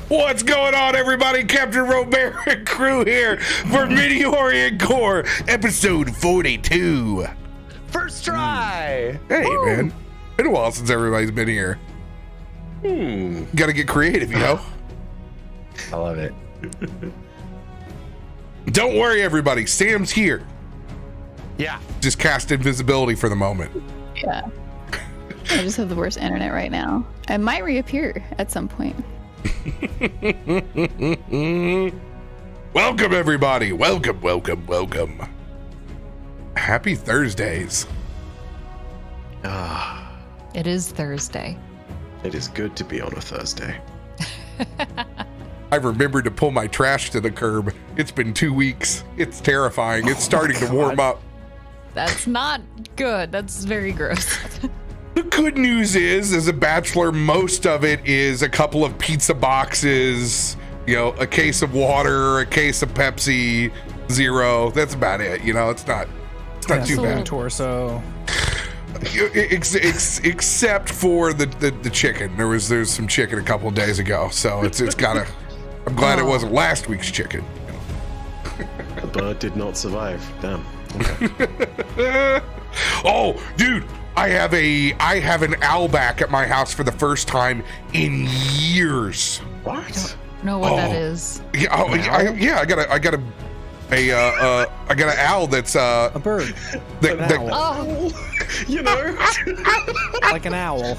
What's going on, everybody? CaptainRoBear and crew here for Meteorian Core, episode 42. First try! Hey, Woo. Man. Been a while since everybody's been here. Gotta get creative, you know? I love it. Don't worry, everybody. Sam's here. Yeah. Just cast invisibility for the moment. Yeah. I just have the worst internet right now. I might reappear at some point. Welcome, everybody. Welcome. Happy Thursdays. It is Thursday. It is good to be on a Thursday. I remembered to pull my trash to the curb. It's been 2 weeks. It's terrifying. It's starting to warm up. That's not good. That's very gross. The good news is, as a bachelor, most of it is a couple of pizza boxes, you know, a case of water, a case of Pepsi, Zero. That's about it. You know, it's not too bad. Torso. Except for the chicken. There's some chicken a couple of days ago, so it's gotta. I'm glad it wasn't last week's chicken. The bird did not survive. Damn. Okay. Oh, dude. I have an owlback at my house for the first time in years. What? I don't know what that is. Yeah, I got an owl that's A bird. An owl. Oh, You know? Like an owl.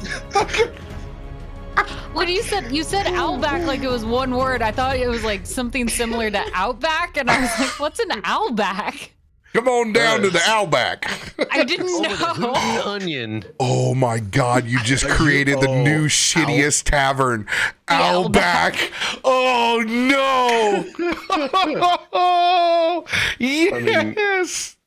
when you said owlback like it was one word, I thought it was like something similar to outback, and I was like, what's an owlback? Come on down to the owlback. I didn't know. Onion. Oh my God! You just created the new shittiest tavern, Owlback. Oh no! Oh yes.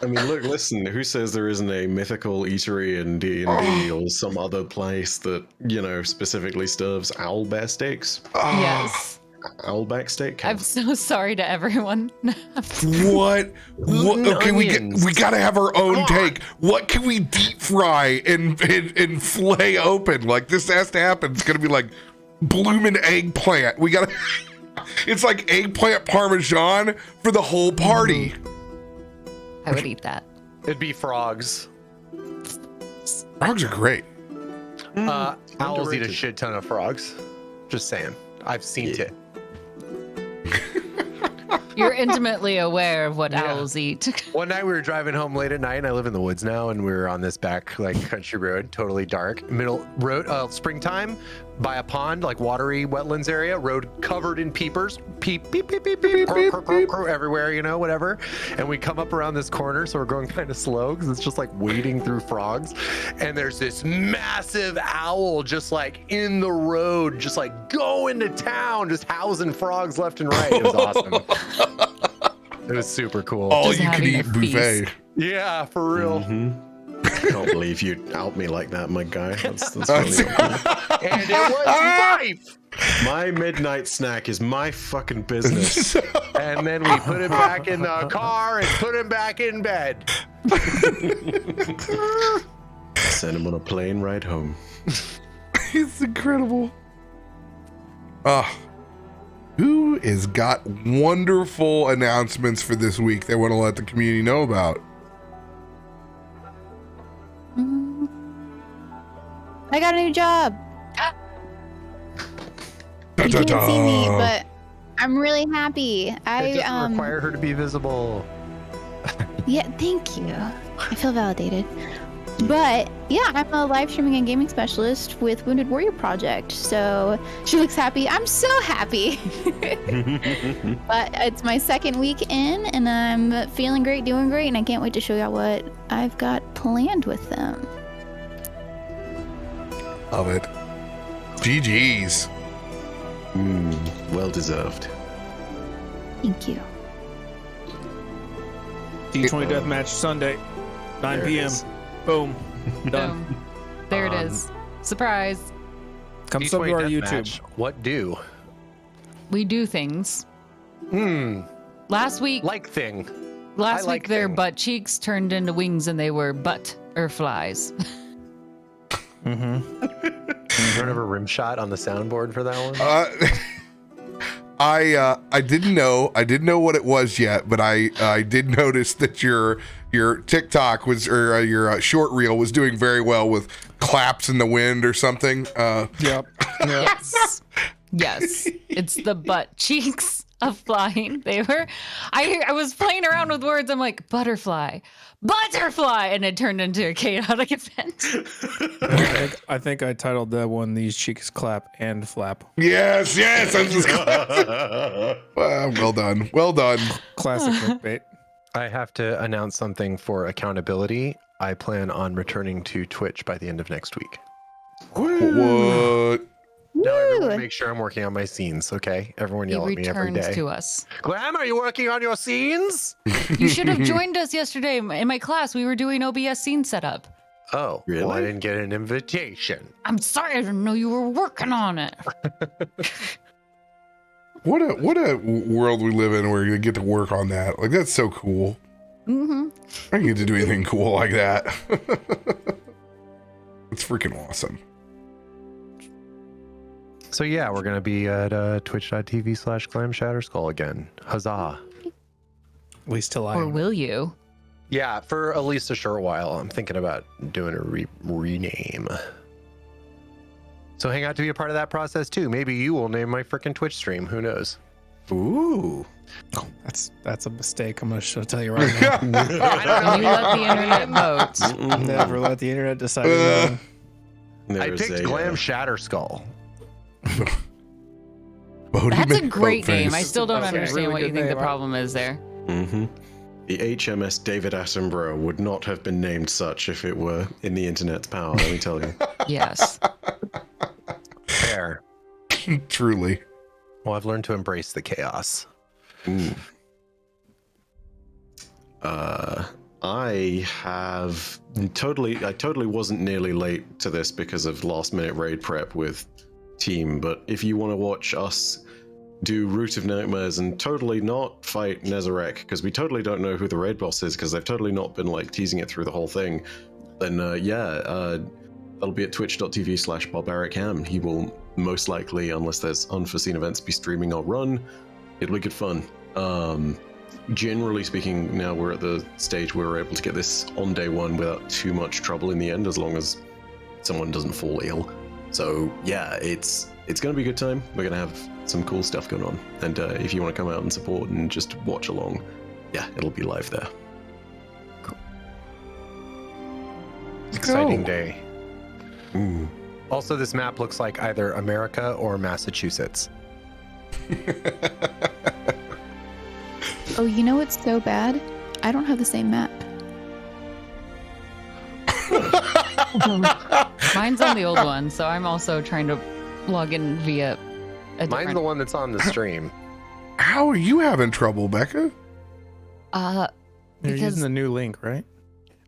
I mean, look, listen, who says there isn't a mythical eatery in D&D or some other place that, you know, specifically serves owlbear steaks? Yes. Owlback steak? I'm so sorry to everyone. What? Okay, we gotta have our own take. What can we deep fry and fillet open? Like, this has to happen. It's gonna be like bloomin' eggplant. We gotta. It's like eggplant parmesan for the whole party. I would eat that. It'd be frogs. Frogs are great. Owls eat a Underrated. shit ton of frogs. Just saying. I've seen it. You're intimately aware of what owls eat. One night we were driving home late at night, and I live in the woods now, and we were on this back like country road, totally dark, middle road, springtime, by a pond, like watery wetlands area, road covered in peepers, peep, beep, beep, beep, beep, crow, crow, crow, crow, everywhere, you know, whatever. And we come up around this corner, so we're going kind of slow because it's just like wading through frogs. And there's this massive owl just like in the road, just like going to town, just housing frogs left and right. It was awesome. It was super cool. All Just you can having a eat buffet. feast. Yeah, for real. I can't believe you out me like that, my guy. That's really And it was My midnight snack is my fucking business. life. And then we put him back in the car and put him back in bed. Send him on a plane ride home. It's incredible. Who has got wonderful announcements for this week they want to let the community know about? I got a new job. You can't see me, but I'm really happy. It doesn't require her to be visible. Yeah, thank you. I feel validated. But yeah, I'm a live streaming and gaming specialist with Wounded Warrior Project. So she looks happy. I'm so happy. But it's my second week in, and I'm feeling great, doing great, and I can't wait to show y'all what I've got planned with them. Love it. GG's. Well deserved. Thank you. D20 Deathmatch Sunday, 9 There it p.m. is. Boom. Done. Boom. There it is. Surprise. Come sub to our YouTube. Deathmatch, what do? We do things. Last week, Like thing. last I like week their thing. butt cheeks turned into wings and they were flies. You don't have a rim shot on the soundboard for that one? I didn't know what it was yet, but I did notice that your TikTok was, or your short reel was doing very well with claps in the wind or something. Yep. Yes. It's the butt cheeks of flying. They were. I was playing around with words. I'm like butterfly, and it turned into a chaotic event. I think I titled that one "These Cheeks Clap and Flap." Yes. I'm just, well done. Classic clickbait. I have to announce something for accountability. I plan on returning to Twitch by the end of next week. What? Now everyone make sure I'm working on my scenes, okay? Everyone yell at me every day. To us. Glam, are you working on your scenes? You should have joined us yesterday in my class. We were doing OBS scene setup. Oh, really? Well, I didn't get an invitation. I'm sorry, I didn't know you were working on it. What a world we live in where you get to work on that. Like, that's so cool. Mm-hmm. I don't get to do anything cool like that. It's freaking awesome. So yeah, we're gonna be at twitch.tv/Glam Shatterskull again. Huzzah! At least till I. Or will you? Yeah, for at least a short while. I'm thinking about doing a rename. So hang out to be a part of that process too. Maybe you will name my freaking Twitch stream. Who knows? Ooh. That's a mistake. I'm gonna tell you right now. You let the internet vote. Never let the internet decide. I picked Glam Shatterskull. That's a great name. I still don't That's a understand really what you good think the name. problem is there. Mm-hmm. The HMS David Attenborough would not have been named such if it were in the internet's power, let me tell you. Yes. Fair. Truly. Well, I've learned to embrace the chaos. I totally wasn't nearly late to this because of last minute raid prep with team, but if you want to watch us do Root of Nightmares and totally not fight Nezarek, because we totally don't know who the raid boss is, because they've totally not been like teasing it through the whole thing, then that'll be at twitch.tv/barbaricham. He will most likely, unless there's unforeseen events, be streaming our run. It'll be good fun. Generally speaking, now we're at the stage where we're able to get this on day one without too much trouble in the end, as long as someone doesn't fall ill. So yeah, it's going to be a good time. We're going to have some cool stuff going on. And if you want to come out and support and just watch along, yeah, it'll be live there. Exciting day. Ooh. Also, this map looks like either America or Massachusetts. Oh, you know what's so bad? I don't have the same map. Mine's on the old one, so I'm also trying to log in via a Mine's different... the one that's on the stream. How are you having trouble, Becca? You're Because using the new link, right?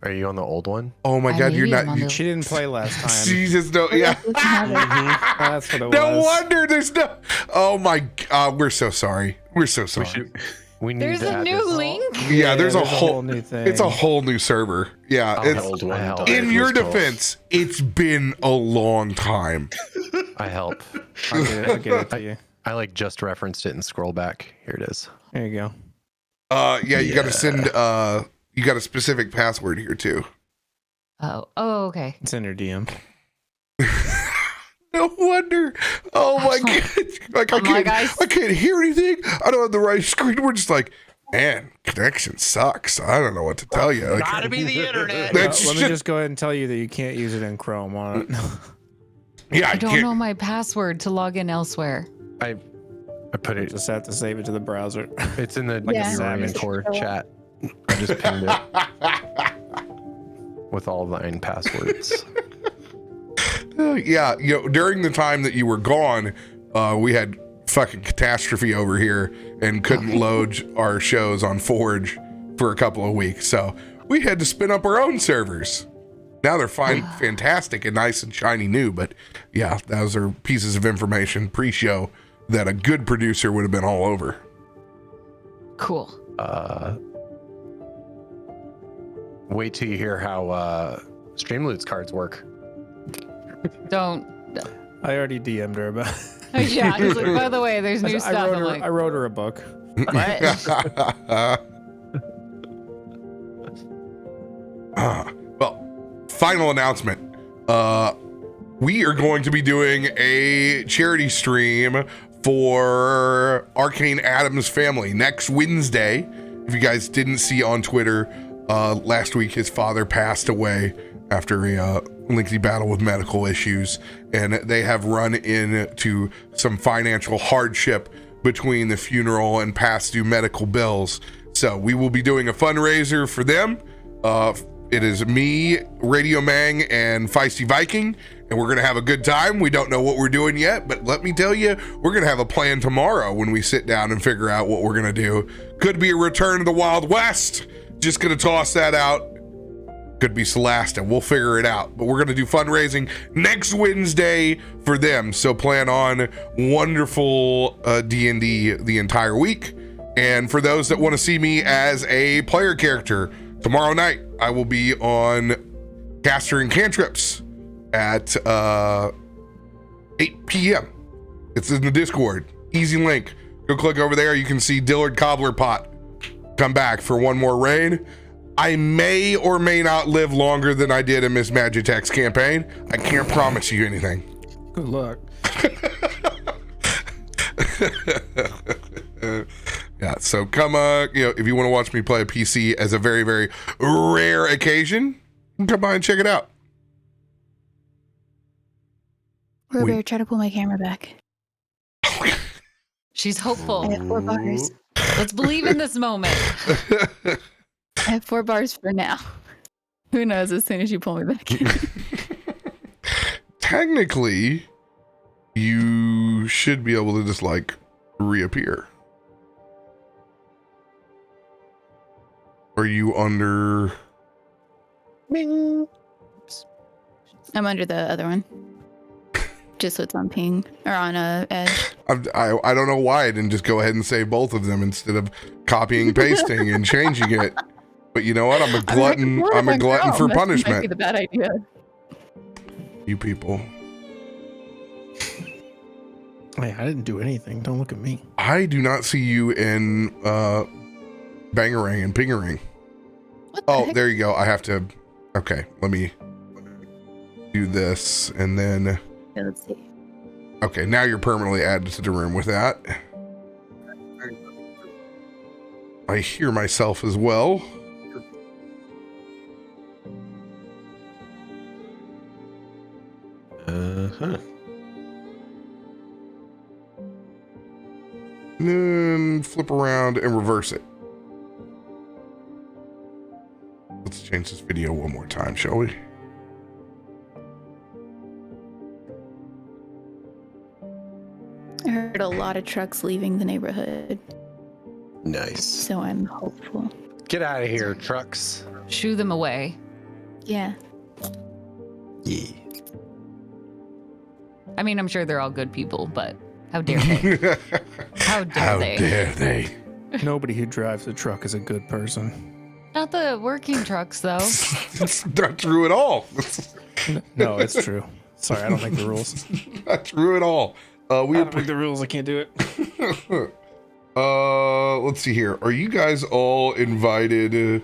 Are you on the old one? Oh my I God, you're maybe am not. on You, the- She didn't play last time. Jesus, no, yeah. That's what it No was. wonder there's no. Oh my God, we're so sorry. We're so sorry. We need there's to a add new this. link. Yeah, there's a whole. new thing. It's a whole new server. Yeah, I'll it's, Old one I help. died in your was Toff. defense, it's been a long time. I help. I'll get it to you. I like just referenced it and scroll back. Here it is. There you go. Yeah, you got to send. You got a specific password here too. Oh, okay. It's in your DM. No wonder. Oh my God! Like Come on, guys. I can't hear anything. I don't have the right screen. We're just like, man, connection sucks. I don't know what to tell you. Like, Gotta be the internet. That's Let me just- just go ahead and tell you that you can't use it in Chrome on it. yeah, I don't know my password to log in elsewhere. I put it. Just have to save it to the browser. It's in the Like a Yeah. savage. Core chat. I just pinged it with all 9 passwords. Yeah, during the time that you were gone, we had fucking catastrophe over here and couldn't load our shows on Forge for a couple of weeks. So we had to spin up our own servers. Now they're fine, fantastic and nice and shiny new. But yeah, those are pieces of information pre-show that a good producer would have been all over. Cool. Wait till you hear how Streamloots cards work. Don't. I already DM'd her about. Yeah, he's like, by the way, there's new stuff. I'm like, I wrote her a book. Well, final announcement. We are going to be doing a charity stream for Arcane Adam's family next Wednesday. If you guys didn't see on Twitter, last week his father passed away after a lengthy battle with medical issues, and they have run into some financial hardship between the funeral and past due medical bills. So we will be doing a fundraiser for them. It is me, Radio Mang, and Feisty Viking, and we're gonna have a good time. We don't know what we're doing yet, but let me tell you, we're gonna have a plan tomorrow when we sit down and figure out what we're gonna do. Could be a return to the Wild West. Just gonna toss that out. Could be Celeste, we'll figure it out. But we're gonna do fundraising next Wednesday for them. So plan on wonderful D&D the entire week. And for those that want to see me as a player character, tomorrow night I will be on Caster and Cantrips at 8 p.m. It's in the Discord. Easy link. Go click over there. You can see Dillard Cobblerpot come back for one more raid. I may or may not live longer than I did in Miss Magitech's campaign. I can't promise you anything. Good luck. Yeah, so come, if you want to watch me play a PC as a very, very rare occasion, come by and check it out. RoBear, try to pull my camera back. she's hopeful. I have 4 bars. Let's believe in this moment. I have 4 bars for now. Who knows as soon as you pull me back in. Technically, you should be able to just like reappear. Are you under? I'm under the other one. Just so it's on ping or on edge. I don't know why I didn't just go ahead and save both of them instead of copying, pasting, and changing it. But you know what? I'm a glutton. I'm a glutton for punishment. Might be the bad idea. You people. Hey, I didn't do anything. Don't look at me. I do not see you in Bangarang and Pingarang. Oh, heck? there you go. I have to. Okay, let me do this and then. Okay, let's see. Okay, now you're permanently added to the room with that. I hear myself as well. Then flip around and reverse it. Let's change this video one more time, shall we? I heard a lot of trucks leaving the neighborhood, Nice. so I'm hopeful. Get out of here, trucks. Shoo them away. Yeah. Yeah. I mean, I'm sure they're all good people, but how dare they? How dare How they? dare they? Nobody who drives a truck is a good person. Not the working trucks, though. It's not true at all. No, it's true. Sorry, I don't make the rules. Not true at all. We I are don't make the rules. I can't do it. let's see here. Are you guys all invited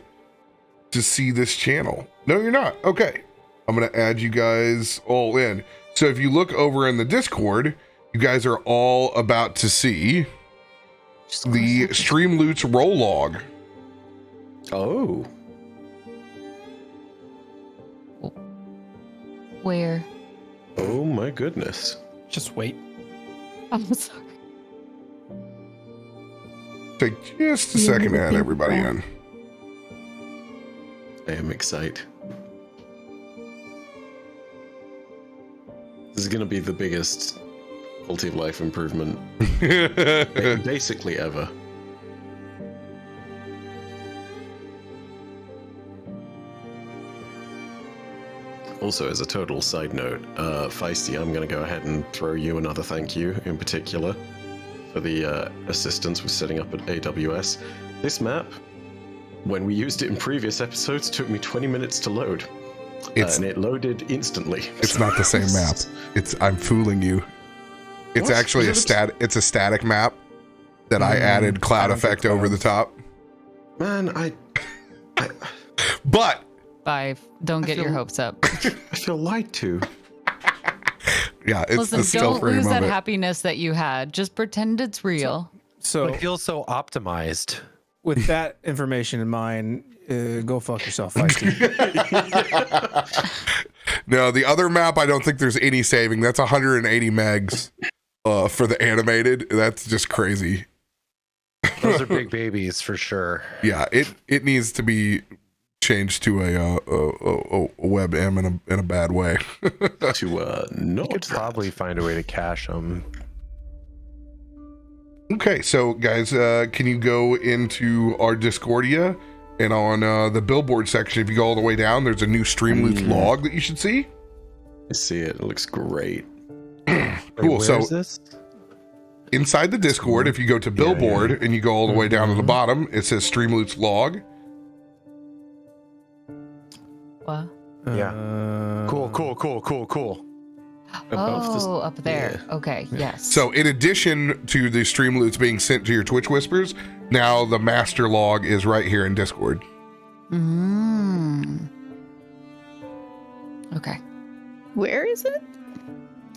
to see this channel? No, you're not. Okay. I'm going to add you guys all in. So if you look over in the Discord, you guys are all about to see the Stream Loots roll log. Oh. Where? Oh my goodness. Just wait. I'm sorry. Take just a second to add everybody in. I am excited. This is going to be the biggest quality of life improvement basically ever. Also, as a total side note, Feisty, I'm going to go ahead and throw you another thank you in particular for the assistance with setting up at AWS. This map, when we used it in previous episodes, took me 20 minutes to load. and it loaded instantly. It's not the same map. I'm fooling you. It's What? actually it's a static map that I added cloud effect over the top. Man, I But Don't get your hopes up. I feel lied to. yeah, it's Listen, the still don't frame lose of that it. happiness that you had. Just pretend it's real. So It feels so optimized. with that information in mind, go fuck yourself, Feisty. No, the other map, I don't think there's any saving. That's 180 megs for the animated. That's just crazy. Those are big babies for sure. Yeah, it needs to be changed to a WebM in a bad way. To You not could probably find a way to cache them. Okay, so guys, can you go into our Discordia and on the billboard section? If you go all the way down, there's a new Streamloots log that you should see. I see it. It looks great. Cool. Wait, So where is this? inside the Discord, if you go to billboard and you go all the way down to the bottom, it says Streamloots log. What? Yeah. Cool. Oh, up there. Okay, yes. So in addition to the Streamloots being sent to your Twitch Whispers, now the master log is right here in Discord. Okay. Where is it?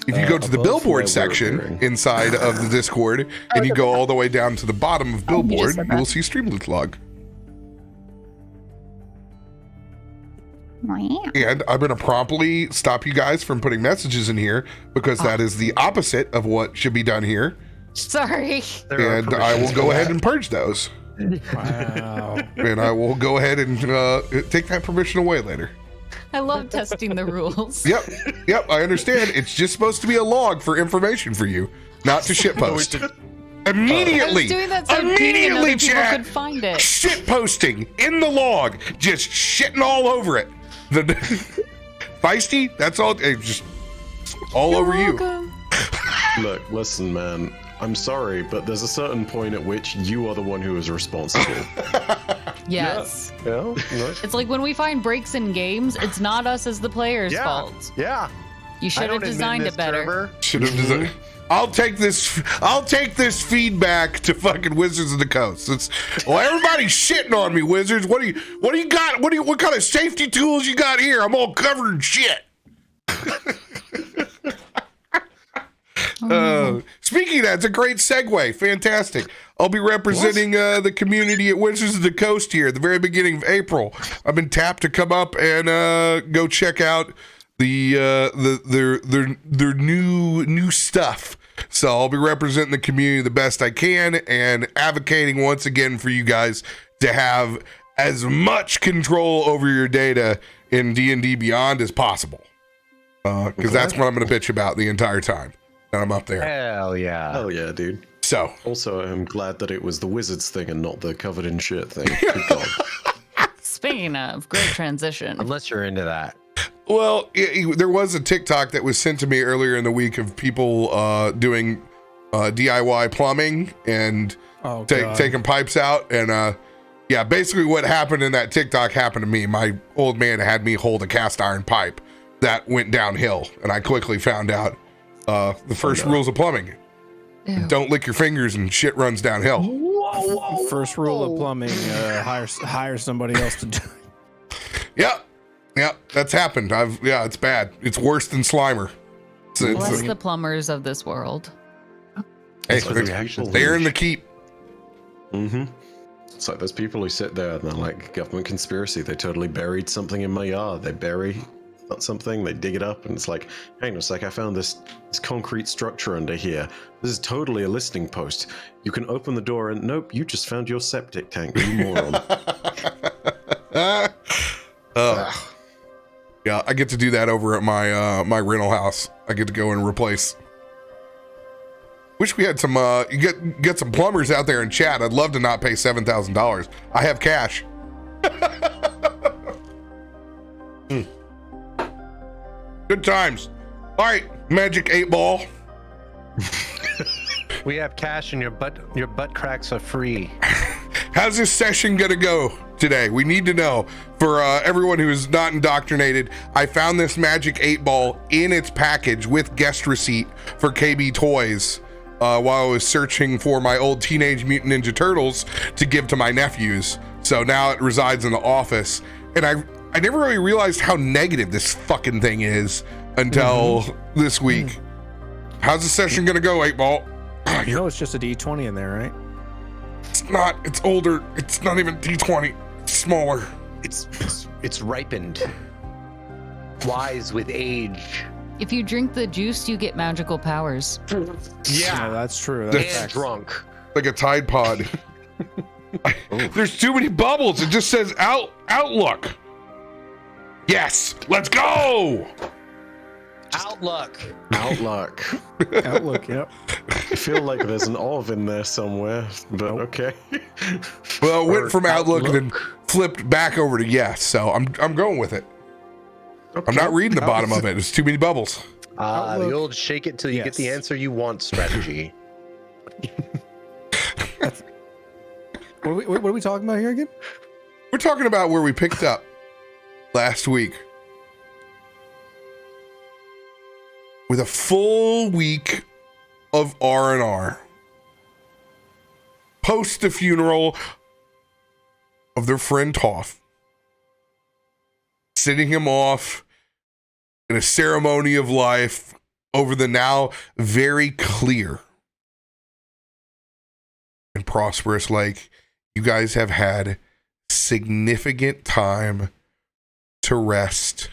If you go to the above where billboard we're section appearing. inside of the Discord and you go all the way down to the bottom of you just billboard, said you that. will see Streamloots log. Wow. And I'm going to promptly stop you guys from putting messages in here because that is the opposite of what should be done here. Sorry. There are And I will permissions go for ahead that. and purge those. Wow. And I will go ahead and take that permission away later. I love testing the rules. Yep, I understand. It's just supposed to be a log for information for you, not to shitpost. Immediately, I was doing that so immediately, people chat. could find it. Shit posting in the log, just shitting all over it. The Feisty, that's all. It's just all over you. Welcome. Look, listen, man. I'm sorry, but there's a certain point at which you are the one who is responsible. Yes. Yeah. Look. It's like when we find breaks in games, it's not us as the player's Yeah. fault. Yeah. You should have designed it better. Trevor. Should have designed. I'll take this feedback to fucking Wizards of the Coast. Everybody's shitting on me, Wizards. What do you got? What kind of safety tools you got here? I'm all covered in shit. Speaking of that, it's a great segue. Fantastic. I'll be representing the community at Wizards of the Coast here at the very beginning of April. I've been tapped to come up and go check out their new stuff. So I'll be representing the community the best I can and advocating once again for you guys to have as much control over your data in D&D Beyond as possible. Because that's what I'm going to bitch about the entire time that I'm up there. Hell yeah. Hell yeah, dude. So, Also, I'm glad that it was the wizards thing and not the covered in shit thing. Good God. Speaking of, great transition. Unless you're into that. well, there was a TikTok that was sent to me earlier in the week of people doing DIY plumbing and Oh, God. taking pipes out. And yeah, basically what happened in that TikTok happened to me. My old man had me hold a cast iron pipe that went downhill. And I quickly found out the first rules of plumbing. Ew. Don't lick your fingers and shit runs downhill. First rule of plumbing: hire somebody else to do. Yep, that's happened. It's bad. It's worse than Slimer. Bless the plumbers of this world. Hey, what the actual they're in the keep. Mm-hmm. It's like those people who sit there and they're like, government conspiracy. They totally buried something in my yard. They bury something, they dig it up, and it's like, hang on a sec, I found this concrete structure under here. This is totally a listening post. You can open the door and nope, you just found your septic tank, you moron. Yeah, I get to do that over at my my rental house. I get to go and replace. Wish we had some you get some plumbers out there in chat. I'd love to not pay $7,000. I have cash. Good times. All right, Magic 8 Ball. We have cash and your butt cracks are free. How's this session gonna go? today. We need to know. For everyone who is not indoctrinated, I found this magic 8-ball in its package with guest receipt for KB Toys while I was searching for my old Teenage Mutant Ninja Turtles to give to my nephews. So now it resides in the office. And I never really realized how negative this fucking thing is until this week. How's the session gonna go, 8-ball? You know it's just a D20 in there, right? It's not. It's older. It's not even D20. It's smaller. It's ripened. Wise with age. If you drink the juice, you get magical powers. Yeah, that's true. That's And drunk. Like a Tide Pod. There's too many bubbles. It just says Outlook. Yes. Let's go. Outlook. Outlook. Outlook, yep. I feel like there's an of in there somewhere, but okay. Well, it went from Outlook and then flipped back over to yes. So I'm going with it. Okay. I'm not reading the bottom of it. There's too many bubbles. The old shake it till you get the answer you want strategy. What are we talking about here again? We're talking about where we picked up last week. With a full week of R&R. Post the funeral of their friend Toff. Sending him off in a ceremony of life over the now very clear and prosperous lake. You guys have had significant time to rest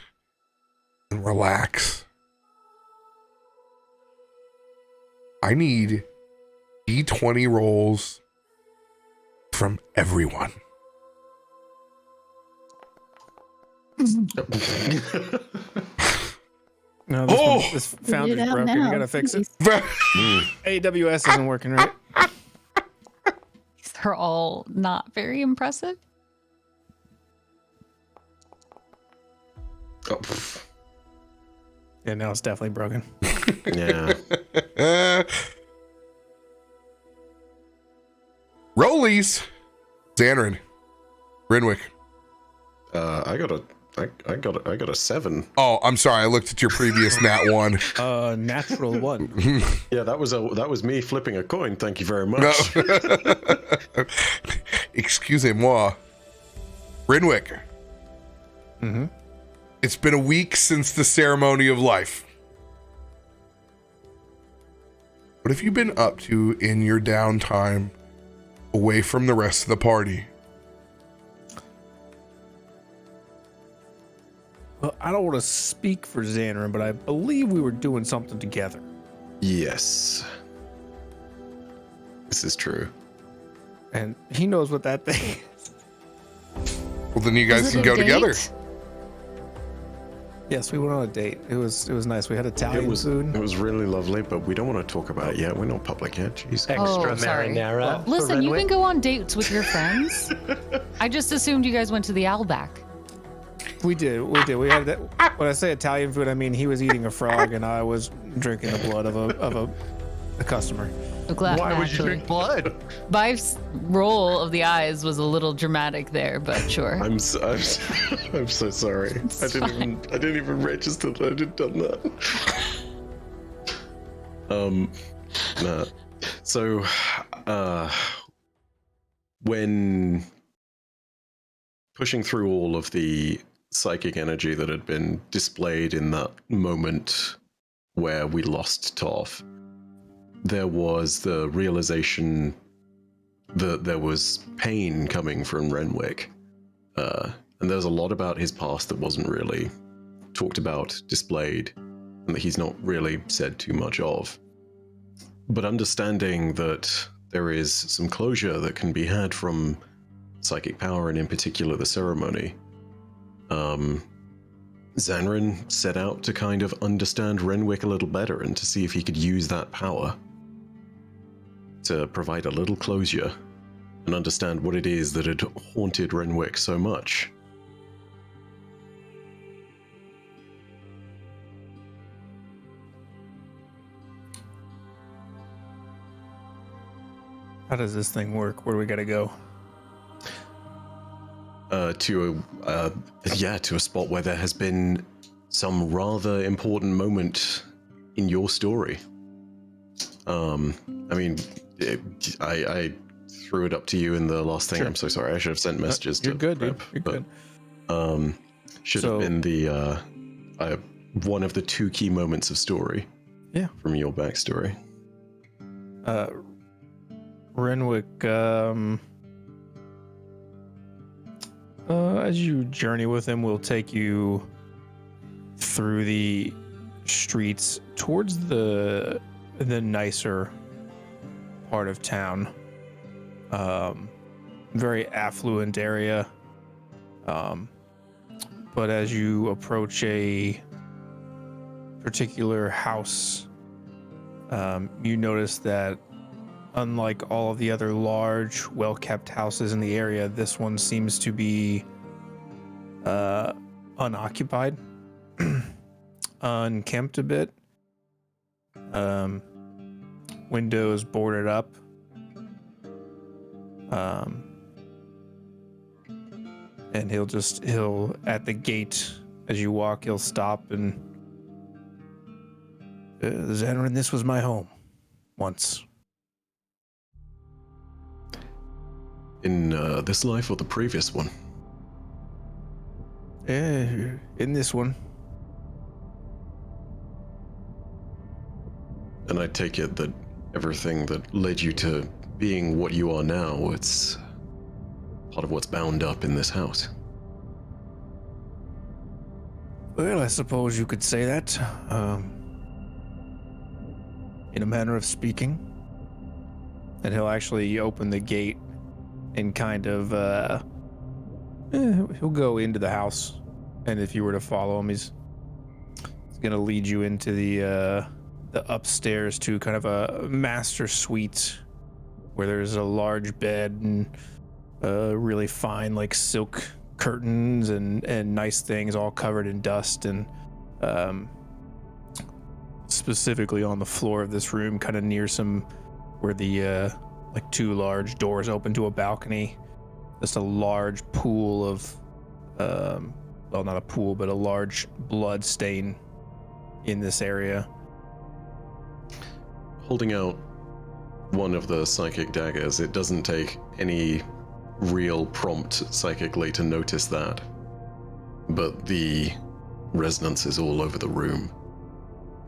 and relax. I need D20 rolls from everyone. No, this founder's out broken. now. You gotta fix it. AWS isn't working right. These are all not very impressive. Oh, pff. Yeah, now it's definitely broken. Yeah. Rollies. Zanryn. Renwick. I got a 7. Oh, I'm sorry. I looked at your previous nat 1. Natural 1. Yeah, that was me flipping a coin. Thank you very much. No. Excusez-moi. Renwick. Mm-hmm. It's been a week since the ceremony of life. What have you been up to in your downtime away from the rest of the party? Well, I don't want to speak for Zanryn, but I believe we were doing something together. Yes. This is true. And he knows what that thing is. Well, then you guys Is can it a go together. date? Yes, we went on a date. It was nice. We had Italian It food. was really lovely, but we don't want to talk about it yet. We're not public yet. Jeez. Extra Oh, sorry. marinara. for Listen, you Renwick. can go on dates with your friends. I just assumed you guys went to the Owlback. We did. We had that. When I say Italian food, I mean he was eating a frog and I was drinking the blood of a customer. I'm glad. Why would you actually. drink blood? Bife's roll of the eyes was a little dramatic there, but sure. I'm so sorry. I didn't even register that I'd done that. Nah. So, when pushing through all of the psychic energy that had been displayed in that moment where we lost Toff, there was the realization that there was pain coming from Renwick. And there's a lot about his past that wasn't really talked about, displayed, and that he's not really said too much of. But understanding that there is some closure that can be had from psychic power, and in particular the ceremony, Zanryn set out to kind of understand Renwick a little better and to see if he could use that power to provide a little closure and understand what it is that had haunted Renwick so much. How does this thing work? Where do we gotta go? to a spot where there has been some rather important moment in your story. I threw it up to you in the last thing. Sure. I'm so sorry. I should have sent messages to You're good, dude. Rep, You're but, good. Should have been the one of the two key moments of story. Yeah. From your backstory. Renwick, as you journey with him, we'll take you through the streets towards the nicer part of town. Very affluent area. But as you approach a particular house, you notice that unlike all of the other large, well-kept houses in the area, this one seems to be unoccupied, unkempt a bit. Windows boarded up. And he'll at the gate as you walk, he'll stop and Zanryn, this was my home once. In this life or the previous one? In this one. And I take it that everything that led you to being what you are now, it's part of what's bound up in this house. Well, I suppose you could say that. In a manner of speaking. And he'll actually open the gate and kind of, he'll go into the house. And if you were to follow him, he's going to lead you into the upstairs to kind of a master suite where there's a large bed and really fine, like, silk curtains and nice things all covered in dust. And specifically on the floor of this room, kind of near where the like two large doors open to a balcony, just a large pool of well, not a pool, but a large blood stain in this area. Holding out one of the psychic daggers, it doesn't take any real prompt psychically to notice that, but the resonance is all over the room.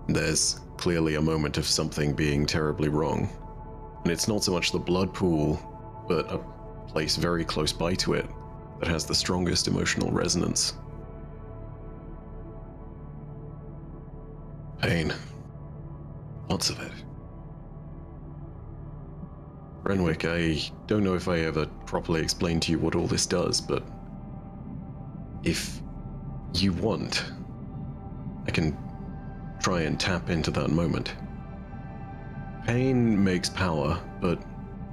There's clearly a moment of something being terribly wrong, and it's not so much the blood pool, but a place very close by to it that has the strongest emotional resonance. Pain. Lots of it. Renwick, I don't know if I ever properly explained to you what all this does, but if you want, I can try and tap into that moment. Pain makes power, but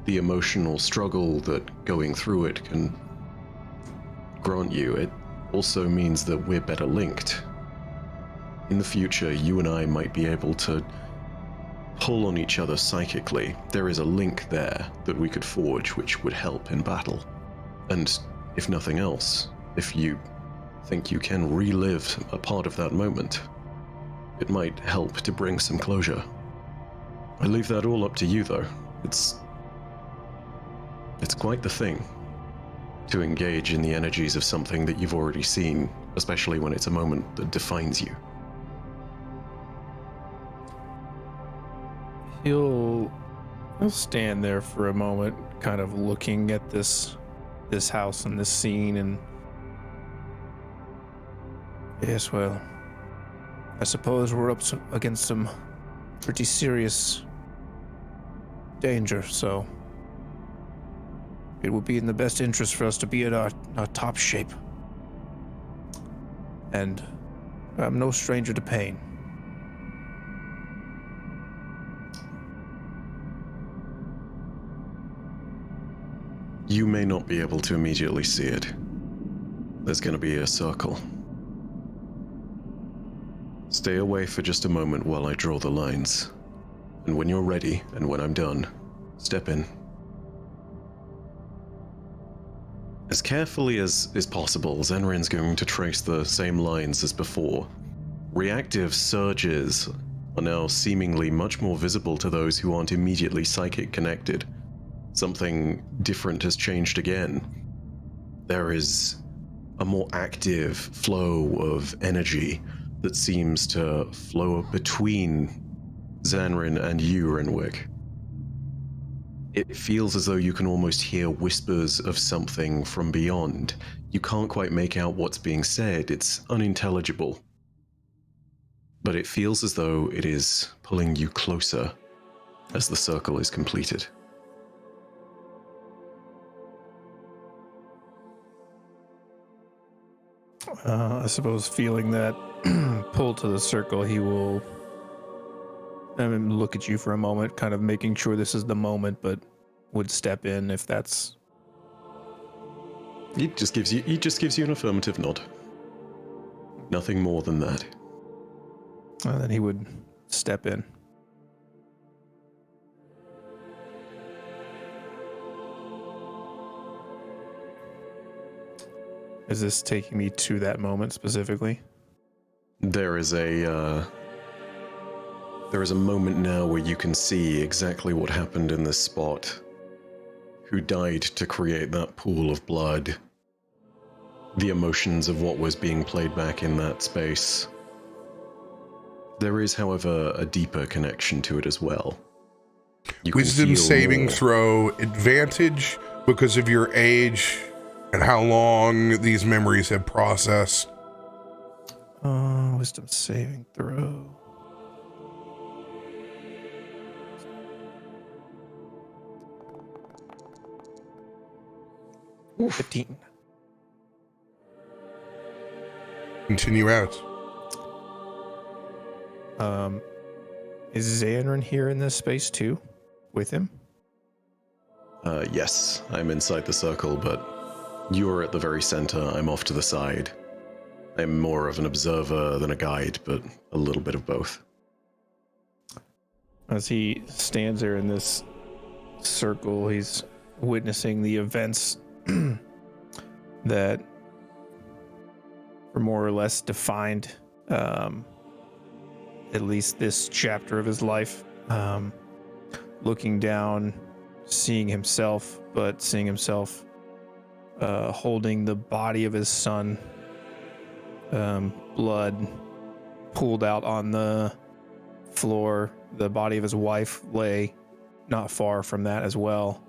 the emotional struggle that going through it can grant you, it also means that we're better linked. In the future, you and I might be able to pull on each other psychically. There is a link there that we could forge which would help in battle. And if nothing else, if you think you can relive a part of that moment, it might help to bring some closure. I leave that all up to you, though. It's quite the thing to engage in the energies of something that you've already seen, especially when it's a moment that defines you. He'll stand there for a moment, kind of looking at this house and this scene, and yes, well, I suppose we're up against some pretty serious danger, so it would be in the best interest for us to be in our top shape. And I'm no stranger to pain. You may not be able to immediately see it. There's going to be a circle. Stay away for just a moment while I draw the lines. And when you're ready, and when I'm done, step in. As carefully as is possible, Zanryn's going to trace the same lines as before. Reactive surges are now seemingly much more visible to those who aren't immediately psychic connected. Something different has changed again. There is a more active flow of energy that seems to flow between Zanryn and you, Renwick. It feels as though you can almost hear whispers of something from beyond. You can't quite make out what's being said, it's unintelligible. But it feels as though it is pulling you closer as the circle is completed. I suppose feeling that pull to the circle, he will look at you for a moment, kind of making sure this is the moment, but would step in if that's... He just gives you an affirmative nod. Nothing more than that. Then he would step in. Is this taking me to that moment specifically? There is a moment now where you can see exactly what happened in this spot. Who died to create that pool of blood. The emotions of what was being played back in that space. There is, however, a deeper connection to it as well. Wisdom saving throw advantage because of your age and how long these memories have processed. Wisdom saving throw. Ooh, 15. Continue out. Is Zanryn here in this space too? With him? Yes, I'm inside the circle, but you're at the very center. I'm off to the side. I'm more of an observer than a guide, but a little bit of both. As he stands there in this circle, he's witnessing the events that were more or less defined at least this chapter of his life. Looking down, seeing himself, but seeing himself holding the body of his son, blood pooled out on the floor. The body of his wife lay not far from that as well.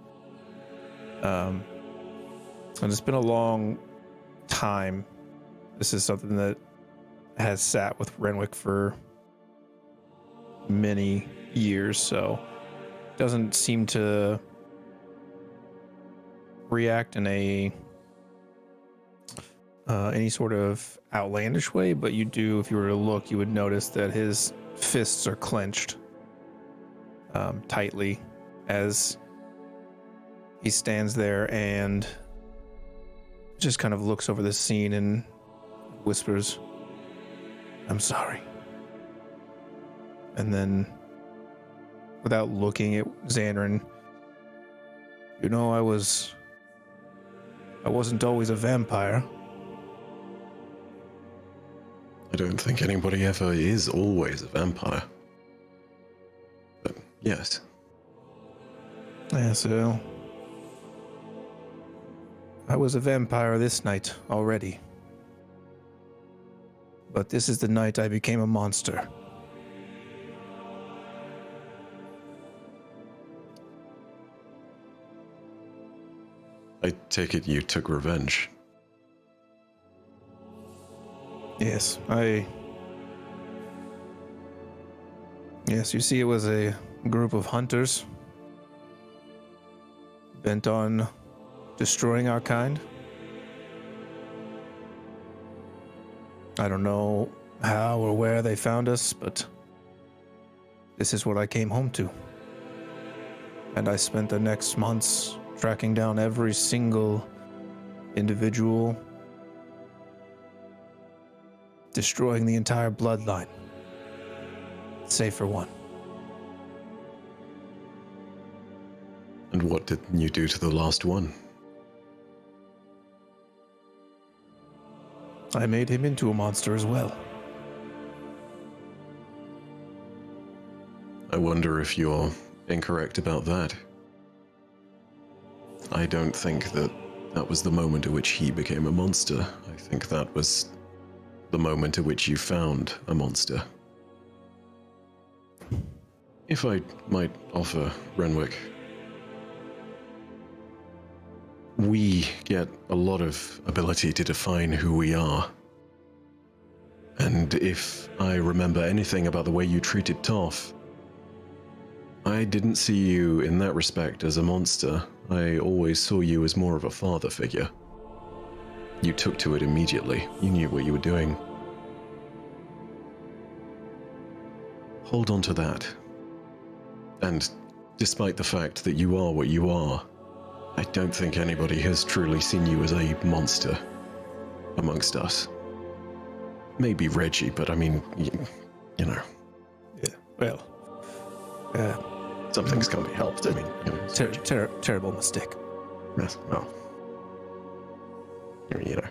And it's been a long time. This is something that has sat with Renwick for many years, so doesn't seem to react in a any sort of outlandish way, but you do, if you were to look, you would notice that his fists are clenched tightly as he stands there and just kind of looks over the scene and whispers, "I'm sorry." And then, without looking at Zanryn, "You know, I wasn't always a vampire." I don't think anybody ever is always a vampire. But yes. Yeah, so I was a vampire this night already. But this is the night I became a monster. I take it you took revenge. Yes, Yes, you see, it was a group of hunters bent on destroying our kind. I don't know how or where they found us, but this is what I came home to. And I spent the next months tracking down every single individual, destroying the entire bloodline, save for one. And what did you do to the last one? I made him into a monster as well. I wonder if you're incorrect about that. I don't think that was the moment at which he became a monster. I think that was the moment at which you found a monster. If I might offer, Renwick, we get a lot of ability to define who we are. And if I remember anything about the way you treated Toff, I didn't see you in that respect as a monster. I always saw you as more of a father figure. You took to it immediately. You knew what you were doing. Hold on to that. And despite the fact that you are what you are, I don't think anybody has truly seen you as a monster amongst us. Maybe Reggie, but I mean, you know. Yeah, well, some things can't be helped. I mean, you know, terrible mistake. yes, well, you know.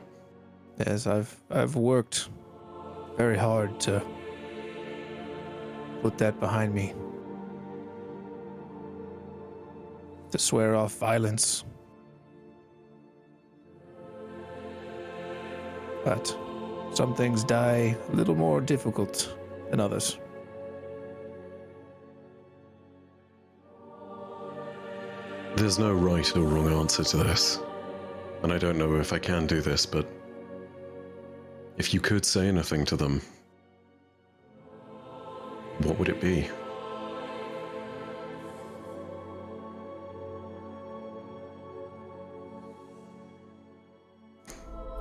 Yes, I've worked very hard to put that behind me. To swear off violence. But some things die a little more difficult than others. There's no right or wrong answer to this. And I don't know if I can do this, but if you could say anything to them, what would it be?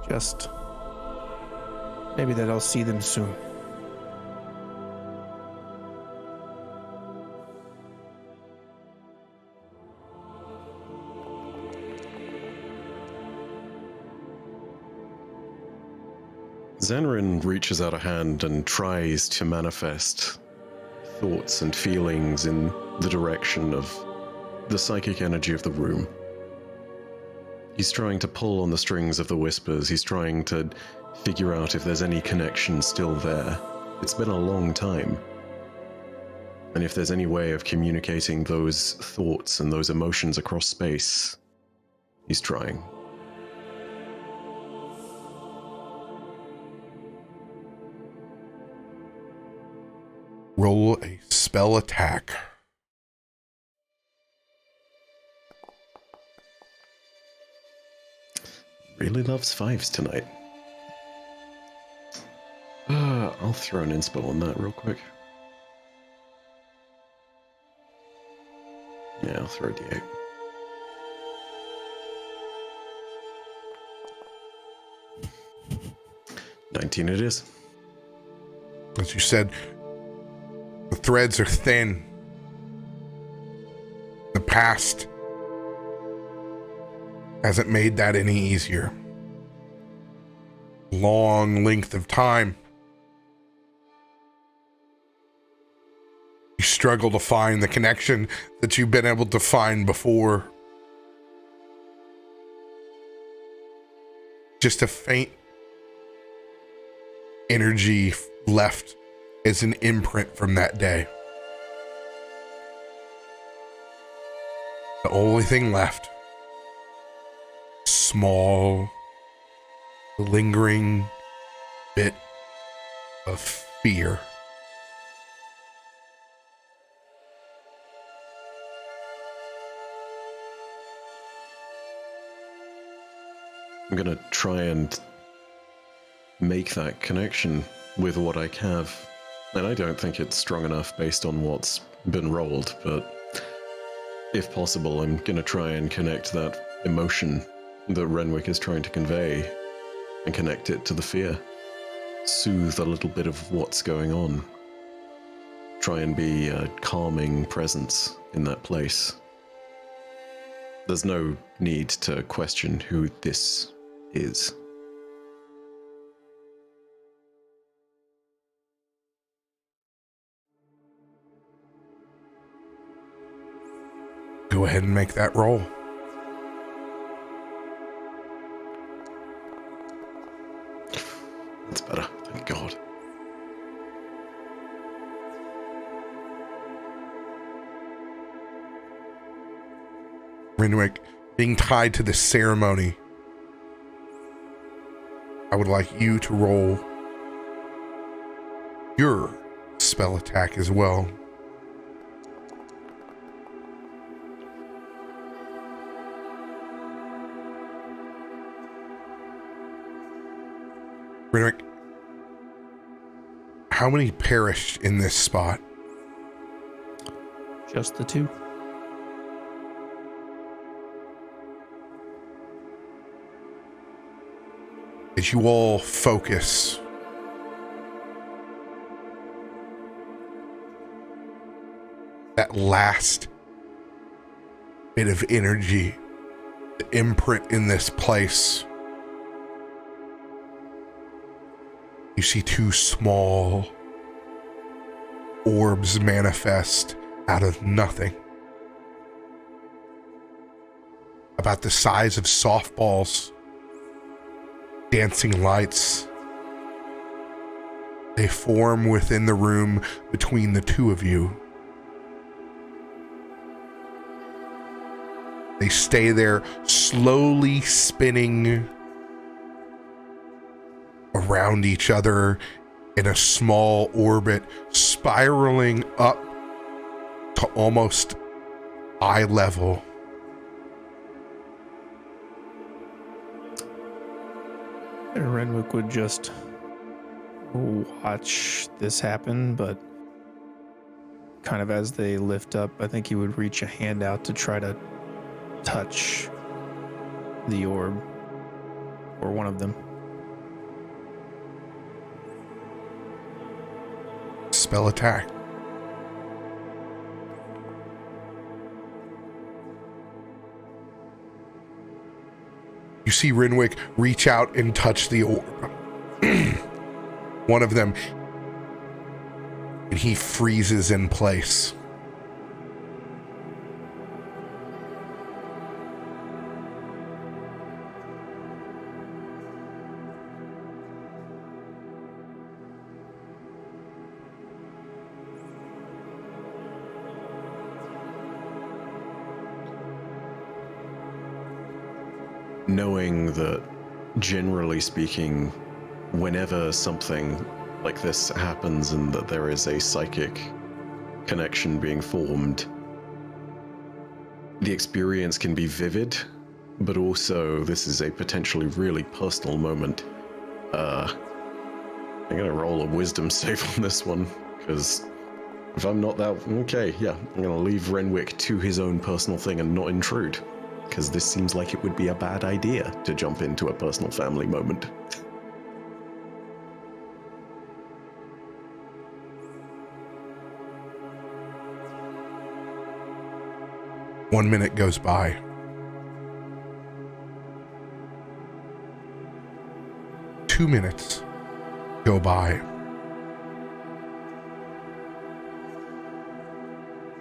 Just maybe that I'll see them soon. Zanryn reaches out a hand and tries to manifest thoughts and feelings in the direction of the psychic energy of the room. He's trying to pull on the strings of the whispers. He's trying to figure out if there's any connection still there. It's been a long time. And if there's any way of communicating those thoughts and those emotions across space, he's trying. Roll a spell attack. Really loves fives tonight. I'll throw an inspo on that real quick. Yeah, I'll throw a d8. $19 it is. As you said, the threads are thin. The past hasn't made that any easier. Long length of time. You struggle to find the connection that you've been able to find before. Just a faint energy left as an imprint from that day. The only thing left, small, lingering bit of fear. I'm gonna try and make that connection with what I have. And I don't think it's strong enough based on what's been rolled, but if possible, I'm gonna try and connect that emotion that Renwick is trying to convey and connect it to the fear. Soothe a little bit of what's going on. Try and be a calming presence in that place. There's no need to question who this is. Go ahead and make that roll. Renwick, being tied to this ceremony, I would like you to roll your spell attack as well. Renwick, how many perished in this spot? Just the 2. As you all focus, that last bit of energy, the imprint in this place, you see 2 small orbs manifest out of nothing, about the size of softballs. Dancing lights. They form within the room between the 2 of you. They stay there, slowly spinning around each other in a small orbit, spiraling up to almost eye level. And Renwick would just watch this happen, but kind of as they lift up, I think he would reach a hand out to try to touch the orb, or one of them. Spell attack. You see Renwick reach out and touch the orb. One of them, and he freezes in place. Knowing that, generally speaking, whenever something like this happens and that there is a psychic connection being formed, the experience can be vivid, but also this is a potentially really personal moment. I'm gonna roll a wisdom save on this one, because if I'm not that... Okay, yeah, I'm gonna leave Renwick to his own personal thing and not intrude. Because this seems like it would be a bad idea to jump into a personal family moment. One minute goes by. Two minutes go by.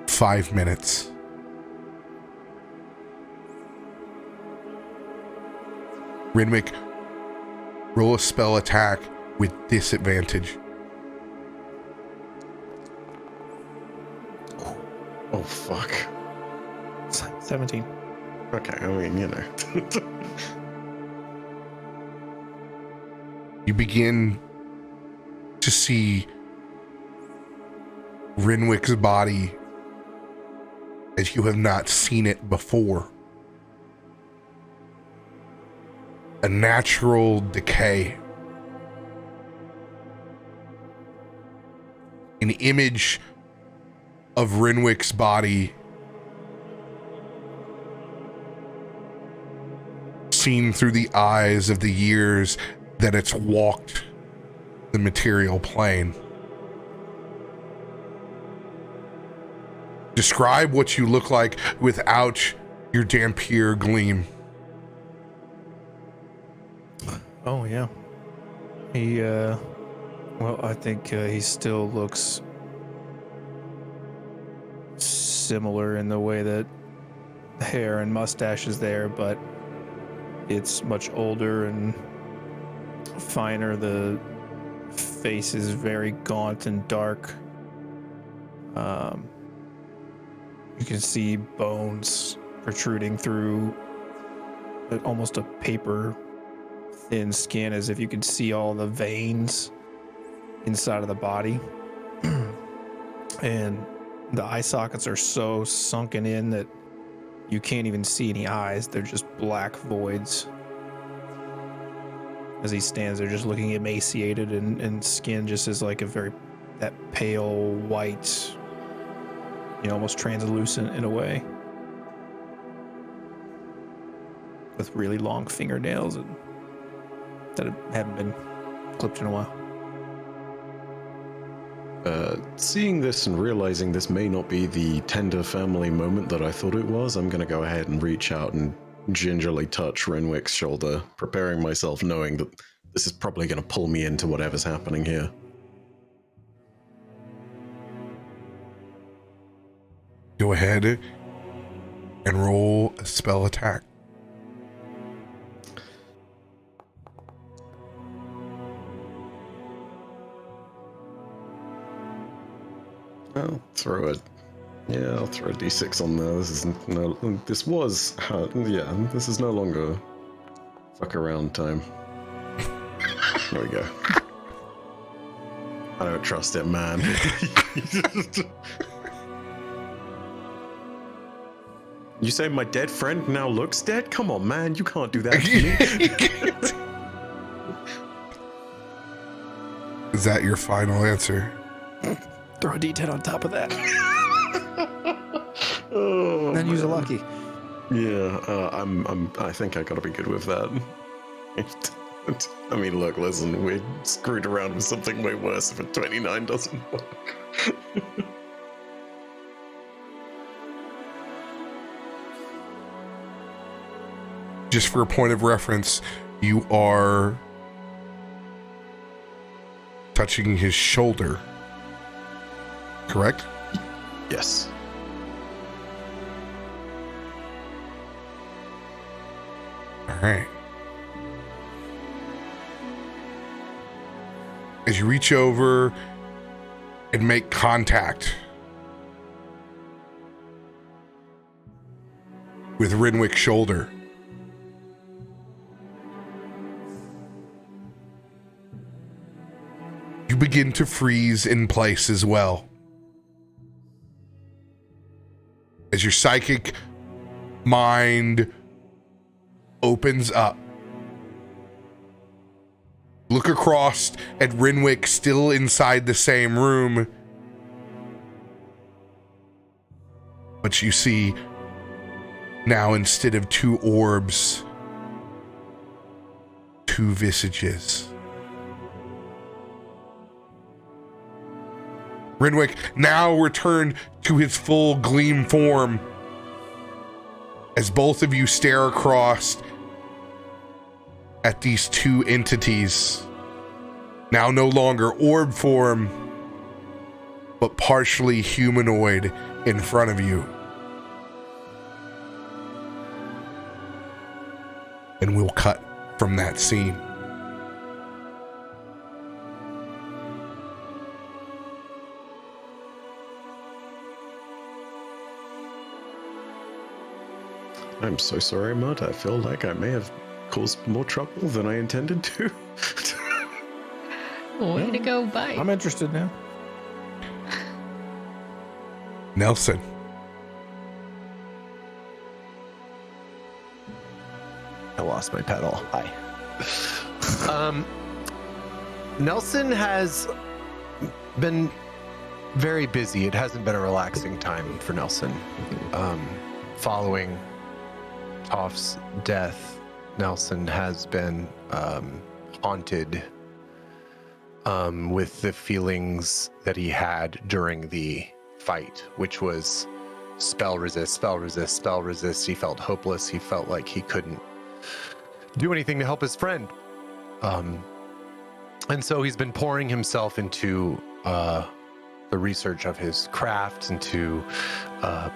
5 minutes. Renwick, roll a spell attack with disadvantage. Oh, fuck. 17. Okay, I mean, you know. You begin to see Renwick's body as you have not seen it before. A natural decay. An image of Renwick's body seen through the eyes of the years that it's walked the material plane. Describe what you look like without your Dhampir gleam. Oh, yeah. He, well, I think he still looks similar in the way that hair and mustache is there, but it's much older and finer. The face is very gaunt and dark. You can see bones protruding through almost a paper thin skin, as if you could see all the veins inside of the body. And the eye sockets are so sunken in that you can't even see any eyes. They're just black voids. As he stands there just looking emaciated, and skin just is like that pale white, almost translucent in a way, with really long fingernails that haven't been clipped in a while. Seeing this and realizing this may not be the tender family moment that I thought it was, I'm going to go ahead and reach out and gingerly touch Renwick's shoulder, preparing myself knowing that this is probably going to pull me into whatever's happening here. Go ahead and roll a spell attack. I'll throw a d6 on there. This is no longer fuck around time. There we go. I don't trust it, man. You say my dead friend now looks dead? Come on, man, you can't do that to me. Is that your final answer? Throw a d10 on top of that. Oh, Then use a lucky. Yeah, I think I gotta be good with that. I mean, look, listen, we screwed around with something way worse if a 29 doesn't work. Just for a point of reference, you are touching his shoulder, correct? Yes. All right. As you reach over and make contact with Renwick's shoulder, you begin to freeze in place as well. As your psychic mind opens up. Look across at Renwick, still inside the same room. But you see now, instead of two orbs, two visages. Renwick now returned to his full gleam form as both of you stare across at these two entities, now no longer orb form, but partially humanoid in front of you. And we'll cut from that scene. I'm so sorry, Mud. I feel like I may have caused more trouble than I intended to. Way to go, bye. I'm interested now. Nelson. I lost my pedal. Hi. Nelson has been very busy. It hasn't been a relaxing time for Nelson. Following Toff's death, Nelson has been haunted with the feelings that he had during the fight, which was spell resist, spell resist, spell resist. He felt hopeless. He felt like he couldn't do anything to help his friend. And so he's been pouring himself into the research of his craft, into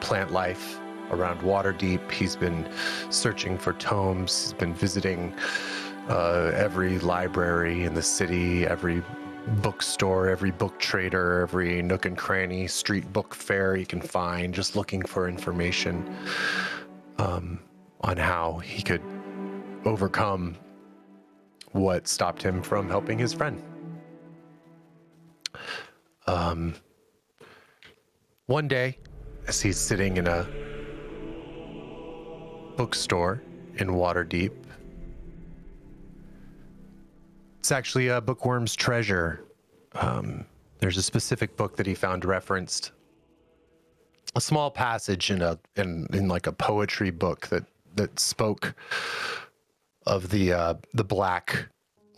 plant life around Waterdeep. He's been searching for tomes. He's been visiting every library in the city, every bookstore, every book trader, every nook and cranny, street book fair he can find, just looking for information. on how he could overcome what stopped him from helping his friend. One day, as he's sitting in a bookstore in Waterdeep, it's actually a Bookworm's Treasure. There's a specific book that he found referenced, a small passage in like a poetry book that spoke of the black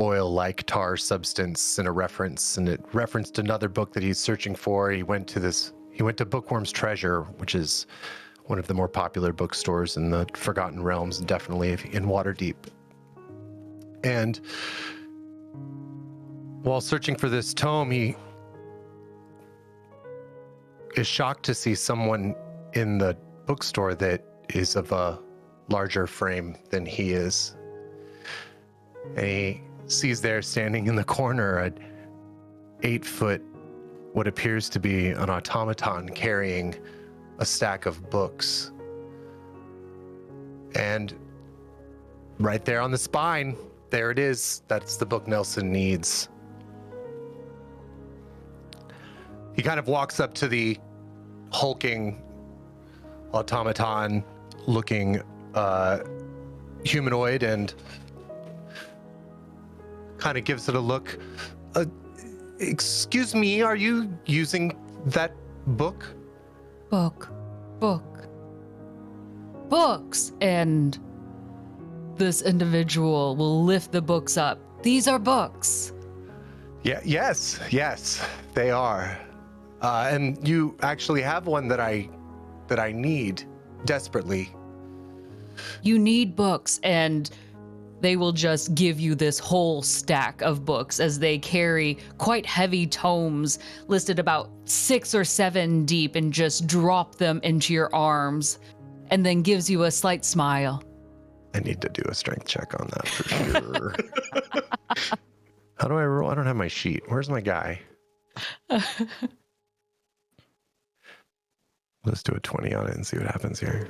oil-like tar substance in a reference, and it referenced another book that he's searching for. He went to Bookworm's Treasure, which is one of the more popular bookstores in the Forgotten Realms, definitely in Waterdeep. And while searching for this tome, he is shocked to see someone in the bookstore that is of a larger frame than he is. And he sees there standing in the corner an 8-foot, what appears to be an automaton carrying a stack of books. And right there on the spine, there it is. That's the book Nelson needs. He kind of walks up to the hulking automaton looking humanoid and kind of gives it a look. Excuse me, are you using that book? Books. And this individual will lift the books up. These are books. Yeah, yes, they are. And you actually have one that I need desperately. You need books, and they will just give you this whole stack of books as they carry quite heavy tomes listed about 6 or 7 deep, and just drop them into your arms, and then gives you a slight smile. I need to do a strength check on that for sure. How do I roll? I don't have my sheet. Where's my guy? Let's do a 20 on it and see what happens here.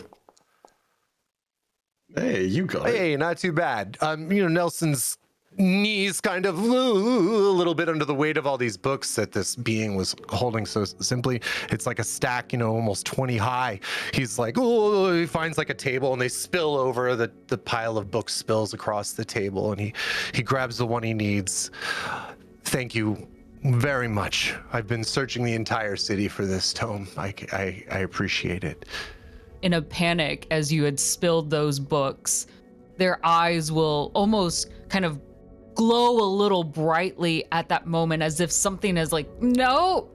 Hey, you got it. Hey, not too bad. Nelson's knees kind of a little bit under the weight of all these books that this being was holding so simply. It's like a stack, almost 20 high. He's like, oh, he finds like a table and they spill over. The pile of books spills across the table, and he grabs the one he needs. Thank you very much. I've been searching the entire city for this tome. I appreciate it. In a panic, as you had spilled those books, their eyes will almost kind of glow a little brightly at that moment, as if something is like, no,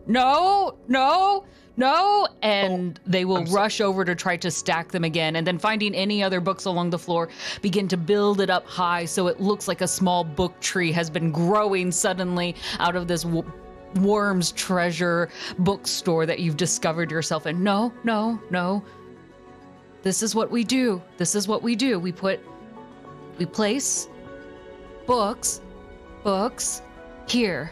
and they will rush over to try to stack them again, and then finding any other books along the floor, begin to build it up high so it looks like a small book tree has been growing suddenly out of this Worm's Treasure bookstore that you've discovered yourself in. No. This is what we do. We place books here.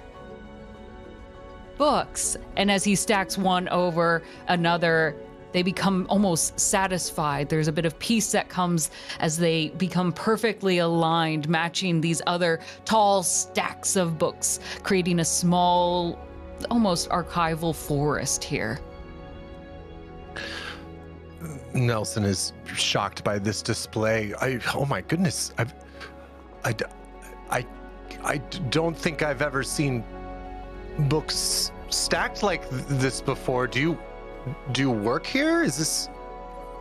Books. And as he stacks one over another, they become almost satisfied. There's a bit of peace that comes as they become perfectly aligned, matching these other tall stacks of books, creating a small, almost archival forest here. Nelson is shocked by this display. Oh my goodness. I don't think I've ever seen books stacked like this before. Do you work here? Is this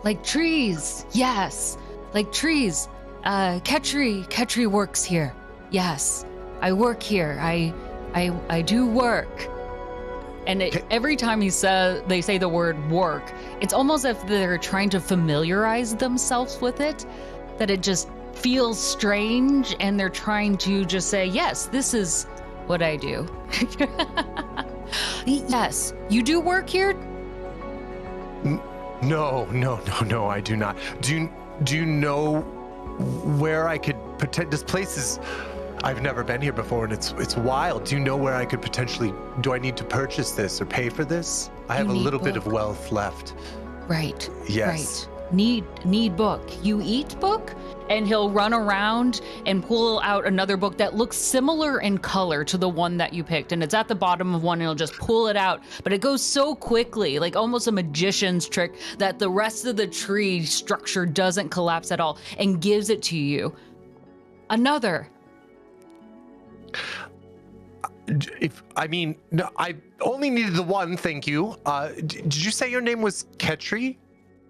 like trees? Yes, like trees. Ketri works here. Yes, I work here. I do work. And every time they say the word work, it's almost as if they're trying to familiarize themselves with it, that it just feels strange, and they're trying to just say, yes, this is what I do. Yes, you do work here? No, I do not. Do you know where I could this place is, I've never been here before, and it's wild. Do you know where I could potentially, do I need to purchase this or pay for this? I have a little bit of wealth left. Right. Yes. Right. need book. You eat book? And he'll run around and pull out another book that looks similar in color to the one that you picked. And it's at the bottom of one, and he'll just pull it out. But it goes so quickly, like almost a magician's trick, that the rest of the tree structure doesn't collapse at all, and gives it to you. Another. No, I only needed the one, thank you. Did you say your name was Ketri?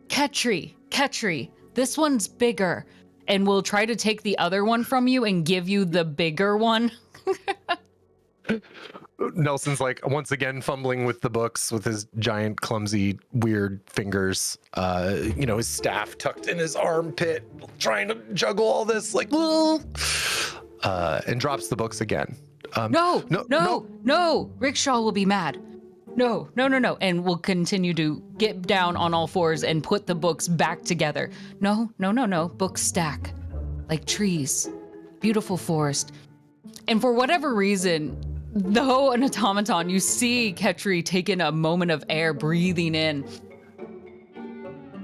Ketri. This one's bigger. And we'll try to take the other one from you and give you the bigger one. Nelson's like once again fumbling with the books with his giant, clumsy, weird fingers. His staff tucked in his armpit, trying to juggle all this, like, and drops the books again. No. Rickshaw will be mad. No. And we'll continue to get down on all fours and put the books back together. No. Books stack like trees. Beautiful forest. And for whatever reason, though an automaton, you see Ketri taking a moment of air, breathing in.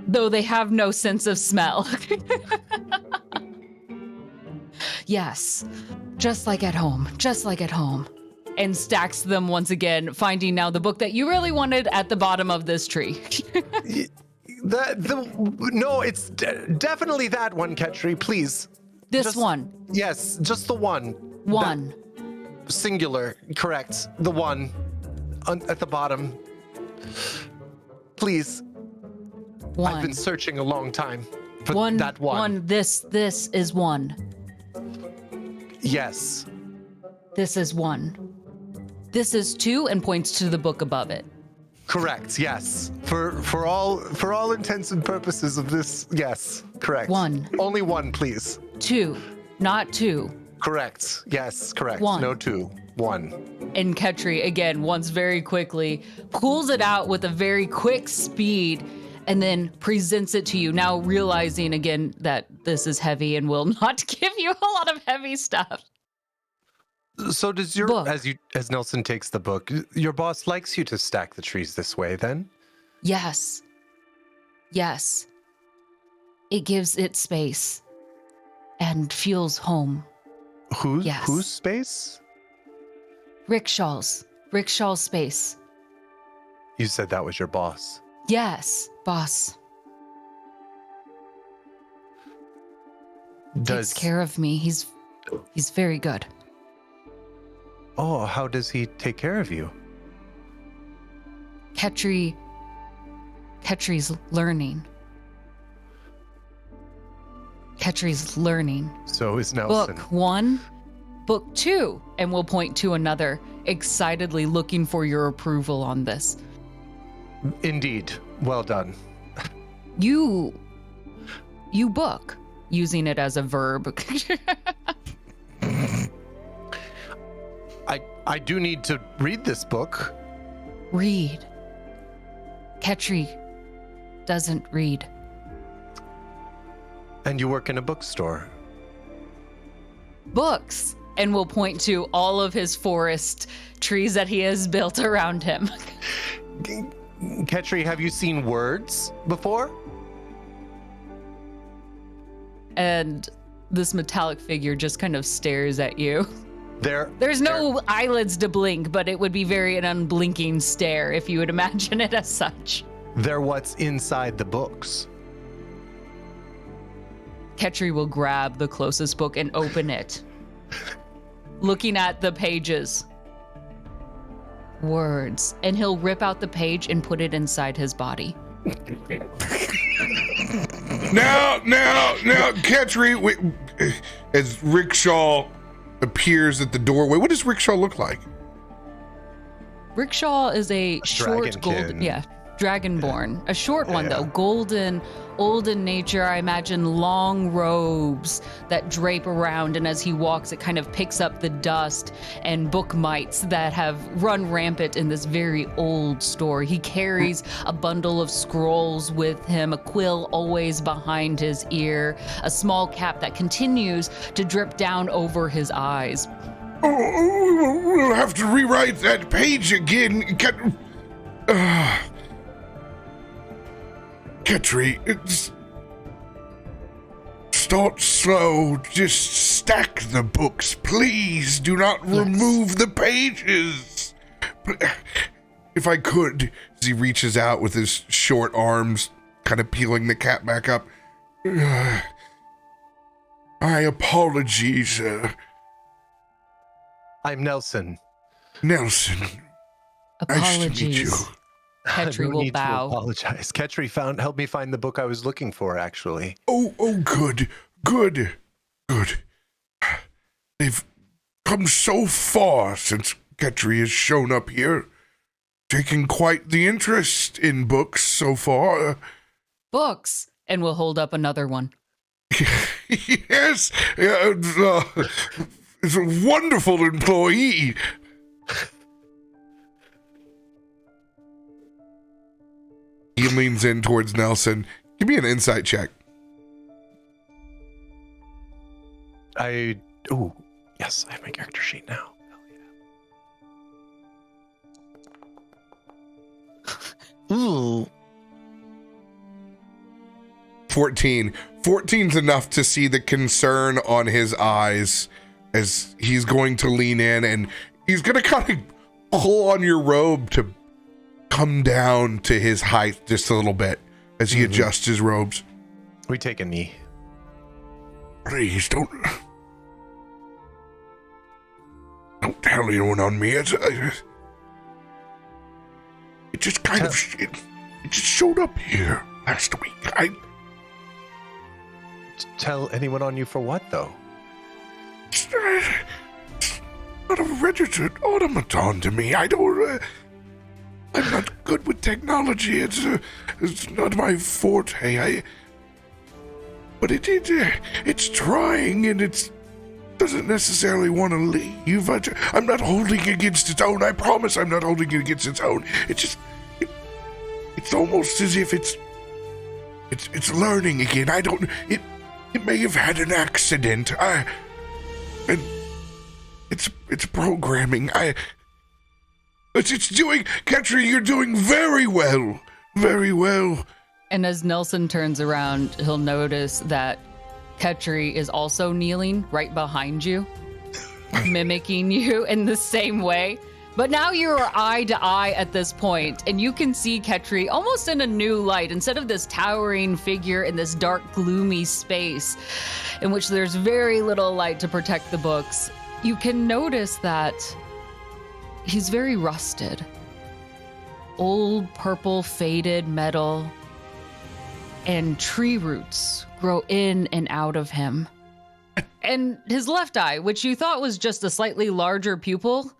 Though they have no sense of smell. Yes, just like at home. And stacks them once again, finding now the book that you really wanted at the bottom of this tree. No, it's definitely that one, Ketri, please. This one. Yes, just the one. One. Singular, correct. The one at the bottom. Please. One. I've been searching a long time for one, that one. This is one. Yes. This is one. This is two, and points to the book above it. Correct. Yes. For all intents and purposes of this, yes. Correct. One. Only one, please. Two, not two. Correct. Yes. Correct. One. No two. One. And Ketri, again, once very quickly, pulls it out with a very quick speed, and then presents it to you, now realizing again that this is heavy and will not give you a lot of heavy stuff. So does your book. as Nelson takes the book, your boss likes you to stack the trees this way then? Yes. It gives it space and feels home. Whose space? Rickshaw's space. You said that was your boss. Yes, boss. Takes care of me. He's very good. Oh, how does he take care of you? Ketri's learning. So is Nelson. Book 1, book 2, and we'll point to another, excitedly looking for your approval on this. Indeed. Well done. You book, using it as a verb. I do need to read this book. Read. Ketri doesn't read. And you work in a bookstore. Books. And we'll point to all of his forest trees that he has built around him. Ketri, have you seen words before? And this metallic figure just kind of stares at you. There's no eyelids to blink, but it would be an unblinking stare if you would imagine it as such. They're what's inside the books. Ketri will grab the closest book and open it. Looking at the pages. Words. And he'll rip out the page and put it inside his body. Now, Ketri, as Rickshaw appears at the doorway, what does Rickshaw look like? Rickshaw is a short golden, dragonborn. A short one though, golden, old in nature. I imagine long robes that drape around, and as he walks, it kind of picks up the dust and book mites that have run rampant in this very old store. He carries a bundle of scrolls with him, a quill always behind his ear, a small cap that continues to drip down over his eyes. We'll have to rewrite that page again. Ketri, start slow. Just stack the books, please. Do not remove the pages. If I could, as he reaches out with his short arms, kind of peeling the cap back up. My apologies. I'm Nelson. Nelson. Nice to meet you. Apologies. Ketri No will need to bow. apologize. Ketri helped me find the book I was looking for, actually. Oh, good. They've come so far since Ketri has shown up here. Taken quite the interest in books so far. Books. And we'll hold up another one. Yes, it's a wonderful employee. He leans in towards Nelson. Give me an insight check. Yes, I have my character sheet now. Ooh. 14. 14's enough to see the concern on his eyes as he's going to lean in, and he's going to kind of pull on your robe to come down to his height just a little bit as he adjusts his robes. We take a knee. Please don't tell anyone on me. It just kind of it just showed up here last week. Tell anyone on you for what, though? It's not a registered automaton to me. I don't. I'm not good with technology. It's not my forte. But it's trying, and it doesn't necessarily want to leave. I'm not holding against its own. I promise I'm not holding it against its own. It's almost as if it's learning again. It may have had an accident. And it's programming. It's doing. Ketri, you're doing very well. Very well. And as Nelson turns around, he'll notice that Ketri is also kneeling right behind you, mimicking you in the same way. But now you're eye to eye at this point, and you can see Ketri almost in a new light. Instead of this towering figure in this dark, gloomy space in which there's very little light to protect the books, you can notice that he's very rusted. Old, purple, faded metal, and tree roots grow in and out of him. And his left eye, which you thought was just a slightly larger pupil,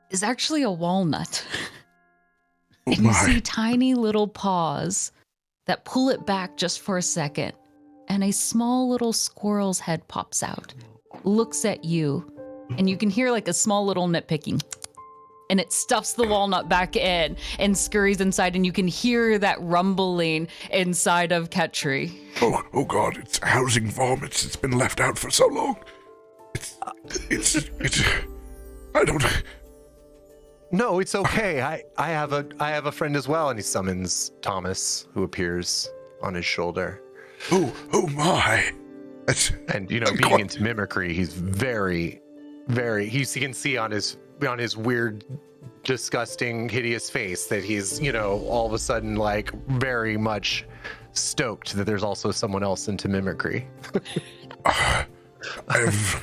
is actually a walnut. And you see tiny little paws that pull it back just for a second, and a small little squirrel's head pops out, looks at you, and you can hear like a small little nitpicking. And it stuffs the walnut back in and scurries inside, and you can hear that rumbling inside of Ketri. Oh God, it's housing vomits. It's been left out for so long. It's I don't. No, it's okay. I have a friend as well, and he summons Thomas, who appears on his shoulder. Oh my! And being into mimicry, he's very, very. You can see on his weird, disgusting, hideous face that he's all of a sudden like very much stoked that there's also someone else into mimicry. I've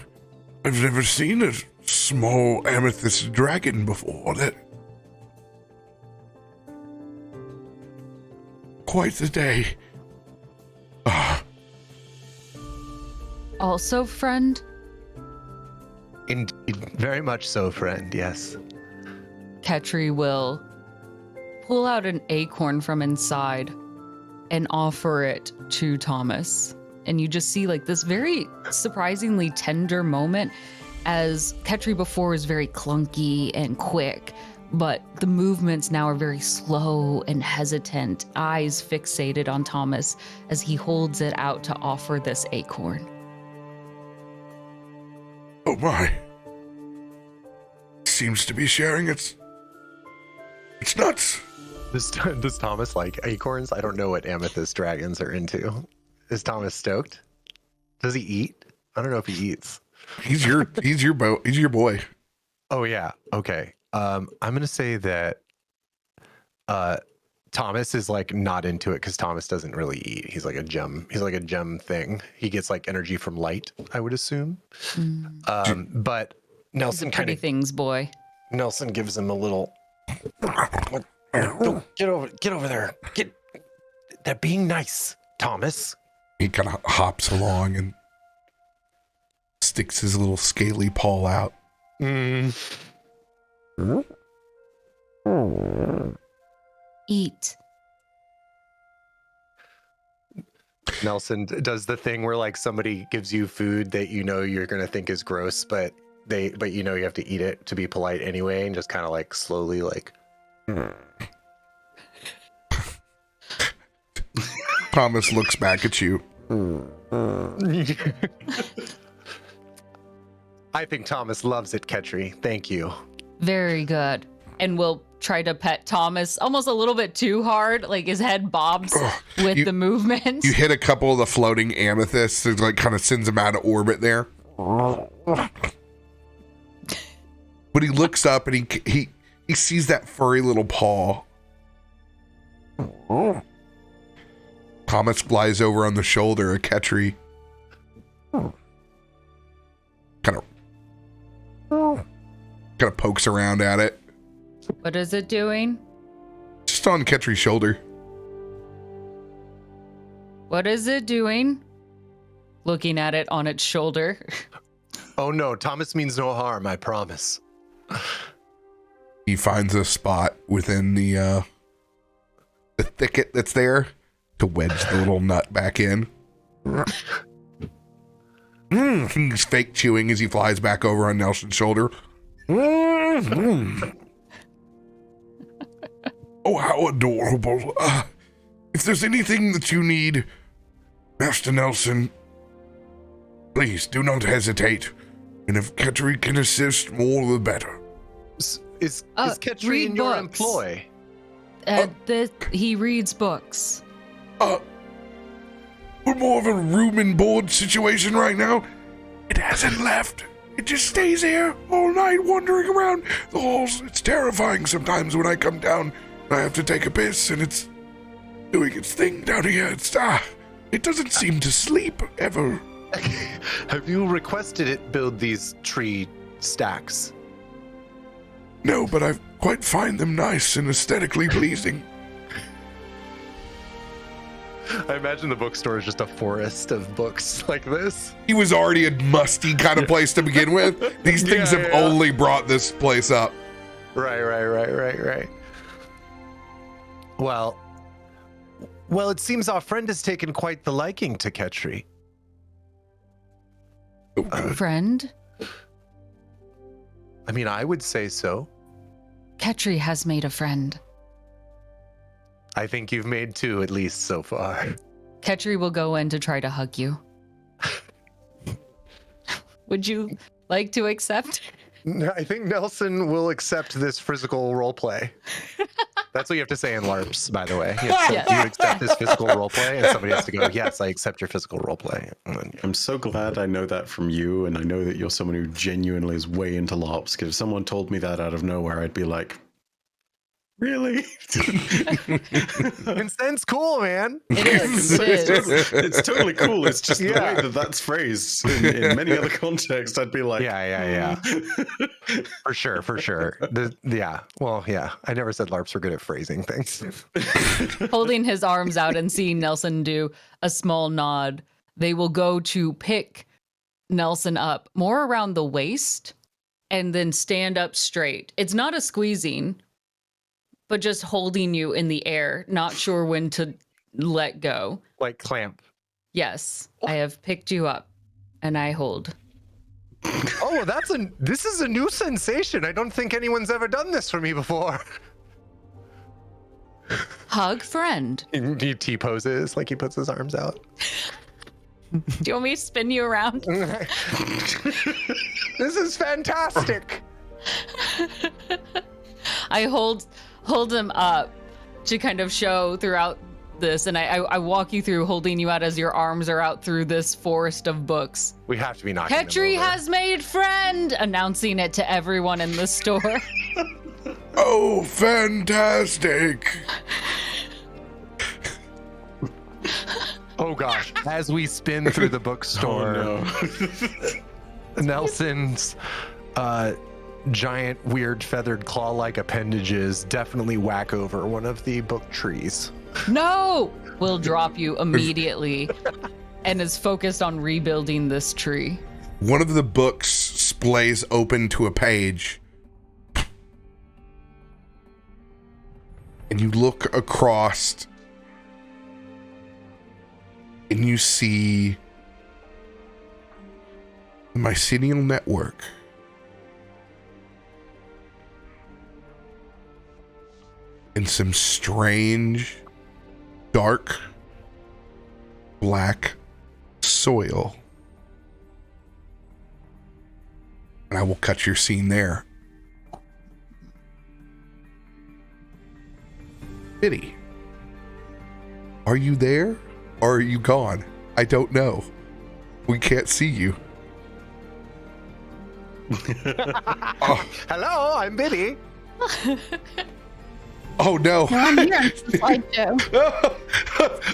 never seen a small amethyst dragon before. That quite the day. Also, friend? Indeed, very much so, friend, yes. Ketri will pull out an acorn from inside and offer it to Thomas. And you just see like this very surprisingly tender moment, as Ketri before was very clunky and quick, but the movements now are very slow and hesitant, eyes fixated on Thomas as he holds it out to offer this acorn. Oh my. Seems to be sharing its nuts. Does Thomas like acorns? I don't know what amethyst dragons are into. Is Thomas stoked? Does he eat? I don't know if he eats. He's your boy. Oh yeah. Okay. I'm gonna say that Thomas is like not into it because Thomas doesn't really eat. He's like a gem. He's like a gem thing. He gets like energy from light, I would assume. But Nelson kind Pretty of things, boy. Nelson gives him a little. Get over there. They're being nice, Thomas. He kind of hops along and sticks his little scaly paw out. Eat. Nelson does the thing where like somebody gives you food that you know you're gonna think is gross, but you know you have to eat it to be polite anyway, and just kind of like slowly like. Thomas looks back at you. I think Thomas loves it, Ketri. Thank you. Very good. And we'll try to pet Thomas almost a little bit too hard, like his head bobs with the movement. You hit a couple of the floating amethysts, it like kind of sends him out of orbit there. But he looks up and he sees that furry little paw. Thomas flies over on the shoulder of Ketri. Kind of pokes around at it. What is it doing? Just on Ketri's shoulder. What is it doing? Looking at it on its shoulder. Oh no, Thomas means no harm, I promise. He finds a spot within the thicket that's there to wedge the little nut back in. He's fake chewing as he flies back over on Nelson's shoulder. Oh, how adorable. If there's anything that you need, Master Nelson, please do not hesitate. And if Ketri can assist, more the better. Is Ketri in your employ? He reads books. We're more of a room and board situation right now. It hasn't left. It just stays here all night wandering around the halls. It's terrifying sometimes when I come down. I have to take a piss and it's doing its thing down here. It doesn't seem to sleep ever. Have you requested it build these tree stacks? No, but I quite find them nice and aesthetically pleasing. I imagine the bookstore is just a forest of books like this. He was already a musty kind of place to begin with. These things have only brought this place up. Right. Well, it seems our friend has taken quite the liking to Ketri. Friend? I mean, I would say so. Ketri has made a friend. I think you've made two, at least so far. Ketri will go in to try to hug you. Would you like to accept? I think Nelson will accept this physical roleplay. That's what you have to say in LARPs, by the way. You have to say, do you accept this physical roleplay? And somebody has to go, yes, I accept your physical roleplay. I'm so glad I know that from you, and I know that you're someone who genuinely is way into LARPs, because if someone told me that out of nowhere, I'd be like, really? Consent's cool, man. It is. It's totally cool. It's just the way that that's phrased in many other contexts. I'd be like, yeah. For sure. I never said LARPs were good at phrasing things. Holding his arms out and seeing Nelson do a small nod, they will go to pick Nelson up more around the waist and then stand up straight. It's not a squeezing, but just holding you in the air, not sure when to let go. Like clamp. Yes, I have picked you up, and I hold. Oh, this is a new sensation. I don't think anyone's ever done this for me before. Hug friend. He T-poses, like he puts his arms out. Do you want me to spin you around? This is fantastic. I hold him up to kind of show throughout this, and I walk you through, holding you out as your arms are out through this forest of books. We have to be knocking them Petri over. has made friend, announcing it to everyone in the store. Oh, fantastic. Oh gosh! As we spin through the bookstore, Nelson's giant, weird, feathered, claw-like appendages definitely whack over one of the book trees. No! Will drop you immediately and is focused on rebuilding this tree. One of the books splays open to a page. And you look across and you see the mycelial network. And some strange, dark, black soil. And I will cut your scene there. Biddy, are you there or are you gone? I don't know. We can't see you. Hello, I'm Biddy. Oh no. No, I'm here on the slideshow.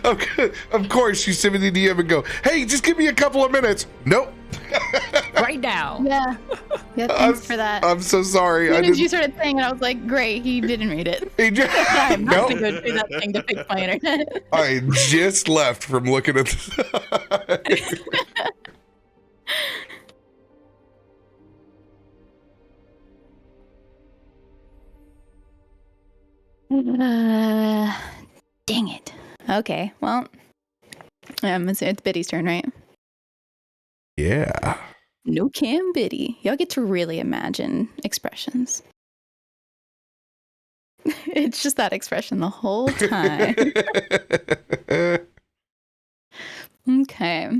Okay. Of course, you send me the DM and go, hey, just give me a couple of minutes. Nope. Right now. Yeah. Yeah, thanks for that. I'm so sorry. As soon as you started saying it, I was like, great, he didn't read it. I'm not Nope. going to go do that thing to fix my internet. I just left from looking at the Dang it. Okay, well, it's Biddy's turn, right? Yeah. No Cam Biddy. Y'all get to really imagine expressions. It's just that expression the whole time. Okay.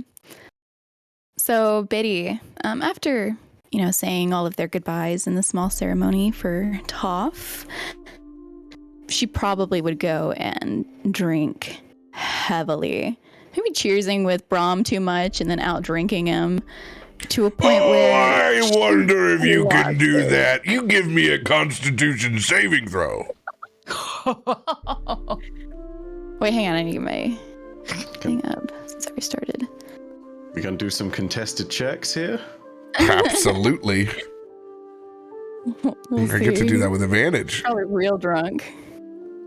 So Biddy, after, saying all of their goodbyes in the small ceremony for Toff, she probably would go and drink heavily. Maybe cheersing with Brom too much and then out drinking him to a point where... I wonder if you can do that. You give me a Constitution saving throw. Wait, hang on. I need to get my thing up since I restarted. We can do some contested checks here. Absolutely. We'll I get to see. do that with advantage. Probably real drunk.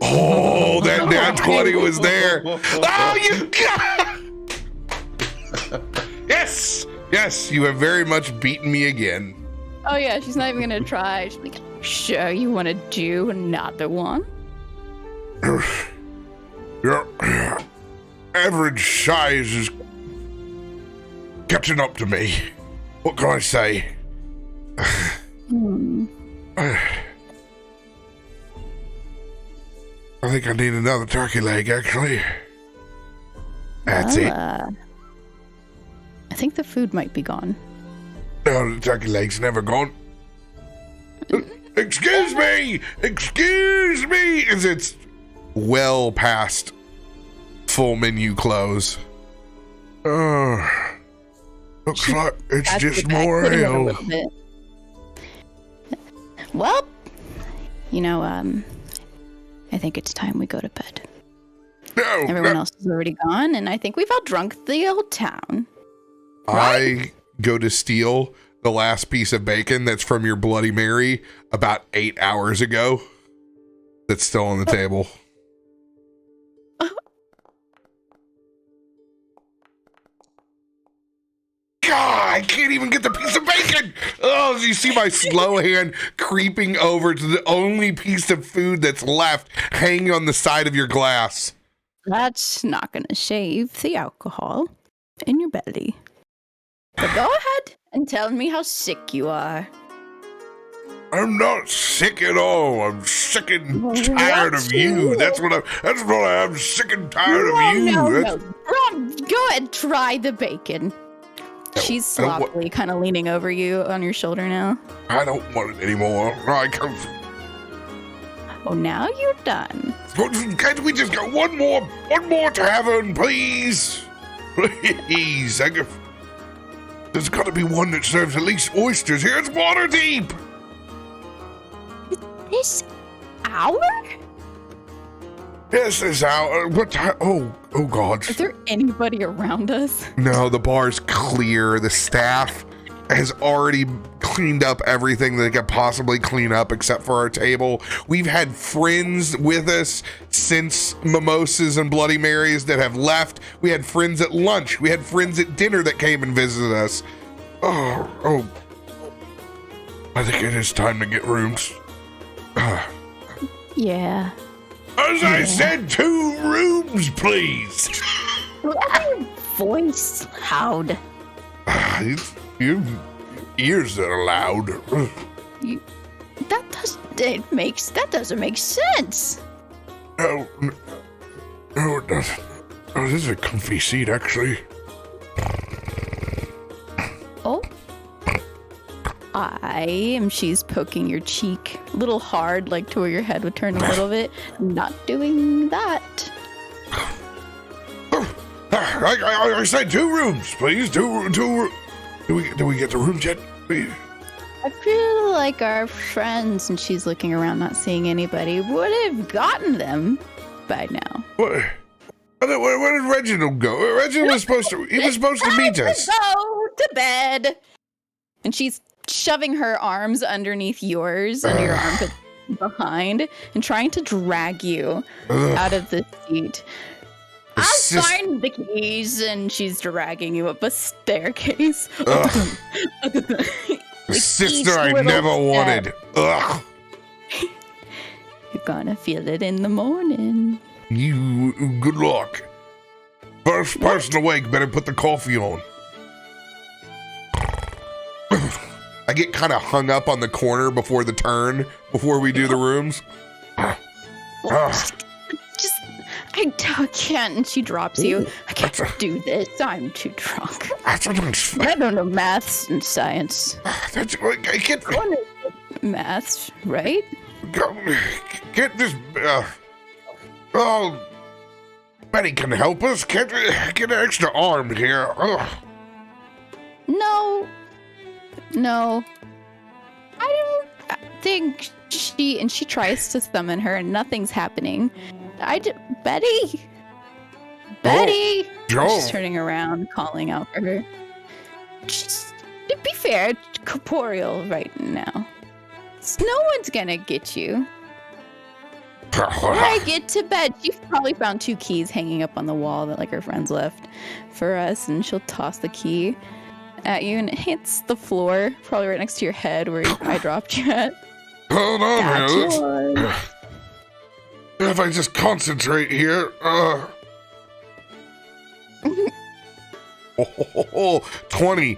Oh, that nat 20 was there. Oh, you got... Yes. Yes, you have very much beaten me again. Oh yeah, she's not even gonna try. She's like, sure, you want to do another one? Your average size is catching up to me. What can I say? I think I need another turkey leg, actually. That's it. I think the food might be gone. No, the turkey leg's never gone. Excuse me! Excuse me! As it's well past full menu close. Looks like it's That's just the back more put him in a ale. little bit. Well, I think it's time we go to bed. No, Everyone no. else is already gone, and I think we've all drunk the old town. I go to steal the last piece of bacon that's from your Bloody Mary about 8 hours ago. That's still on the table. God, I can't even get the piece of bacon. Oh, you see my slow hand creeping over to the only piece of food that's left hanging on the side of your glass. That's not going to shave the alcohol in your belly. But go ahead and tell me how sick you are. I'm not sick at all. I'm sick and tired of you. That's what I'm sick and tired of you. No. Brom, go ahead, try the bacon. She's I don't sloppily kind of leaning over you on your shoulder now. I don't want it anymore. Oh, now you're done. Can't we just go one more tavern, please? Please. There's got to be one that serves at least oysters. Here, it's Waterdeep. This hour? Yes, this hour. What time? Oh, God. Is there anybody around us? No, the bar's clear. The staff has already cleaned up everything they could possibly clean up except for our table. We've had friends with us since Mimosas and Bloody Marys that have left. We had friends at lunch. We had friends at dinner that came and visited us. Oh. I think it is time to get rooms. Yeah. As I said, 2 rooms, please. Why your voice loud? Your ears are loud. That doesn't make sense. No, it doesn't. Oh, this is a comfy seat, actually. Oh. She's poking your cheek a little hard, like to where your head would turn a little bit. Not doing that. I said 2 rooms, please. 2. Do we get the rooms yet? I feel like our friends, and she's looking around, not seeing anybody, would have gotten them by now. Where did Reginald go? Reginald was supposed to. He was supposed to meet us. Go to bed. And she's shoving her arms underneath yours, under your armpit behind, and trying to drag you out of the seat. I'll find the keys, and she's dragging you up a staircase. Sister I never wanted. Ugh. You're gonna feel it in the morning. Good luck. First person awake better put the coffee on. I get kind of hung up on the corner before the turn, before we do the rooms. I can't, and she drops you. I can't do this. I'm too drunk. I don't know maths and science. I can't. Maths, right? Get this. Betty can help us. Get an extra arm here. No. I don't think she tries to summon her, and nothing's happening. Betty! Joe. She's turning around, calling out for her. To be fair, corporeal right now. No one's gonna get you. Before I get to bed, she probably found 2 keys hanging up on the wall that her friends left for us, and she'll toss the key at you, and it hits the floor, probably right next to your head where I dropped you at. Hold on, man. If I just concentrate here, 20.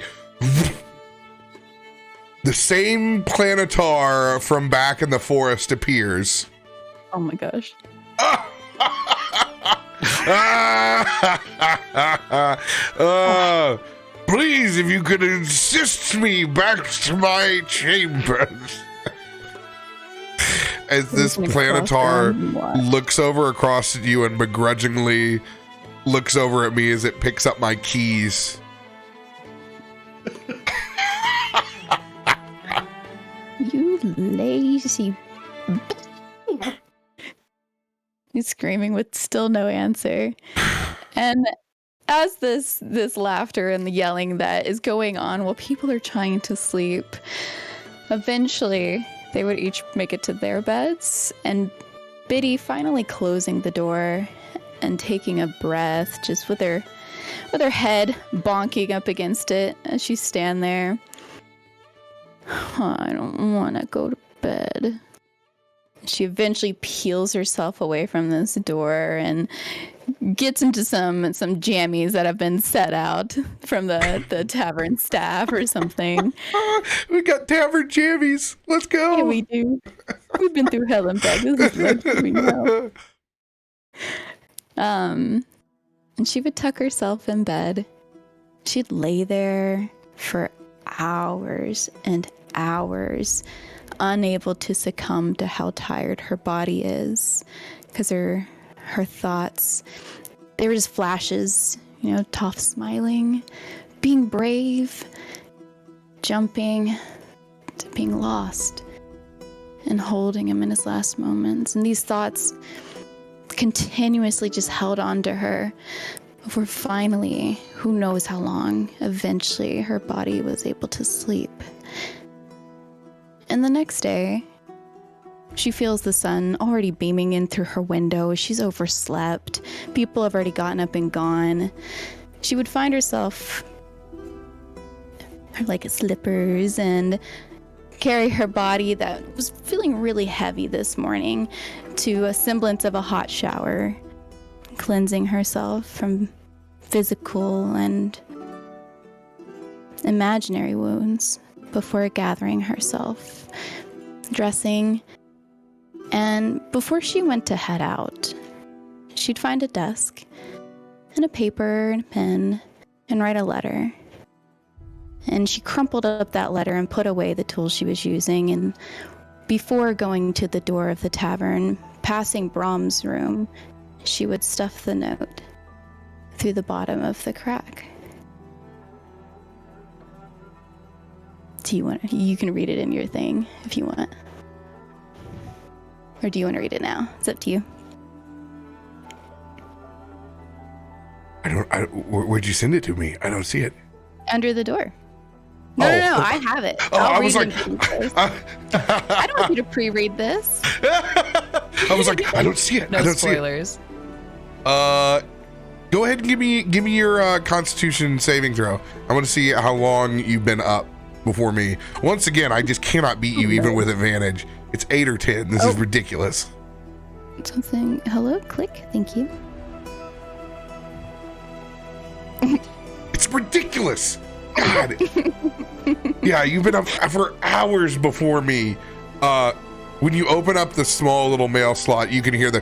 The same planetar from back in the forest appears. Oh my gosh. Please, if you could assist me back to my chambers. As this planetar looks over across at you and begrudgingly looks over at me as it picks up my keys. You lazy. He's screaming with still no answer. And as this laughter and the yelling that is going on while people are trying to sleep, eventually they would each make it to their beds, and Biddy finally closing the door and taking a breath, just with her head bonking up against it as she stand there. I don't want to go to bed. She eventually peels herself away from this door and gets into some jammies that have been set out from the tavern staff or something. We got tavern jammies. Let's go. Yeah, we do. We've been through hell and back. This is like we know. And she would tuck herself in bed. She'd lay there for hours and hours, unable to succumb to how tired her body is, because her thoughts, they were just flashes, Toff smiling, being brave, jumping, to being lost, and holding him in his last moments. And these thoughts continuously just held on to her before finally, who knows how long, eventually her body was able to sleep. And the next day, she feels the sun already beaming in through her window. She's overslept. People have already gotten up and gone. She would find herself like slippers and carry her body that was feeling really heavy this morning to a semblance of a hot shower, cleansing herself from physical and imaginary wounds before gathering herself, dressing, and before she went to head out, she'd find a desk and a paper and a pen and write a letter. And she crumpled up that letter and put away the tools she was using, and before going to the door of the tavern, passing Brom's room, she would stuff the note through the bottom of the crack. You can read it in your thing if you want. Or do you want to read it now? It's up to you. Where'd you send it to me? I don't see it. Under the door. No, I have it. I was like, I don't want you to pre-read this. I was like, I don't see it. No I don't spoilers. see it. Go ahead and give me your Constitution saving throw. I want to see how long you've been up before me. Once again, I just cannot beat you even with advantage. It's 8 or 10. This is ridiculous. Something. Hello, click. Thank you. It's ridiculous. God. Yeah, you've been up for hours before me. When you open up the small little mail slot, you can hear the.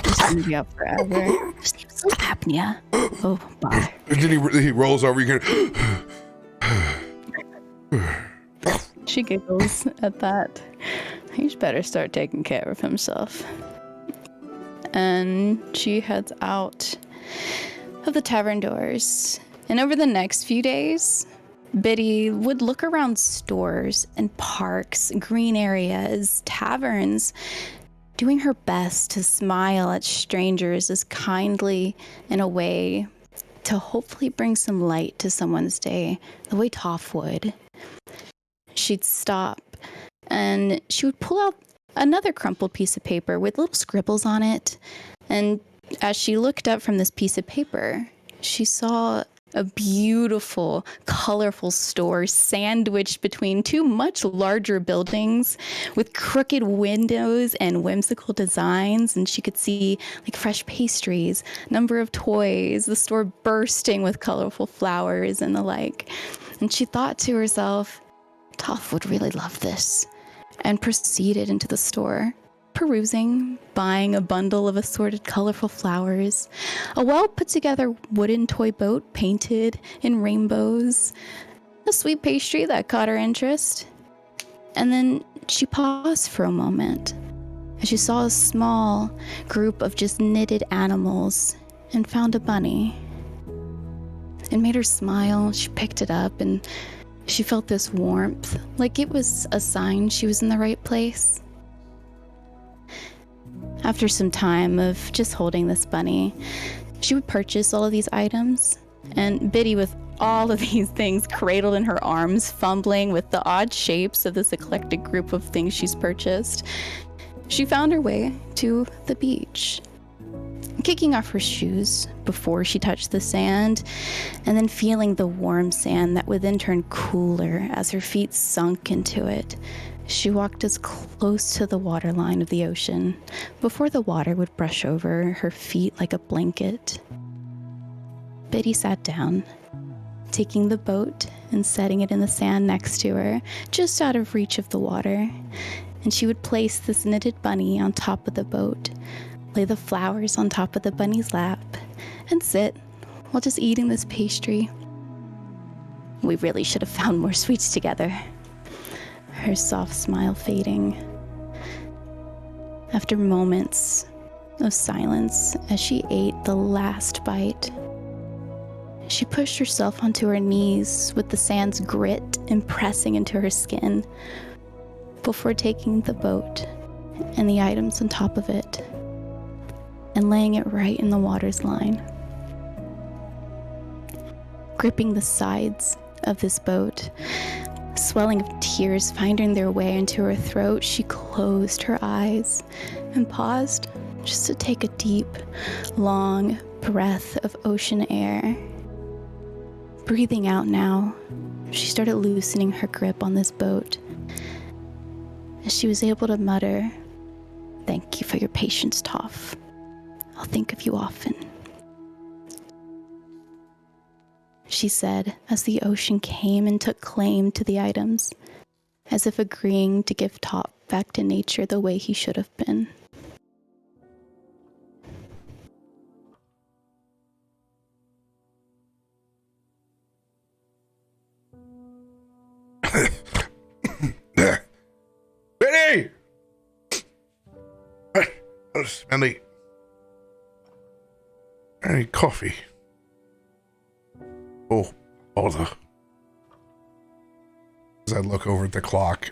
It's gonna be up forever. Sleep apnea. Oh, bother. And then he rolls over. You can. She giggles at that. He's better start taking care of himself. And she heads out of the tavern doors. And over the next few days, Biddy would look around stores and parks, green areas, taverns, doing her best to smile at strangers as kindly in a way to hopefully bring some light to someone's day, the way Toff would. She'd stop and she would pull out another crumpled piece of paper with little scribbles on it. And as she looked up from this piece of paper, she saw a beautiful, colorful store sandwiched between two much larger buildings with crooked windows and whimsical designs. And she could see like fresh pastries, number of toys, the store bursting with colorful flowers and the like. And she thought to herself, Toff would really love this, and proceeded into the store, perusing, buying a bundle of assorted colorful flowers, a well-put-together wooden toy boat painted in rainbows, a sweet pastry that caught her interest. And then she paused for a moment as she saw a small group of just knitted animals and found a bunny. It made her smile. She picked it up and she felt this warmth, like it was a sign she was in the right place. After some time of just holding this bunny, she would purchase all of these items, and Biddy, with all of these things cradled in her arms, fumbling with the odd shapes of this eclectic group of things she's purchased, she found her way to the beach. Kicking off her shoes before she touched the sand, and then feeling the warm sand that would then turn cooler as her feet sunk into it, she walked as close to the waterline of the ocean before the water would brush over her feet like a blanket. Biddy sat down, taking the boat and setting it in the sand next to her, just out of reach of the water, and she would place this knitted bunny on top of the boat, lay the flowers on top of the bunny's lap, and sit while just eating this pastry. We really should have found more sweets together. Her soft smile fading. After moments of silence, as she ate the last bite, she pushed herself onto her knees with the sand's grit impressing into her skin before taking the boat and the items on top of it and laying it right in the water's line. Gripping the sides of this boat, swelling of tears finding their way into her throat, she closed her eyes and paused just to take a deep, long breath of ocean air. Breathing out now, she started loosening her grip on this boat as she was able to mutter, "Thank you for your patience, Toff. I'll think of you often," she said as the ocean came and took claim to the items, as if agreeing to give Toff back to nature the way he should have been. Benny! Smelly. I need coffee. Oh, bother. As I look over at the clock.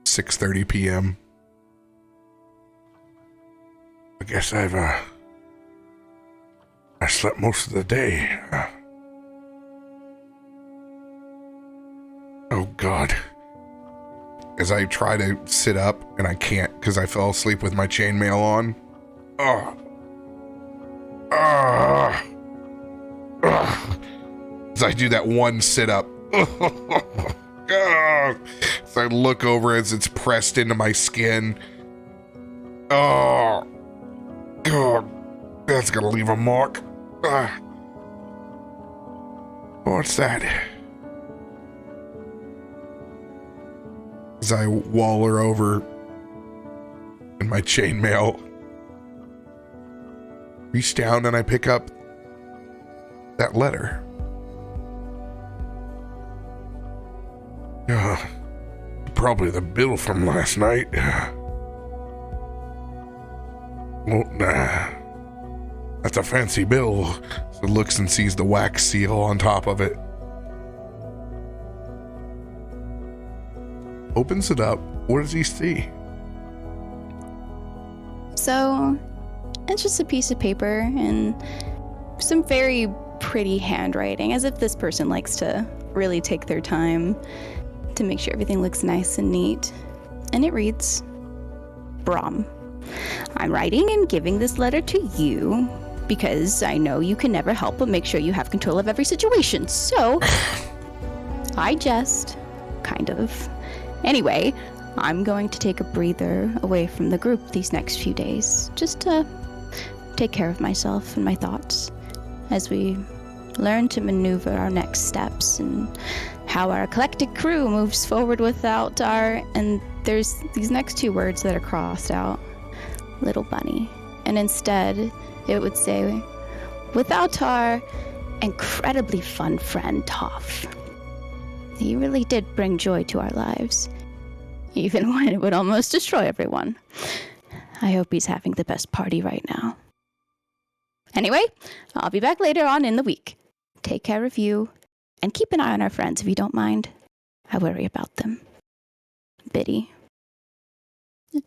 6:30 p.m. I guess I slept most of the day. Oh, God. As I try to sit up, and I can't because I fell asleep with my chainmail on. As I do that one sit-up. As I look over as it's pressed into my skin. Oh, God. That's gonna leave a mark. What's that? As I waller over in my chainmail, reach down and I pick up that letter. Probably the bill from last night. Well, nah. That's a fancy bill. So looks and sees the wax seal on top of it. Opens it up. What does he see? So, it's just a piece of paper and some very pretty handwriting, as if this person likes to really take their time to make sure everything looks nice and neat. And it reads, Brom, I'm writing and giving this letter to you because I know you can never help but make sure you have control of every situation. So, I jest, kind of. Anyway, I'm going to take a breather away from the group these next few days, just to take care of myself and my thoughts as we learn to maneuver our next steps and how our eclectic crew moves forward without our, and there's these next two words that are crossed out, little bunny. And instead, it would say, without our incredibly fun friend, Toff. He really did bring joy to our lives, even when it would almost destroy everyone. I hope he's having the best party right now. Anyway, I'll be back later on in the week. Take care of you, and keep an eye on our friends if you don't mind. I worry about them. Biddy.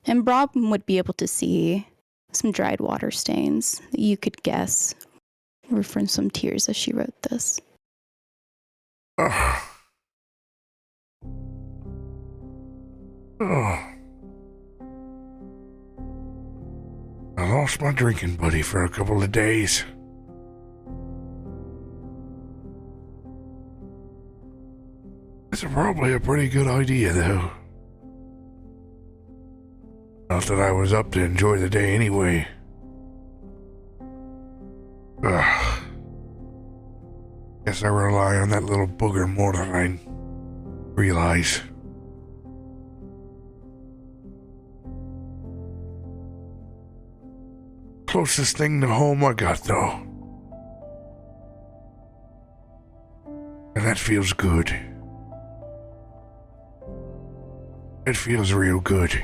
And Rob would be able to see some dried water stains that you could guess were from some tears as she wrote this. Oh. I lost my drinking buddy for a couple of days. It's probably a pretty good idea, though. Not that I was up to enjoy the day anyway. Guess I rely on that little booger more than I realize. Closest thing to home I got, though. feels good. It feels real good.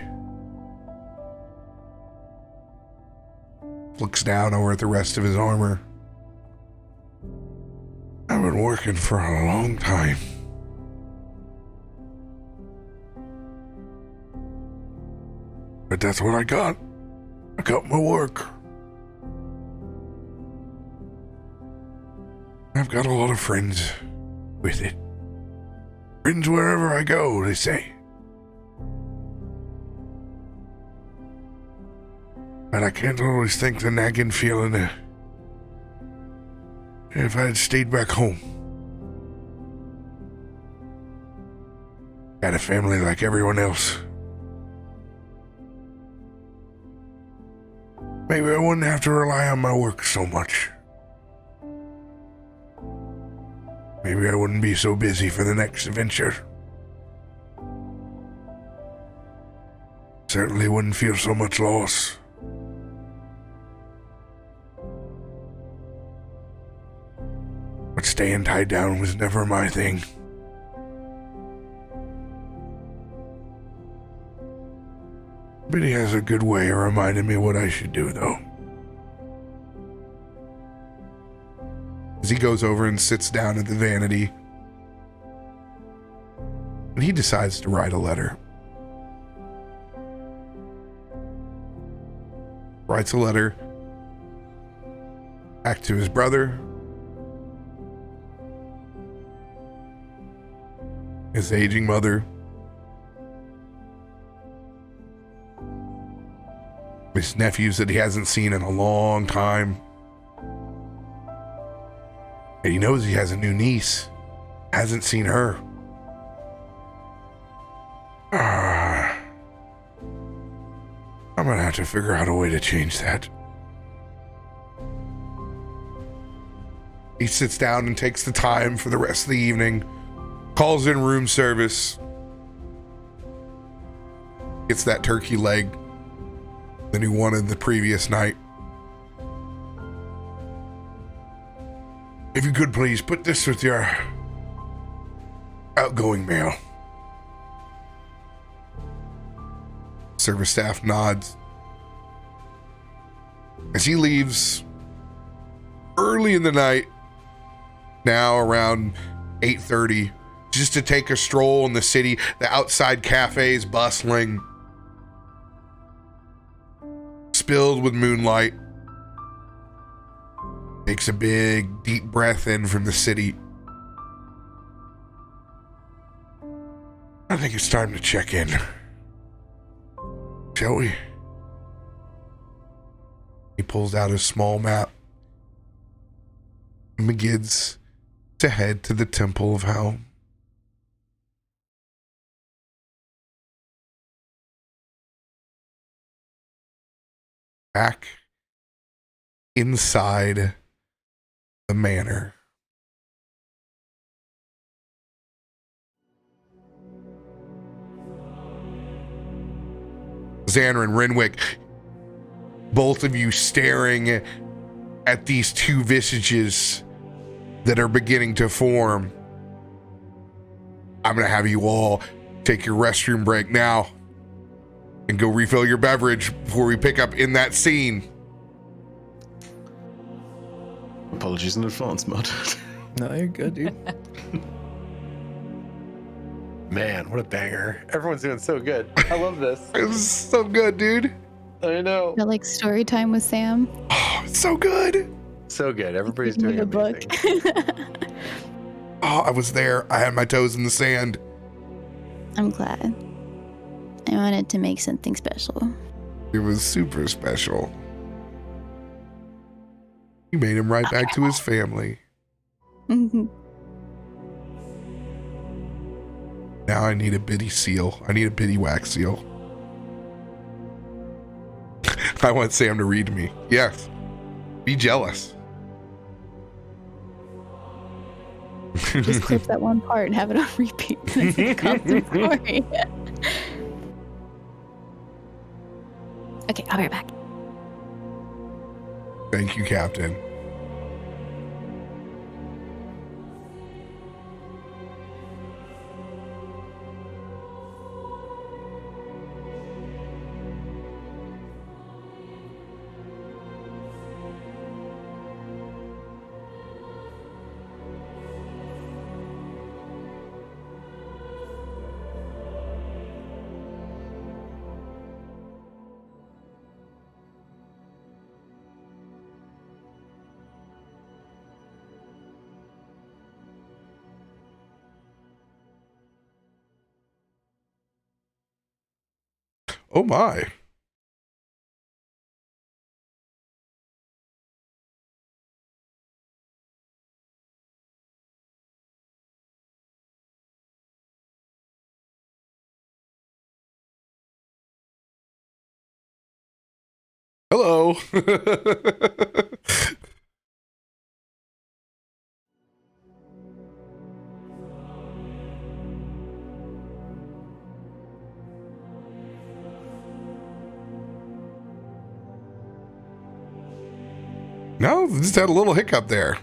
Looks down over at the rest of his armor. I've been working for a long time. But that's what I got. I got my work. I've got a lot of friends with it. Friends wherever I go, they say. But I can't always think the nagging feeling if I had stayed back home. Had a family like everyone else. Maybe I wouldn't have to rely on my work so much. Maybe I wouldn't be so busy for the next adventure. Certainly wouldn't feel so much loss. But staying tied down was never my thing. But he has a good way of reminding me what I should do, though. As he goes over and sits down at the vanity, and he decides to write a letter. Writes a letter back to his brother, his aging mother, his nephews that he hasn't seen in a long time. And he knows he has a new niece. Hasn't seen her. I'm gonna have to figure out a way to change that. He sits down and takes the time for the rest of the evening, calls in room service, gets that turkey leg that he wanted the previous night. If you could please put this with your outgoing mail. Service staff nods. As he leaves early in the night, now around 8:30, just to take a stroll in the city, the outside cafes bustling, spilled with moonlight. Takes a big, deep breath in from the city. I think it's time to check in. Shall we? He pulls out his small map and begins to head to the Temple of Hell. Back inside the manor. Zanryn, Renwick, both of you staring at these two visages that are beginning to form. I'm gonna have you all take your restroom break now and go refill your beverage before we pick up in that scene. Apologies in advance, Mud. No, you're good, dude. Man, what a banger. Everyone's doing so good. I love this. It was so good, dude. I know. Felt like story time with Sam. Oh, it's so good. So good. Everybody's Reading doing the book. amazing. Oh, I was there. I had my toes in the sand. I'm glad. I wanted to make something special. It was super special. You made him right back to his family. Mhm. Now I need a bitty seal. I need a bitty wax seal. I want Sam to read to me. Yes. Be jealous. Just clip that one part and have it on repeat. It's a constant story. Okay, I'll be right back. Thank you, Captain. Oh my. Hello. No, just had a little hiccup there.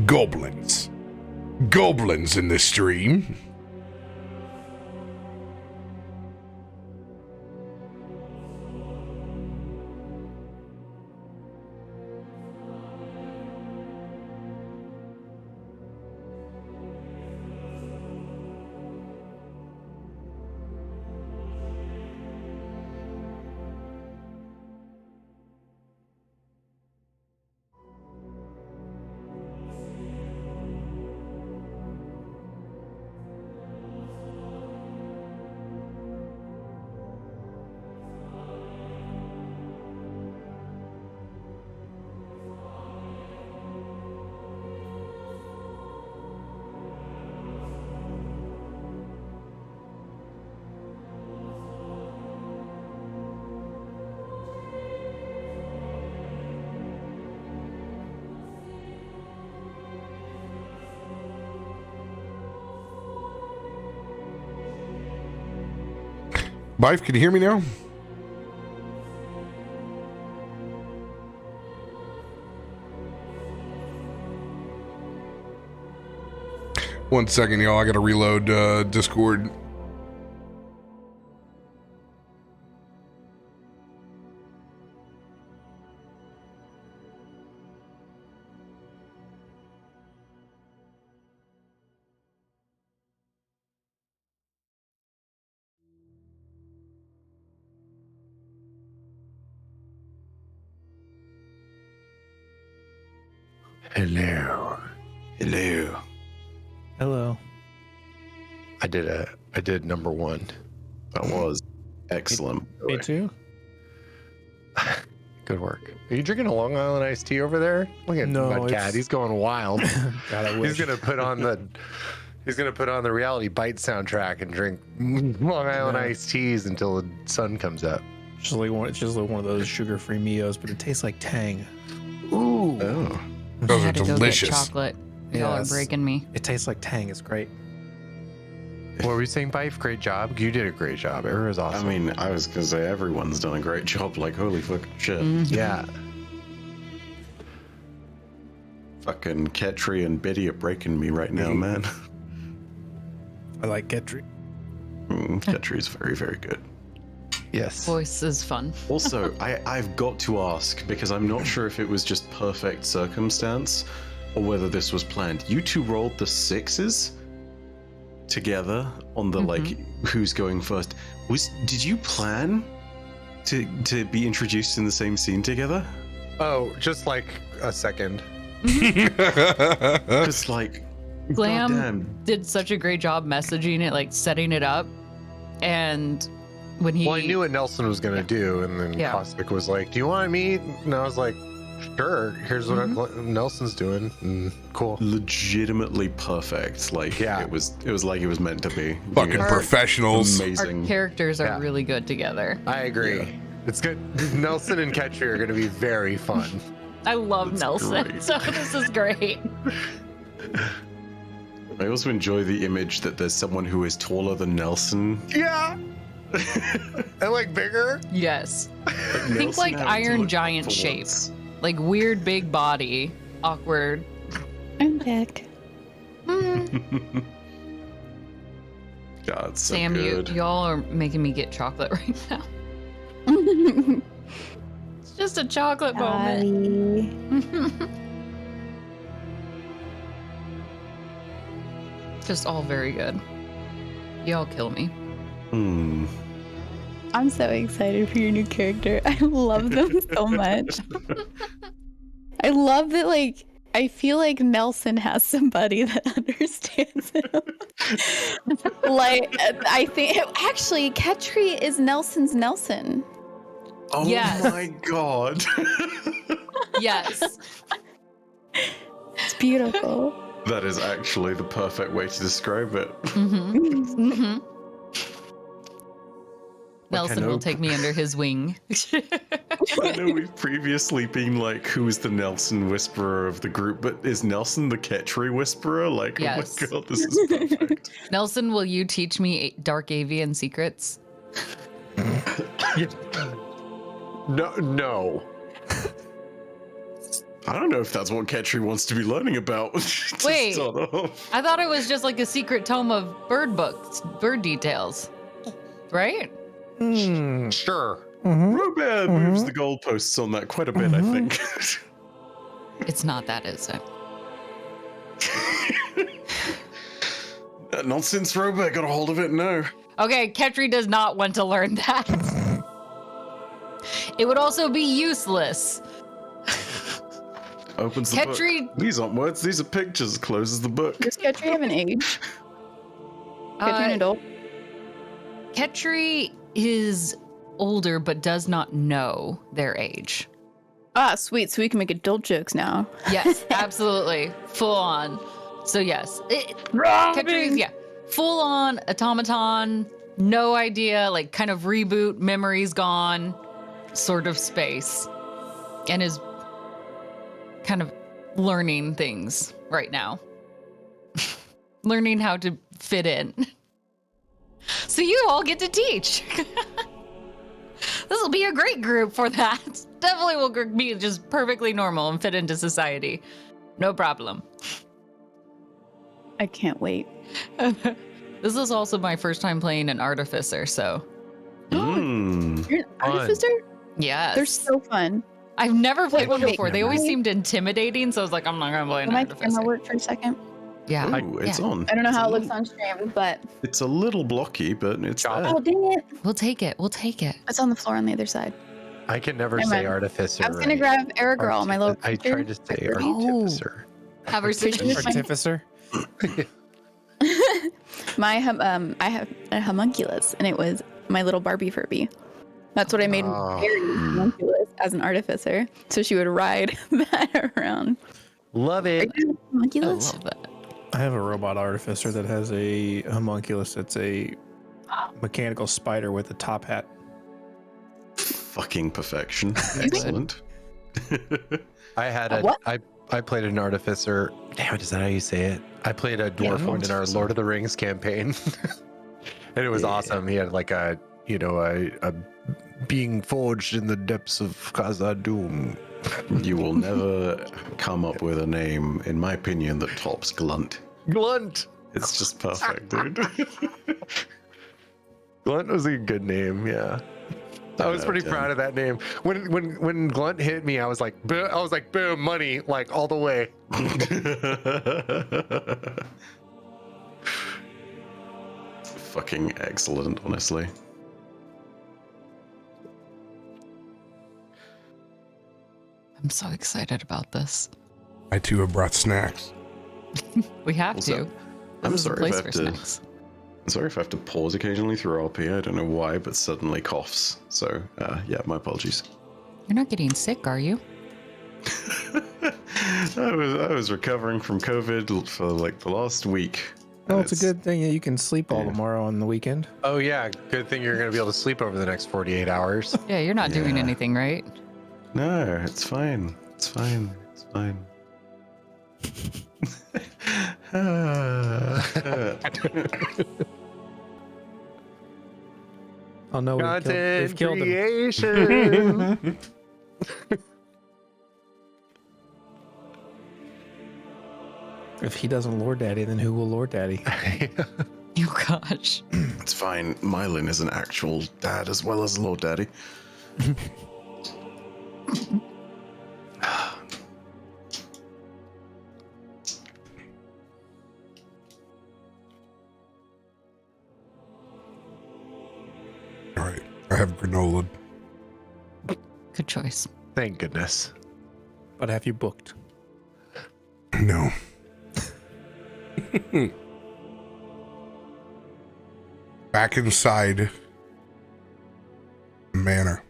Goblins. Goblins in this stream. Byf, can you hear me now? One second, y'all. I gotta reload Discord. Hello. Hello. Hello. I did number one. That was excellent. Me too. Good work. Are you drinking a Long Island iced tea over there? Look at No, Mudcat. it's- He's going wild. God, I wish. He's gonna put on the Reality Bite soundtrack and drink Long Island iced teas until the sun comes up. It's just like one of those sugar-free Mios, but it tastes like Tang. Ooh. Oh. Those I are had to delicious. go get chocolate. Y'all are Yes. breaking me. It tastes like Tang. It's great. What were you saying, Byf? Great job. You did a great job. It was awesome. I mean, I was gonna say everyone's done a great job. Like, holy fucking shit. yeah. Fucking Ketri and Biddy are breaking me right now, man. I like Ketri. Ketri's very, very good. Yes. Voice is fun. Also, I've got to ask, because I'm not sure if it was just perfect circumstance or whether this was planned. You two rolled the sixes together on the like who's going first. Did you plan to be introduced in the same scene together? Oh, just like a second. Because like Glam goddamn. did such a great job messaging it, like setting it up. And when he Well, I knew what Nelson was gonna do, and then Yeah. Caustic was like, "Do you want to meet?" And I was like, "Sure. Here's what Nelson's doing." Cool. Legitimately perfect. Like Yeah. it was like it was meant to be. Fucking You- professionals. our amazing. characters are Yeah. really good together. I agree. It's good. Nelson and Ketri are gonna be very fun. I love That's Nelson, great. so this is great. I also enjoy the image that there's someone who is taller than Nelson. Yeah. And like bigger. Yes. Think Nelson like having to Iron look Giant up for shape. once. Like weird big body, awkward. I'm back. God, it's so Sam, good. y'all are making me get chocolate right now. It's just a chocolate moment. Sorry. Just all very good. Y'all kill me. I'm so excited for your new character. I love them so much. I love that, like, I feel like Nelson has somebody that understands him. Like, I think, actually, Ketri is Nelson's Nelson. Oh Yes. my god. Yes. It's beautiful. That is actually the perfect way to describe it. Mm-hmm. Mm-hmm. Nelson know- will take me under his wing. I know we've previously been like, who's the Nelson whisperer of the group, but is Nelson the Ketri whisperer? Like, Yes. oh my god, this is perfect. Nelson, will you teach me dark avian secrets? No. I don't know if that's what Ketri wants to be learning about. to Wait. start off. I thought it was just like a secret tome of bird books, bird details. Right? Sure. RoBear moves the goalposts on that quite a bit, I think. It's not that, is it? Nonsense, RoBear got a hold of it? No. Okay, Ketri does not want to learn that. It would also be useless. Opens the Ketri- book. These aren't words, these are pictures. Closes the book. Does Ketri have an age? Ketri an adult? Ketri is older but does not know their age. Ah, sweet. So we can make adult jokes now. Yes, absolutely. Full on. So yes. Ketri's, yeah. Full on automaton, no idea, like kind of reboot, memories gone, sort of space. And is kind of learning things right now. Learning how to fit in. So you all get to teach. This will be a great group for that. Definitely will be just perfectly normal and fit into society. No problem. I can't wait. This is also my first time playing an artificer, so Mm. You're an Fun. artificer? yes. They're so fun. I've never played one wait, before. They always wait. seemed intimidating, so I was like, I'm not gonna play an Will my artificer. camera work for a second? Yeah. Ooh, it's yeah. on. I don't know It's how a it looks little- on stream, but It's a little blocky, but it's Chop. there. oh dang it! We'll take it. We'll take it. It's on the floor on the other side. I can never Never say mind. artificer. I was gonna right. grab Aragirl, my little I creature. tried to say Oh. artificer. Have her sit Creature with my- Artificer? I have a homunculus, and it was my little Barbie Furby. That's what I made Oh. Mary homunculus as an artificer, so she would ride that around. Love Are it. you a I homunculus? love that. I have a robot artificer that has a homunculus. It's a mechanical spider with a top hat. Fucking perfection. Excellent. I had A a what? I played an artificer. Damn it, is that how you say it? I played a dwarf Yeah, one in our artificer. Lord of the Rings campaign. And it was Yeah. awesome. He had like a being forged in the depths of Khazad-dûm. You will never come up with a name, in my opinion, that tops Glunt. Glunt. It's just perfect, dude. Glunt was a good name, yeah. I was pretty proud of that name. When Glunt hit me, I was like, boom, money, like all the way. Fucking excellent, honestly. I'm so excited about this. I too have brought snacks. We have Also, to. I'm This is the sorry if place I for have to. snacks. I'm sorry if I have to pause occasionally through RP. I don't know why, but suddenly coughs. So yeah, my apologies. You're not getting sick, are you? I was recovering from COVID for like the last week. Well, and it's a good thing that you can sleep all Yeah. tomorrow on the weekend. Oh yeah, good thing you're gonna be able to sleep over the next 48 hours. Yeah, you're not doing Yeah. anything, right? No, it's fine. It's fine. It's fine. Oh no, they've Content killed him. creation. If he doesn't Lord Daddy, then who will Lord Daddy? Oh gosh. It's fine. Mylin is an actual dad as well as Lord Daddy. All right. I have granola. Good choice. Thank goodness. But have you booked? No. Back inside the manor.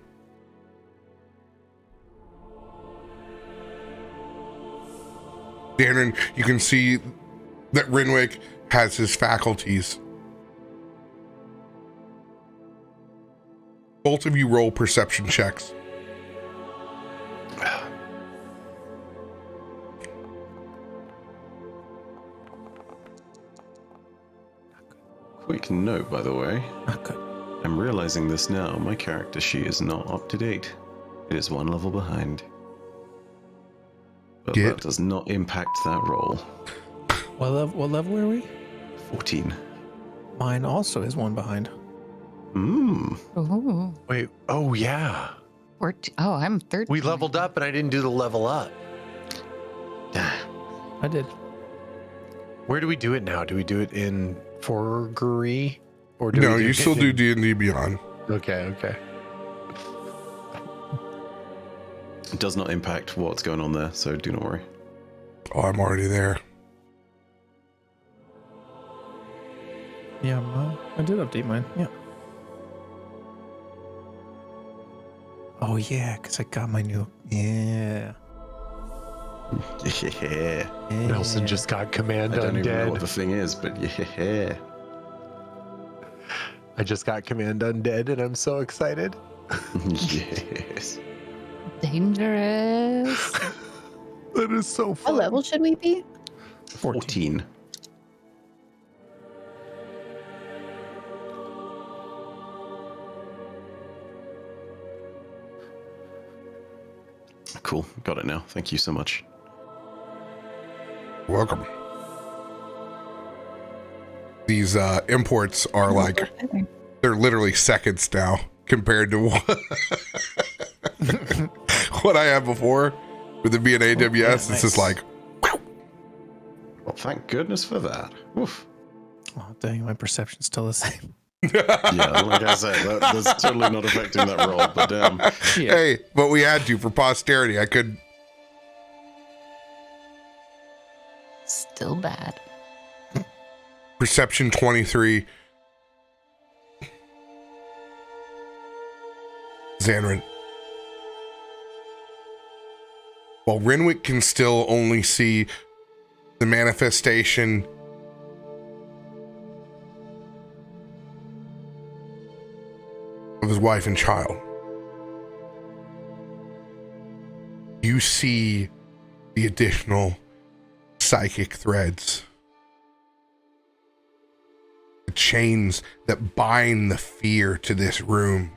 Zanryn, you can see that Renwick has his faculties. Both of you roll perception checks. Quick note, by the way. Not good. I'm realizing this now. My character sheet is not up to date. It is 1 level behind. But that does not impact that roll. What level are we? 14. Mine also is 1 behind. Oh, Wait. Oh, yeah. I'm 13. We leveled up, and I didn't do the level up. I did. Where do we do it now? Do we do it in Forgery? Or do No, we do you it still in- do D&D Beyond. Okay. It does not impact what's going on there, so do not worry. Oh, I'm already there. Yeah, I did update mine. Yeah. Oh yeah, because I got my new. Yeah. Yeah. Nelson just got Command I don't even know what Undead. the thing is, but yeah. I just got Command Undead, and I'm so excited. Yes. Dangerous. That is so What fun. level should we be? 14. Cool. Got it now. Thank you so much. Welcome. These imports are like, they're literally seconds now compared to what I had before with it being AWS. yeah, It's nice. just like, Well, thank goodness for that. Oof. Oh dang, my perception's still the same. Yeah, like I said, that's totally not affecting that roll, but damn. Yeah. hey, but we had to for posterity. I could. Still bad. Perception 23. Zanryn. While Renwick can still only see the manifestation of his wife and child, you see the additional psychic threads, the chains that bind the fear to this room.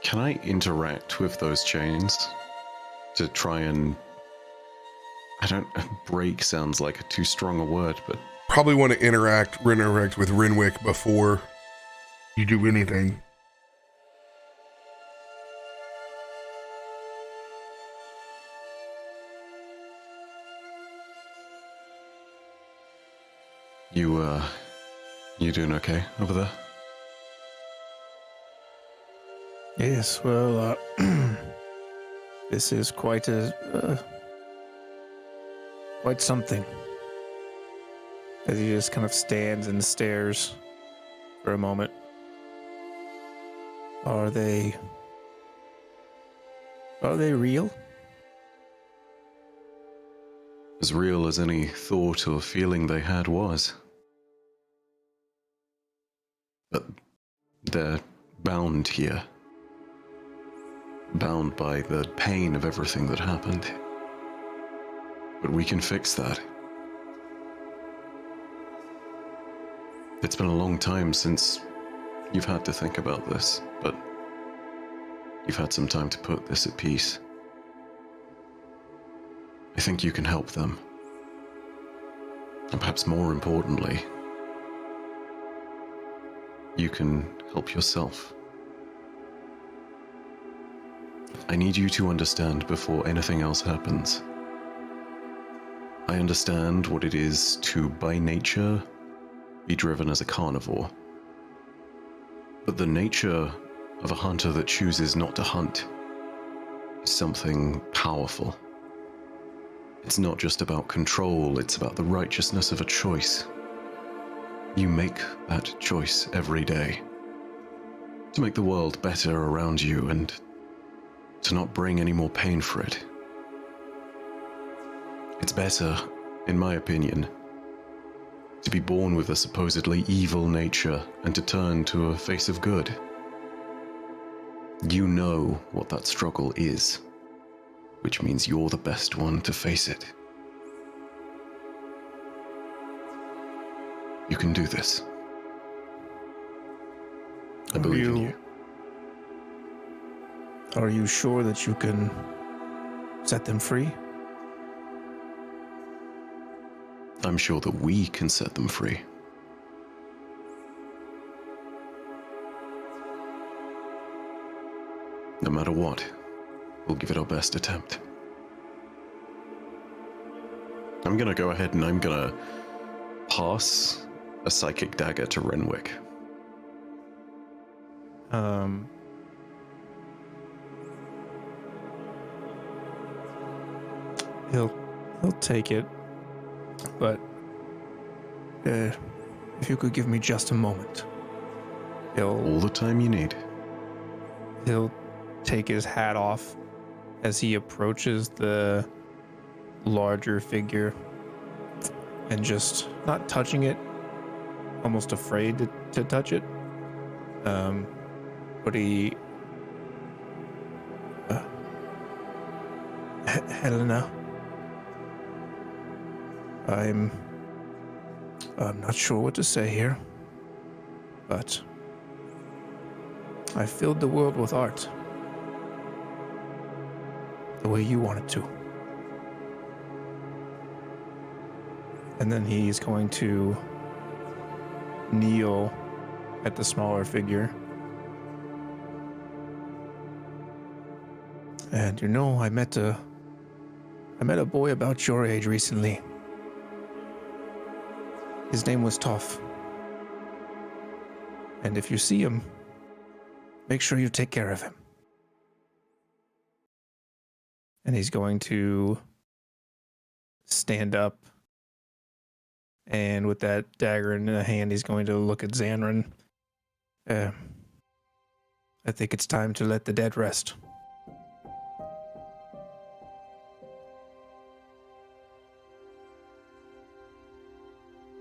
Can I interact with those chains to try and... break sounds like too strong a word, but... Probably want to interact with Renwick before you do anything. You doing okay over there? Yes, well, this is quite something. As he just kind of stands and stares for a moment. Are they real? As real as any thought or feeling they had was. But they're bound here. Bound by the pain of everything that happened. But we can fix that. It's been a long time since you've had to think about this, but you've had some time to put this at peace. I think you can help them. And perhaps more importantly, you can help yourself. I need you to understand before anything else happens. I understand what it is to, by nature, be driven as a carnivore. But the nature of a hunter that chooses not to hunt is something powerful. It's not just about control, it's about the righteousness of a choice. You make that choice every day to make the world better around you and to not bring any more pain for it. It's better, in my opinion, to be born with a supposedly evil nature and to turn to a face of good. You know what that struggle is, which means you're the best one to face it. You can do this. I believe in you. Are you sure that you can set them free? I'm sure that we can set them free. No matter what, we'll give it our best attempt. I'm gonna go ahead and I'm gonna pass a psychic dagger to Renwick. He'll take it, but if you could give me just a moment, All the time you need. he'll take his hat off as he approaches the larger figure and just not touching it, almost afraid to touch it. But he Helena, I'm not sure what to say here, but I filled the world with art the way you wanted to. And then he's going to kneel at the smaller figure. And you know, I met a boy about your age recently. His name was Toff. And if you see him, make sure you take care of him. And he's going to stand up, and with that dagger in the hand, he's going to look at Zanryn. I think it's time to let the dead rest.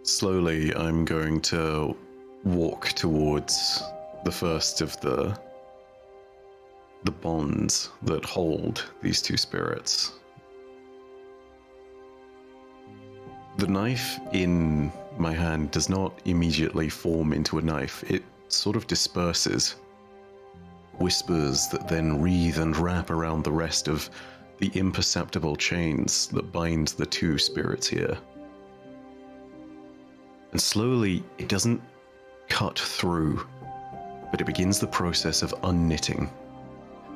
Slowly, I'm going to walk towards the first of the bonds that hold these two spirits. The knife in my hand does not immediately form into a knife. It sort of disperses, whispers that then wreathe and wrap around the rest of the imperceptible chains that bind the two spirits here. And slowly, it doesn't cut through, but it begins the process of unknitting,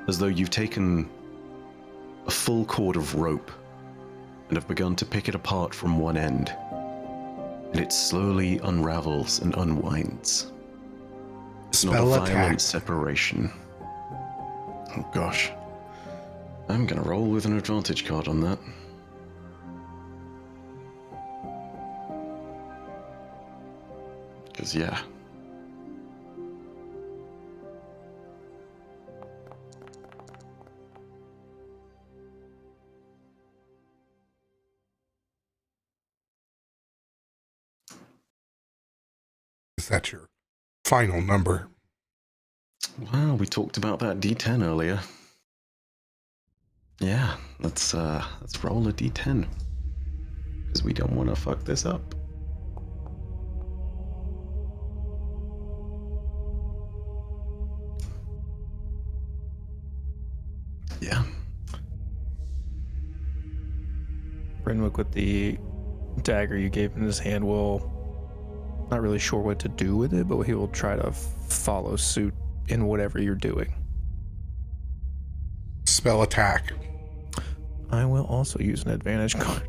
as though you've taken a full cord of rope and have begun to pick it apart from one end, and it slowly unravels and unwinds. It's not a violent separation. Oh gosh. I'm gonna roll with an advantage card on that. Because, yeah. Is that your final number? Well, we talked about that D10 earlier. Yeah, let's roll a D10. Because we don't want to fuck this up. Yeah. Renwick, with the dagger you gave in his hand, will, not really sure what to do with it, but he will try to follow suit in whatever you're doing. spell attack. I will also use an advantage card.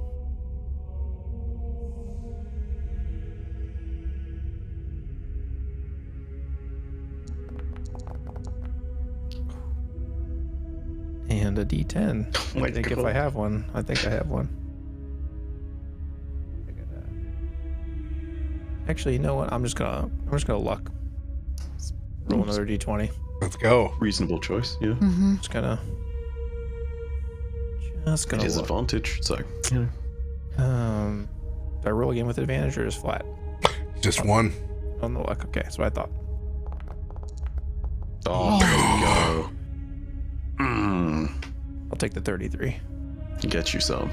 And a D10. Oh my I think God. if I have one, I think I have one. Actually, you know what? I'm just gonna luck. Roll another D20. Let's go. Reasonable choice, yeah. Mm-hmm. Just gonna It is look. advantage, so, you know. Do I roll again with advantage or just flat? Just one. On the luck. Okay, so I thought. Oh, there you go. I'll take the 33. Get you some.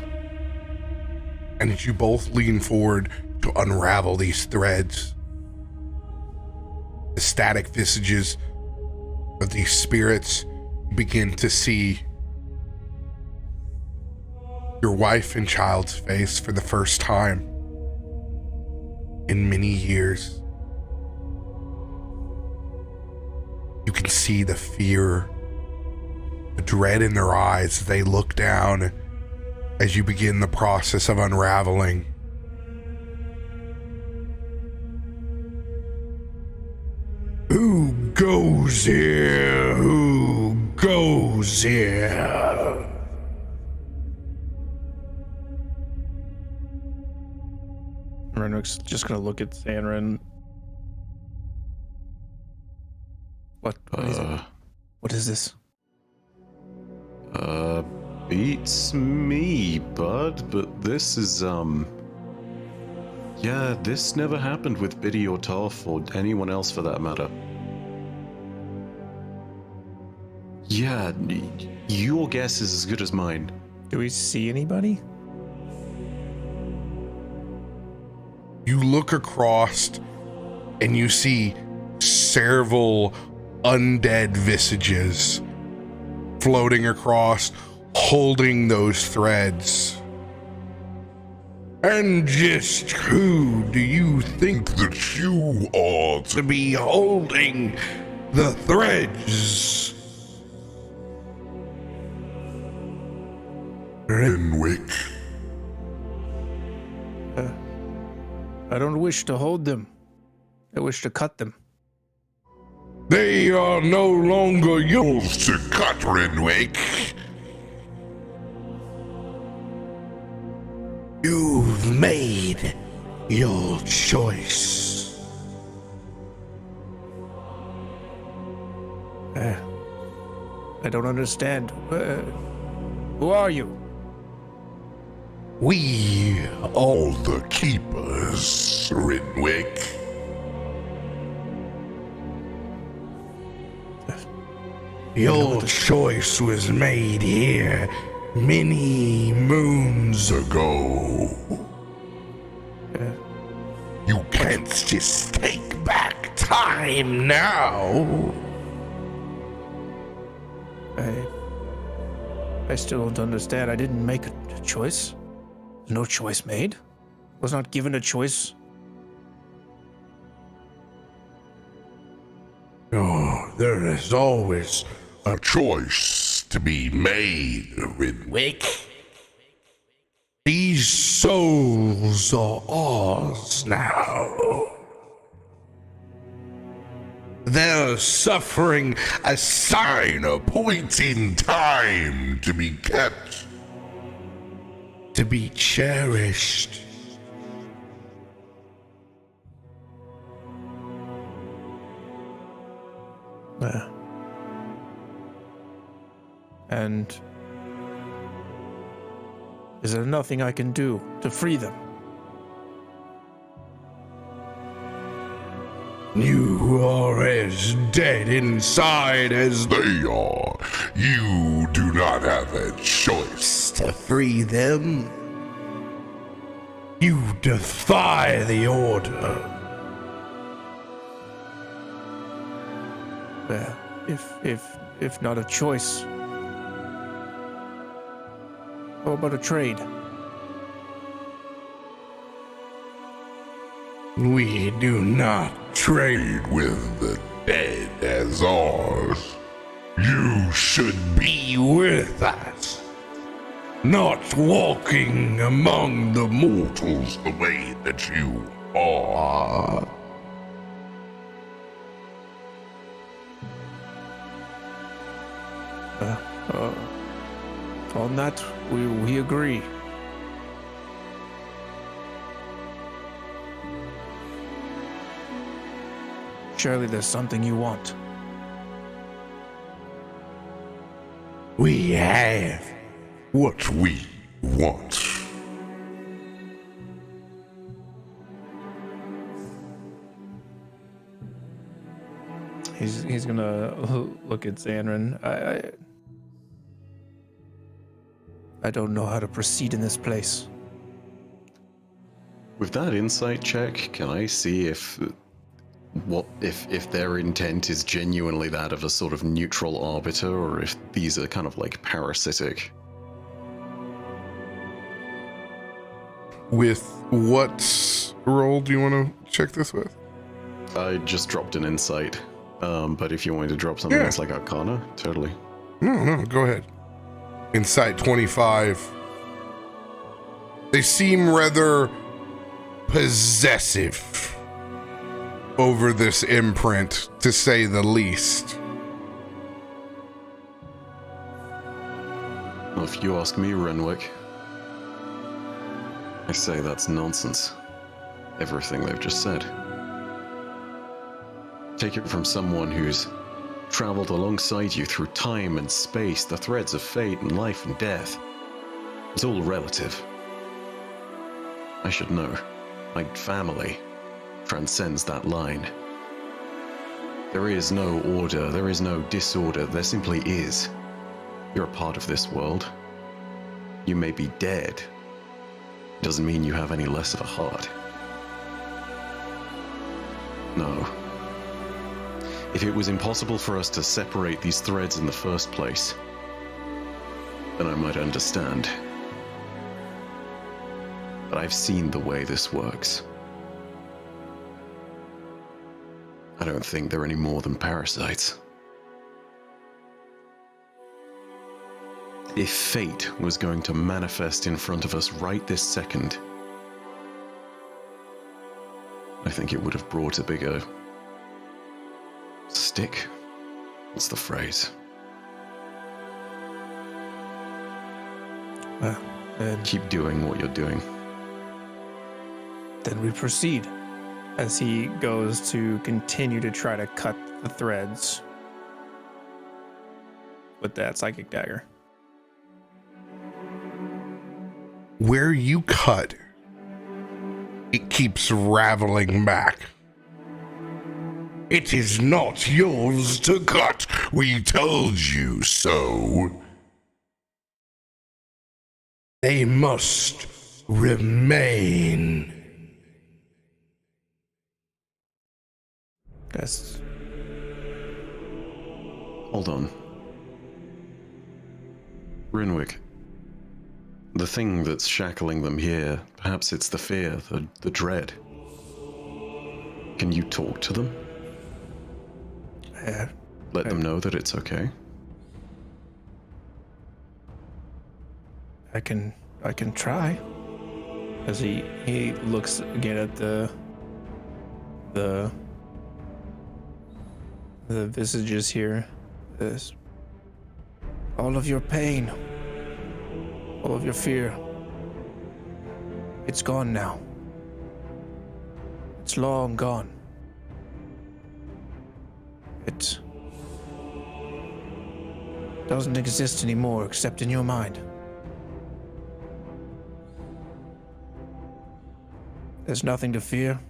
And as you both lean forward to unravel these threads, the static visages of these spirits begin to see your wife and child's face for the first time in many years. You can see the fear, the dread in their eyes as they look down as you begin the process of unraveling. Who goes here? Who goes here? Renwick's just gonna look at Zanryn. What is it? What is this? Beats me, bud, but this is, yeah, this never happened with Biddy or Toff or anyone else for that matter. Yeah, your guess is as good as mine. Do we see anybody? You look across and you see several undead visages floating across, holding those threads. And just who do you think that you are to be holding the threads? Renwick. I don't wish to hold them. I wish to cut them. They are no longer yours to cut, Renwick. You've made your choice. I don't understand. Who are you? We are the keepers, Renwick. Your choice was made here many moons ago. You can't just take back time now. I still don't understand. I didn't make a choice. There's no choice made. I was not given a choice. Oh, there is always a choice to be made, Renwick. These souls are ours now. Their suffering assign a point in time to be kept, to be cherished. And is there nothing I can do to free them? You are as dead inside as they are. You do not have a choice to free them. You defy the order. Well, if not a choice, how about a trade? We do not trade with the dead as ours. You should be with us, not walking among the mortals the way that you are. On that, we agree. Surely there's something you want. We have what we want. He's gonna look at Zanryn. I don't know how to proceed in this place. With that insight check, can I see if their intent is genuinely that of a sort of neutral arbiter, or if these are kind of like parasitic? With what roll do you want to check this with? I just dropped an insight, but if you wanted to drop something that's like Arcana, totally. No, go ahead. Insight 25. They seem rather possessive over this imprint, to say the least. Well, if you ask me, Renwick, I say that's nonsense. Everything they've just said. Take it from someone who's traveled alongside you through time and space, the threads of fate and life and death. It's all relative. I should know. My family transcends that line. There is no order, there is no disorder, there simply is. You're a part of this world. You may be dead. Doesn't mean you have any less of a heart. No. If it was impossible for us to separate these threads in the first place, then I might understand. But I've seen the way this works. I don't think they're any more than parasites. If fate was going to manifest in front of us right this second, I think it would have brought a bigger stick. What's the phrase? Keep doing what you're doing. Then we proceed. As he goes to continue to try to cut the threads with that psychic dagger. Where you cut, it keeps raveling back. It is not yours to cut. We told you so. They must remain. Yes. Hold on. Renwick. The thing that's shackling them here, perhaps it's the fear, the dread. Can you talk to them? Let them know that it's okay? I can try. As he looks again at the visages here. This all of your pain, all of your fear, it's gone now. It's long gone. It doesn't exist anymore except in your mind. There's nothing to fear.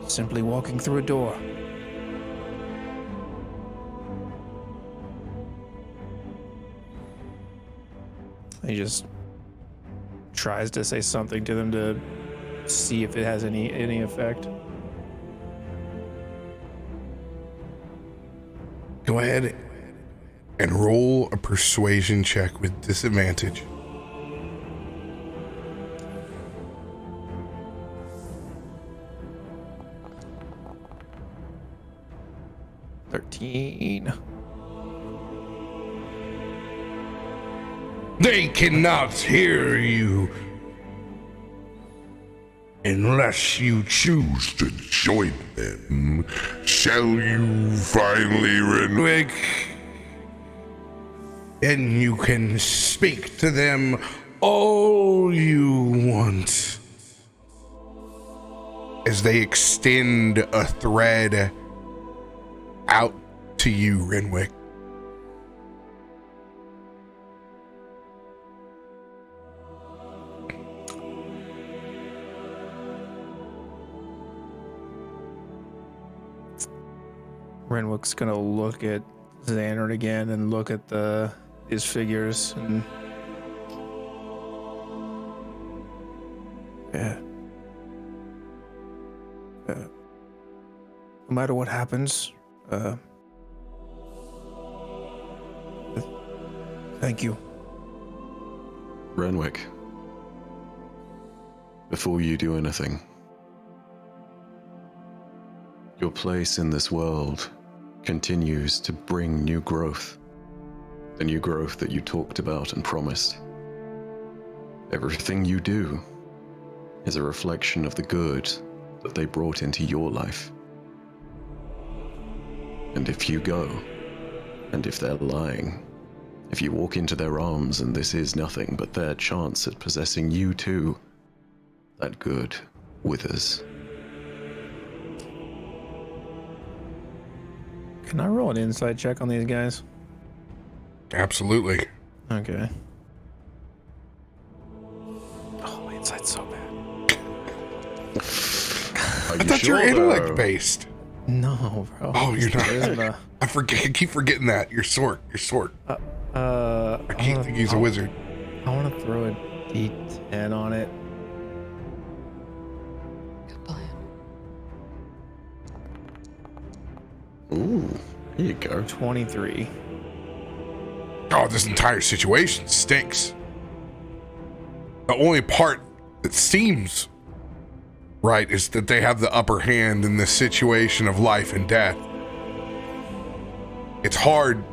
Simply walking through a door. He just tries to say something to them to see if it has any effect. Go ahead and roll a persuasion check with disadvantage. They cannot hear you unless you choose to join them. Shall you finally, Renwick? And you can speak to them all you want. As they extend a thread out to you, Renwick. Renwick's gonna look at Zanryn again and look at his figures and no matter what happens, thank you. Renwick, before you do anything, your place in this world continues to bring new growth. The new growth that you talked about and promised. Everything you do is a reflection of the good that they brought into your life. And if you go, and if they're lying, if you walk into their arms and this is nothing but their chance at possessing you too, that good withers. Can I roll an insight check on these guys? Absolutely. Okay. Oh, my insight's so bad. I thought you were intellect based. No, bro. Oh, you're not. Charisma. I keep forgetting that. You're Sword. I can't think he's a wizard. I want to throw a D10 on it. Good plan. Ooh, here you go. 23. Oh, this entire situation stinks. The only part that seems right is that they have the upper hand in this situation of life and death. It's hard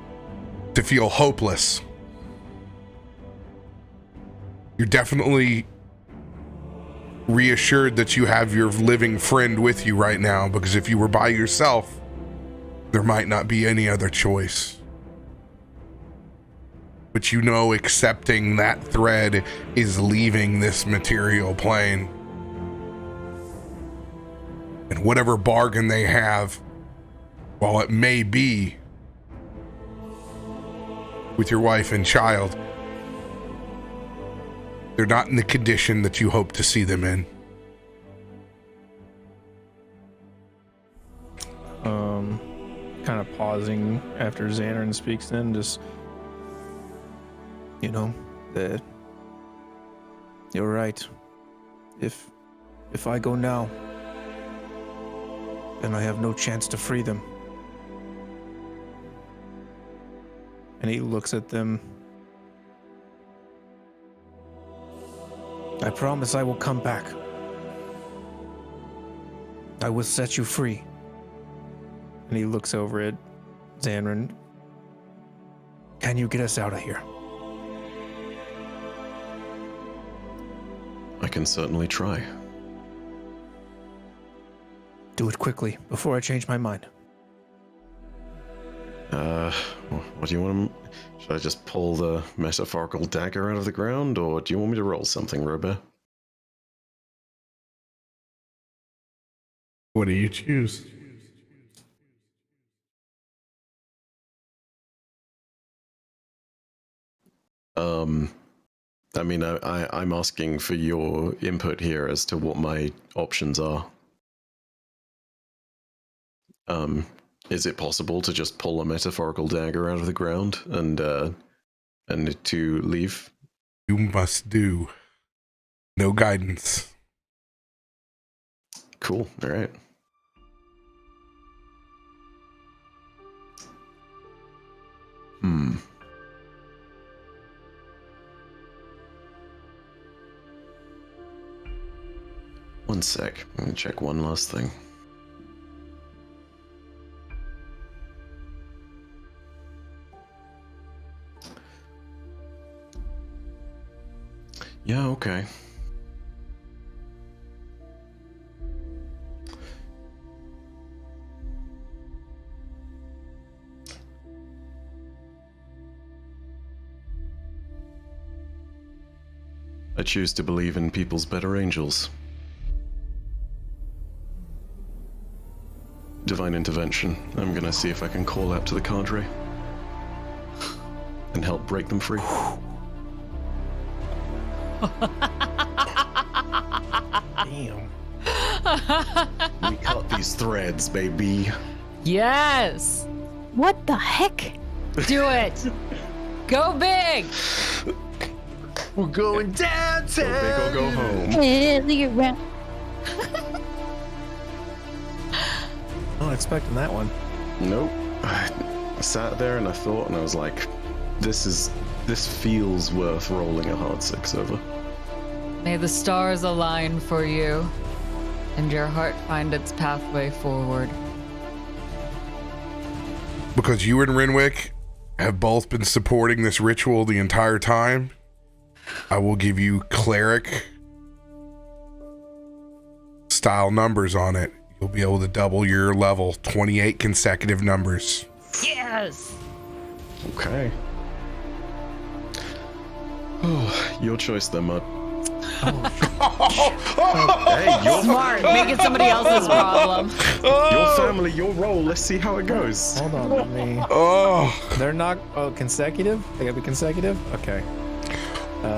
to feel hopeless. You're definitely reassured that you have your living friend with you right now, because if you were by yourself, there might not be any other choice. But you know, accepting that thread is leaving this material plane. And whatever bargain they have, while it may be with your wife and child, they're not in the condition that you hope to see them in. Kind of pausing after Zanryn speaks, then just, you know, you're right. If I go now, then I have no chance to free them. And he looks at them. I promise I will come back. I will set you free. And he looks over at Zanryn. Can you get us out of here? I can certainly try. Do it quickly, before I change my mind. What do you want? Should I just pull the metaphorical dagger out of the ground, or do you want me to roll something, RoBear? What do you choose? I mean, I'm asking for your input here as to what my options are. Is it possible to just pull a metaphorical dagger out of the ground and to leave? You must do. No guidance. Cool. All right. One sec. I'm gonna check one last thing. Yeah, okay. I choose to believe in people's better angels. Divine intervention. I'm gonna see if I can call out to the cadre and help break them free. Damn. We cut these threads, baby. Yes! What the heck? Do it! Go big! We're going downtown. Go big or go home. Really around. Not expecting that one. Nope. I sat there and I thought, and I was like, this feels worth rolling a hard 6 over. May the stars align for you, and your heart find its pathway forward. Because you and Renwick have both been supporting this ritual the entire time, I will give you Cleric style numbers on it. You'll be able to double your level, 28 consecutive numbers. Yes! Okay. Oh, your choice then, Mud. Hey, your Smart, make it somebody else's problem. your family, your role. Let's see how it goes. Hold on, let me. Oh, They're not consecutive. They gotta be consecutive. Okay.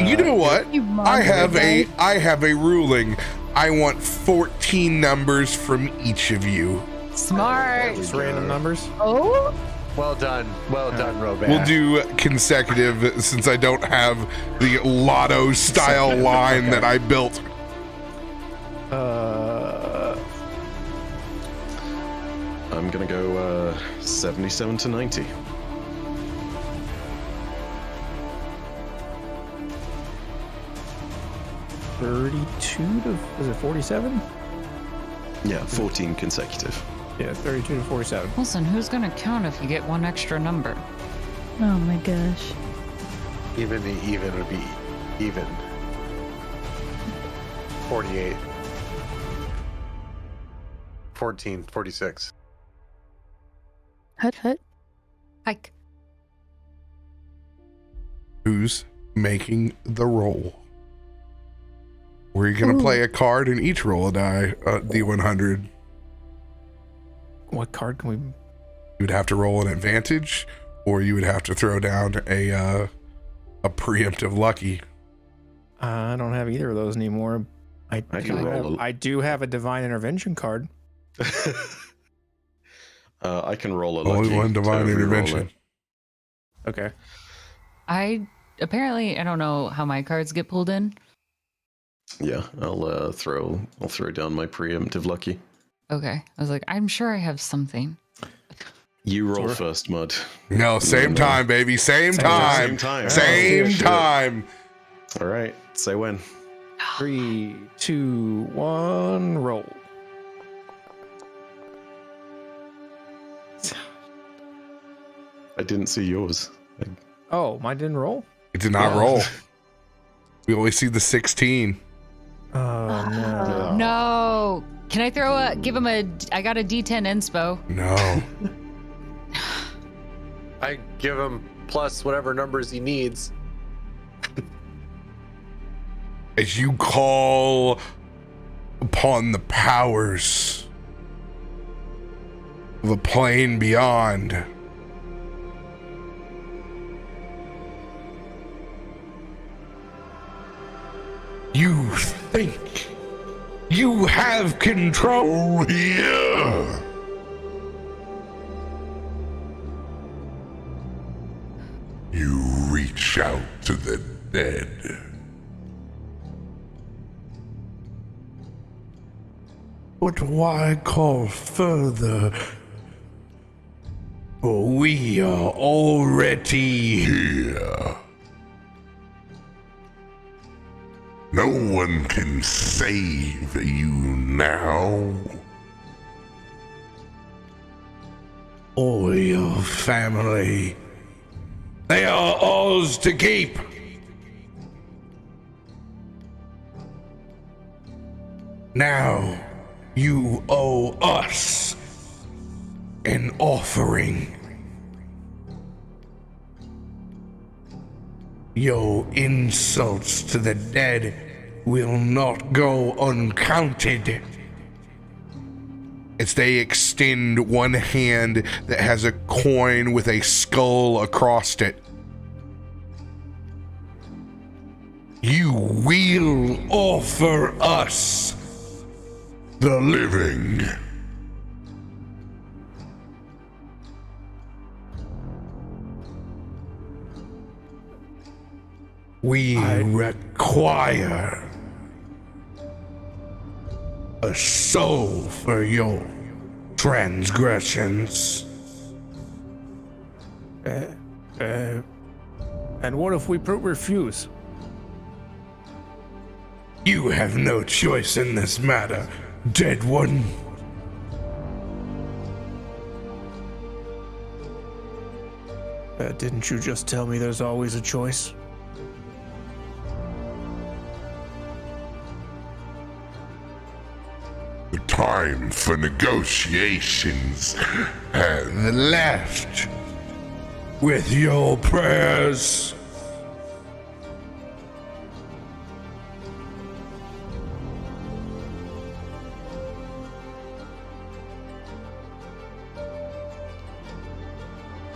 you know what? You I have monster. I have a ruling. I want 14 numbers from each of you. Smart. Just random numbers. Oh, Well done, RoBear. We'll do consecutive since I don't have the lotto style line that I built. I'm gonna go 77 to 90. Is it 47? Yeah, 14 consecutive. Yeah, 32 to 47. Listen, who's gonna count if you get one extra number? oh my gosh. Even would be even. 48. 14, 46. Hut hut. Hike. Who's making the roll? Were you gonna play a card and each roll a die, D100? What card can we? You would have to roll an advantage, or you would have to throw down a preemptive lucky. I don't have either of those anymore. I can roll I do have a divine intervention card. I can roll a lucky. Only one divine to re-roll intervention. it. Okay. I don't know how my cards get pulled in. Yeah, I'll throw down my preemptive lucky. Okay. I was like, I'm sure I have something. You roll first, Mud. No, same time, baby. Same time. Same time. Same Oh, shit. time. All right, say when. 3, 2, 1, roll. I didn't see yours. Oh, mine didn't roll? It did not Yeah. roll. We only see the 16. Oh, no. No. Can I give him I got a D10 inspo. No. I give him plus whatever numbers he needs. As you call upon the powers of a plane beyond, you think you have control here. You reach out to the dead. But why call further? For we are already here. No one can save you now. Or your family. They are ours to keep. Now you owe us an offering. Your insults to the dead will not go uncounted. As they extend one hand that has a coin with a skull across it. You will offer us the living. We require a soul for your transgressions. And what if we refuse? You have no choice in this matter, dead one. Didn't you just tell me there's always a choice? The time for negotiations has left. With your prayers.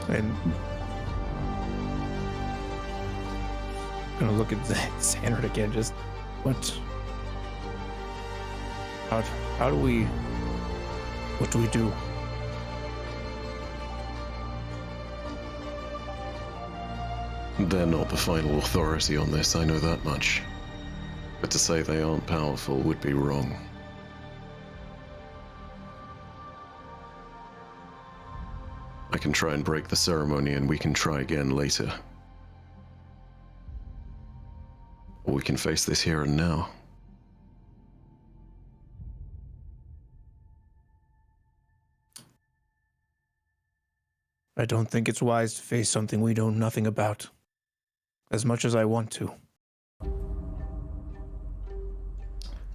And I'm gonna look at Zanryn again. Just what? How do we? What do we do? They're not the final authority on this, I know that much. But to say they aren't powerful would be wrong. I can try and break the ceremony and we can try again later. Or we can face this here and now. I don't think it's wise to face something we know nothing about. As much as I want to.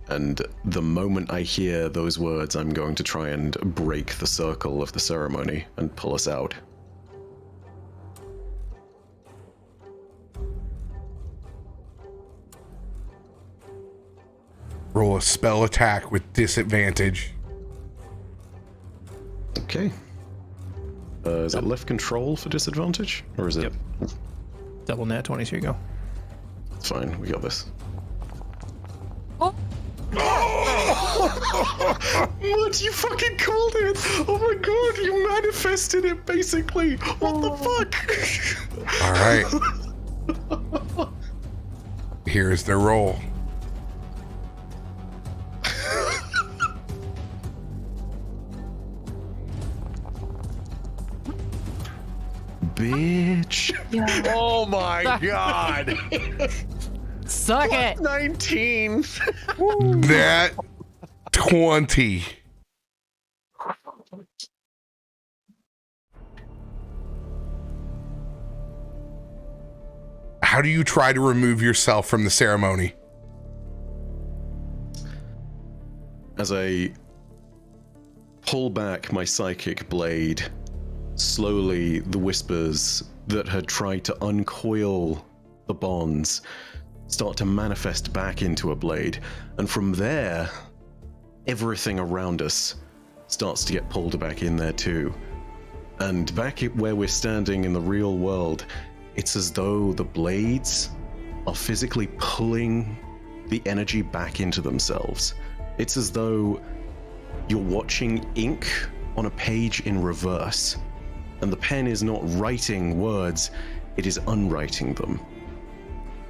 And the moment I hear those words, I'm going to try and break the circle of the ceremony and pull us out. Roll a spell attack with disadvantage. Okay. Is it left control for disadvantage? Or is it? Yep. Double nat 20, here you go. It's fine, we got this. Oh. What? You fucking called it! Oh my god, you manifested it basically! What the fuck? Alright. Here's the roll. Bitch. Oh my god. Suck it. 19. That 20. How do you try to remove yourself from the ceremony? As I pull back my psychic blade, slowly the whispers that had tried to uncoil the bonds start to manifest back into a blade. And from there, everything around us starts to get pulled back in there too. And back where we're standing in the real world, it's as though the blades are physically pulling the energy back into themselves. It's as though you're watching ink on a page in reverse, and the pen is not writing words, it is unwriting them.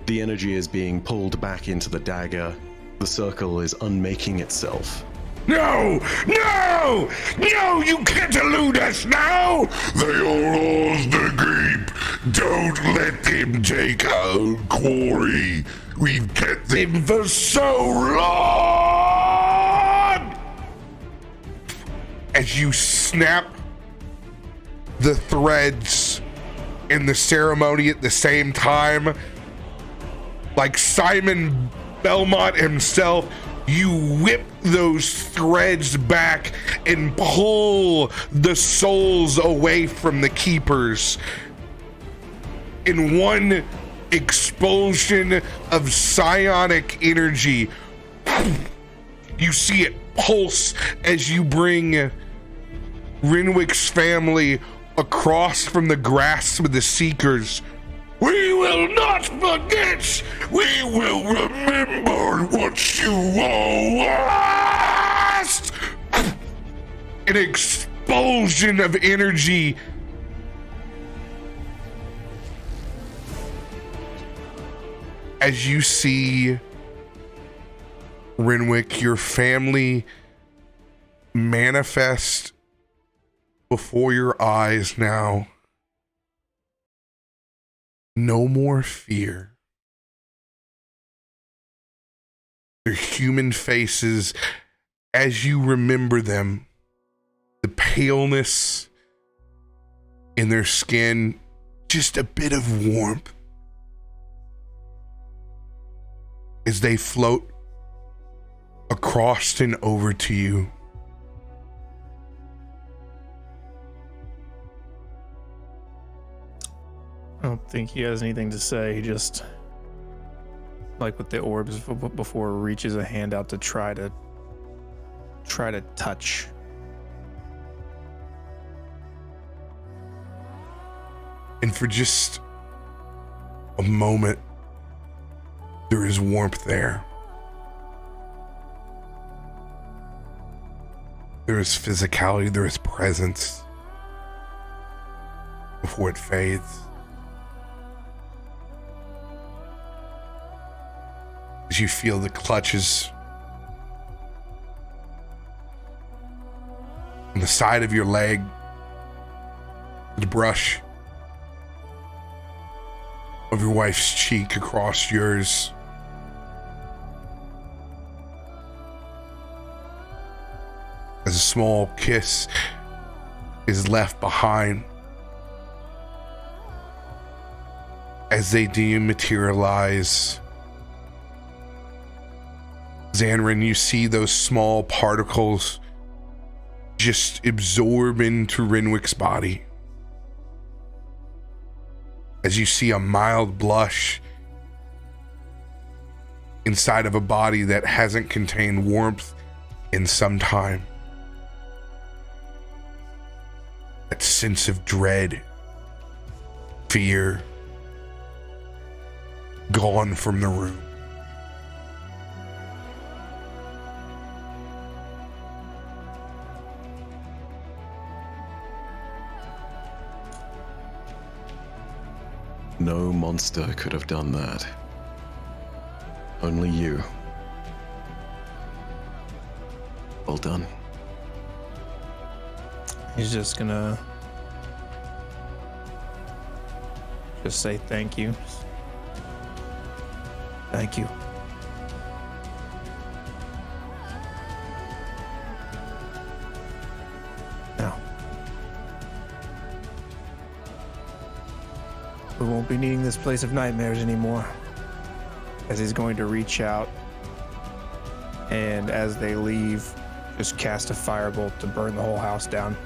The energy is being pulled back into the dagger, the circle is unmaking itself. No! No! No! You can't elude us now! They are ours to keep. Don't let them take our quarry. We've kept them for so long! As you snap the threads in the ceremony at the same time, like Simon Belmont himself, You whip those threads back and pull the souls away from the keepers. In one expulsion of psionic energy, you see it pulse as you bring Renwick's family across from the grasp of the Seekers. We will not forget! We will remember what you all lost! An explosion of energy. As you see Renwick, your family manifest before your eyes now. No more fear. Their human faces, as you remember them, the paleness in their skin, just a bit of warmth as they float across and over to you. I don't think he has anything to say. He just, like with the orbs before, reaches a hand out to try to touch. And for just a moment, there is warmth there. There is physicality, there is presence before it fades. As you feel the clutches on the side of your leg, the brush of your wife's cheek across yours. As a small kiss is left behind as they dematerialize. Zanryn, you see those small particles just absorb into Renwick's body. As you see a mild blush inside of a body that hasn't contained warmth in some time. That sense of dread, fear, gone from the room. No monster could have done that. Only you. Well done. He's just gonna just say thank you. Thank you. Now, we won't be needing this place of nightmares anymore. As he's going to reach out, and as they leave, just cast a firebolt to burn the whole house down.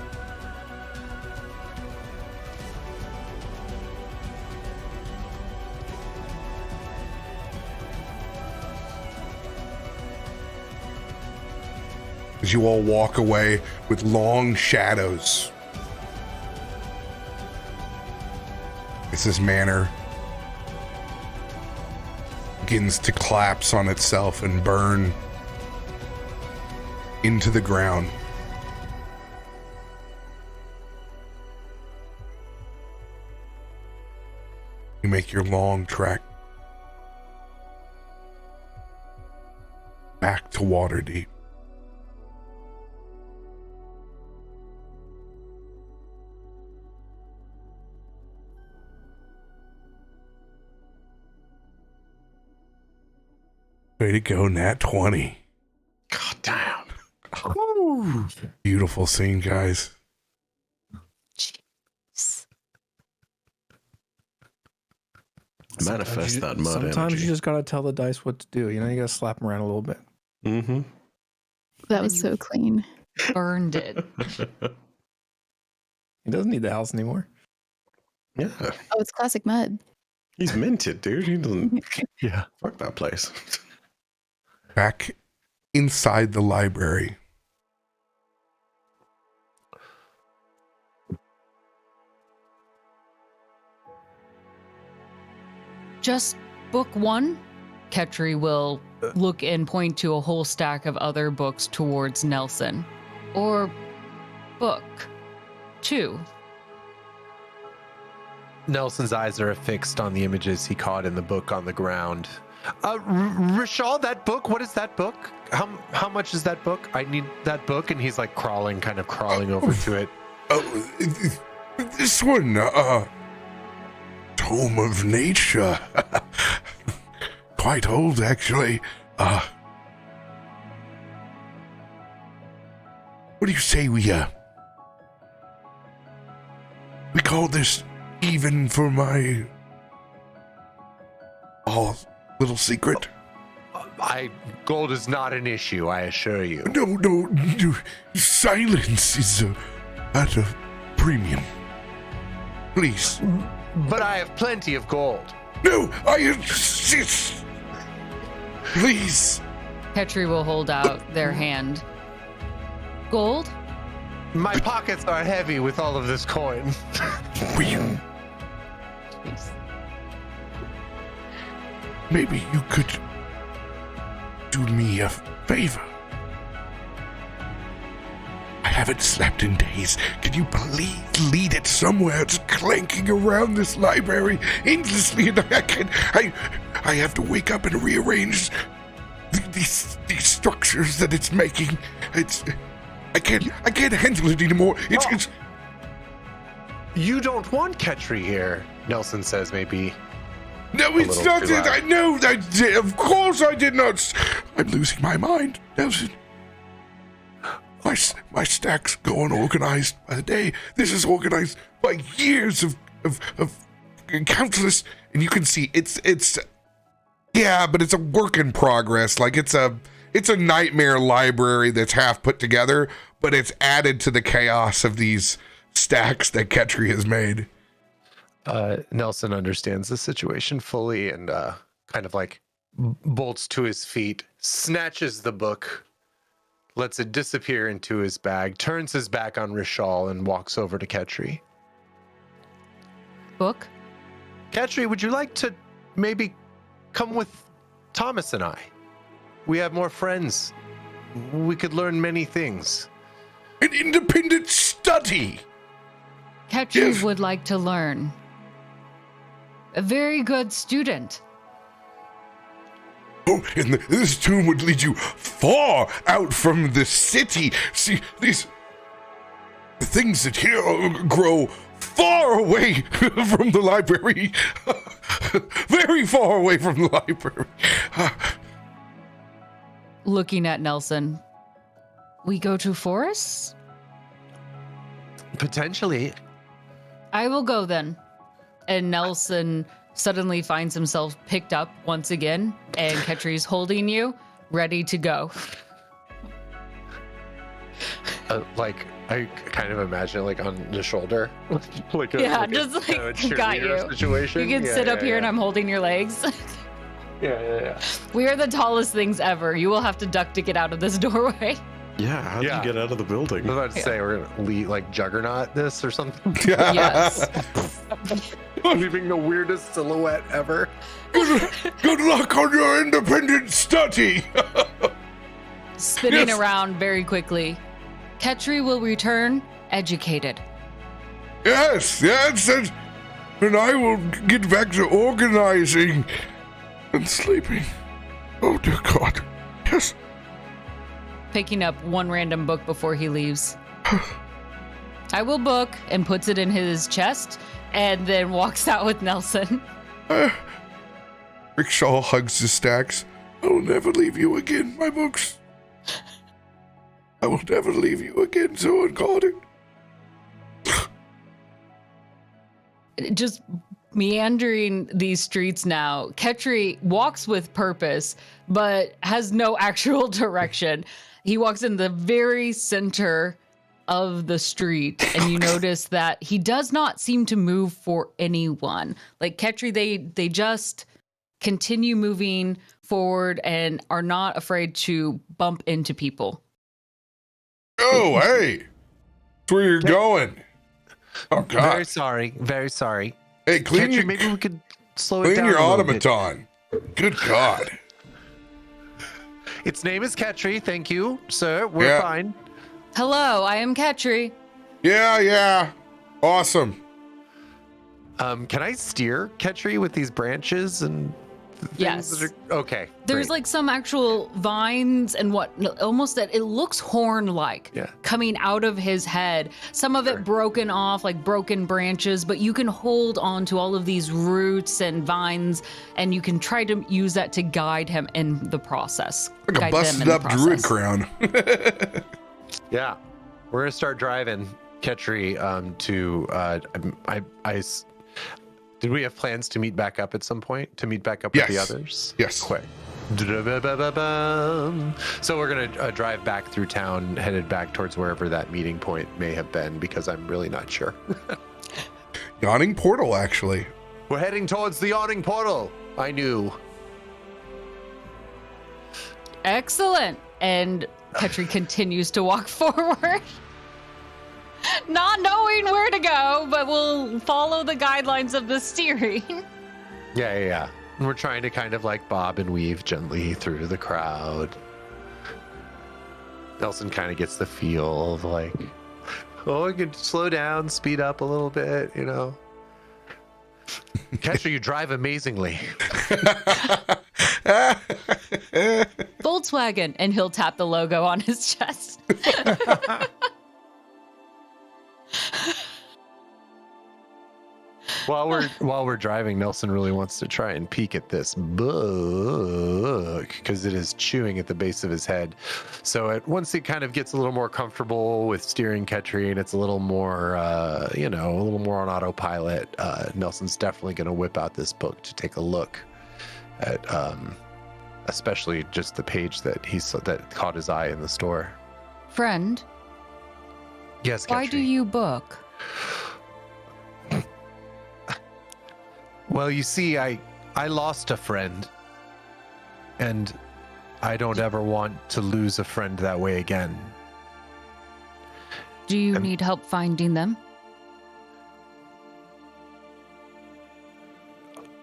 As you all walk away with long shadows. As this manor begins to collapse on itself and burn into the ground. You make your long trek back to Waterdeep. Way to go, Nat 20. God damn. Beautiful scene, guys. Manifest that mud Sometimes energy. you just gotta tell the dice what to do. You know, you gotta slap them around a little bit. Mm-hmm. That And was you- so clean. Burned it. He doesn't need the house anymore. Yeah. Oh, it's classic mud. He's minted, dude. He doesn't Yeah. fuck that place. Back inside the library. Just book one? Ketri will look and point to a whole stack of other books towards Nelson. Or book two. Nelson's eyes are fixed on the images he caught in the book on the ground. Rishal, that book, what is that book? How much is that book? I need that book. And he's like crawling over to it. Oh, this one, Tome of Nature. Quite old, actually. What do you say we call this even for my little secret? Gold is not an issue, I assure you. No, silence is at a premium. Please. But I have plenty of gold. No, I insist. Please. Ketri will hold out their hand. Gold? My pockets are heavy with all of this coin. Will you? Maybe you could do me a favor. I haven't slept in days. Can you please lead it somewhere? It's clanking around this library endlessly, and I have to wake up and rearrange these structures that it's making. I can't handle it anymore. It's You don't want Ketri here, Nelson says, maybe. No, it's little not too that. loud. I know that. Of course I did not. I'm losing my mind, Nelson. My stack's go unorganized by the day. This is organized by years of countless, and you can see it's yeah, but it's a work in progress. Like it's a nightmare library that's half put together, but it's added to the chaos of these stacks that Ketri has made. Nelson understands the situation fully and kind of like bolts to his feet, snatches the book, lets it disappear into his bag, turns his back on Rishal, and walks over to Ketri. Book? Ketri, would you like to maybe come with Thomas and I? We have more friends. We could learn many things. An independent study. Ketri Yes. would like to learn. A very good student. Oh, and this tomb would lead you far out from the city. See, the things that here grow far away from the library. Very far away from the library. Looking at Nelson. We go to forests? Potentially. I will go then. And Nelson suddenly finds himself picked up once again, and Ketri's holding you, ready to go. Like, I kind of imagine it like on the shoulder. Like Just like, got cheerleader you. situation. You can sit up here and I'm holding your legs. Yeah. We are the tallest things ever. You will have to duck to get out of this doorway. Yeah, how did Yeah. you get out of the building? I was about to say we're gonna lead like Juggernaut this or something. Yes. Leaving the weirdest silhouette ever. Good luck on your independent study. Spinning Yes. around very quickly. Ketri will return educated. Yes, and I will get back to organizing and sleeping. Oh, dear God. Yes. Picking up one random book before he leaves. I will book, and puts it in his chest, and then walks out with Nelson. Rickshaw hugs the stacks. I will never leave you again, my books. I will never leave you again, so unguarded. Just meandering these streets now, Ketri walks with purpose, but has no actual direction. He walks in the very center of the street, and you notice that he does not seem to move for anyone. Like Ketri, they just continue moving forward and are not afraid to bump into people. Oh, hey. That's where you're going. Oh, God. Very sorry. Very sorry. Hey, clean Ketri, your, maybe we could slow it clean down your a little bit. automaton. Good God. Its name is Ketri. Thank you, sir. We're Yeah. fine. Hello, I am Ketri. Yeah. Awesome. Can I steer Ketri with these branches and things Yes. that are... Okay. There's great. like some actual vines and almost that it looks horn-like Yeah. coming out of his head. Some of it broken off, like broken branches, but you can hold on to all of these roots and vines, and you can try to use that to guide him in the process. Like a Guide them busted in the up druid process. crown. Yeah, we're gonna start driving Ketri to. Did we have plans to meet back up at some point? To meet back up with the Yes. others? Yes. Quick. So we're gonna drive back through town, headed back towards wherever that meeting point may have been, because I'm really not sure. Yawning portal, actually. We're heading towards the yawning portal. I knew. Excellent. And Ketri continues to walk forward. Not knowing where to go, but we'll follow the guidelines of the steering. Yeah. And we're trying to kind of like bob and weave gently through the crowd. Nelson kind of gets the feel of like, oh, we could slow down, speed up a little bit, you know. Ketri, you drive amazingly. Volkswagen, and he'll tap the logo on his chest. While we're driving, Nelson really wants to try and peek at this book because it is chewing at the base of his head. So once he kind of gets a little more comfortable with steering Ketri and it's a little more, a little more on autopilot, Nelson's definitely going to whip out this book to take a look at, especially just the page that that caught his eye in the store. Friend, Yes, Ketri. why do you book? Well, you see, I lost a friend, and I don't ever want to lose a friend that way again. Do you need help finding them?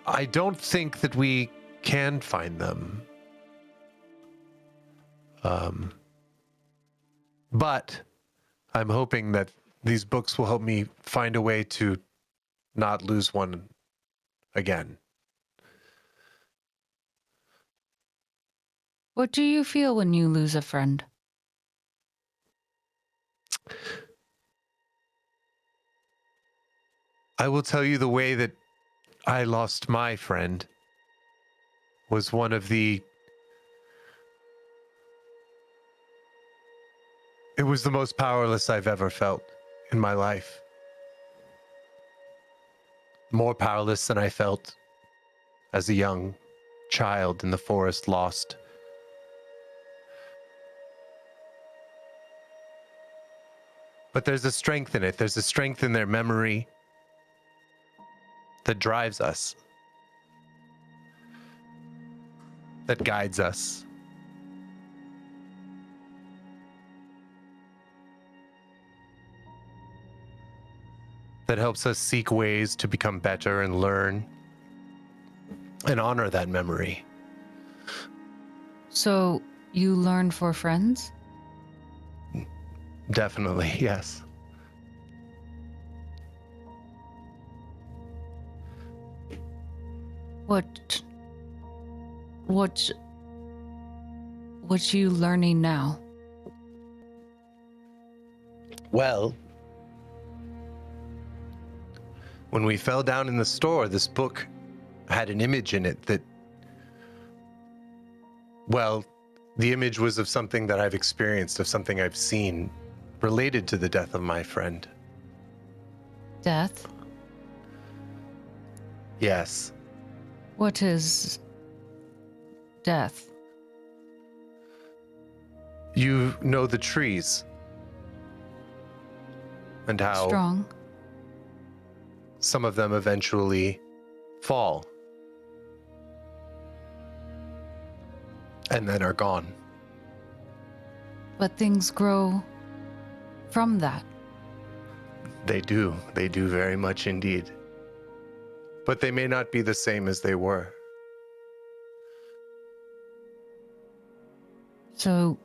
I don't think that we can find them. But I'm hoping that these books will help me find a way to not lose one again. What do you feel when you lose a friend? I will tell you the way that I lost my friend was one of the... It was the most powerless I've ever felt in my life. More powerless than I felt as a young child in the forest, lost. But there's a strength in it. There's a strength in their memory that drives us, that guides us. That helps us seek ways to become better and learn and honor that memory. So, you learn for friends? Definitely, yes. What you learning now? Well, when we fell down in the store, this book had an image in it that, well, the image was of something that I've experienced, of something I've seen related to the death of my friend. Death? Yes. What is death? You know the trees. And how Strong. some of them eventually fall. And then are gone. But things grow from that. They do. They do very much indeed. But they may not be the same as they were. So,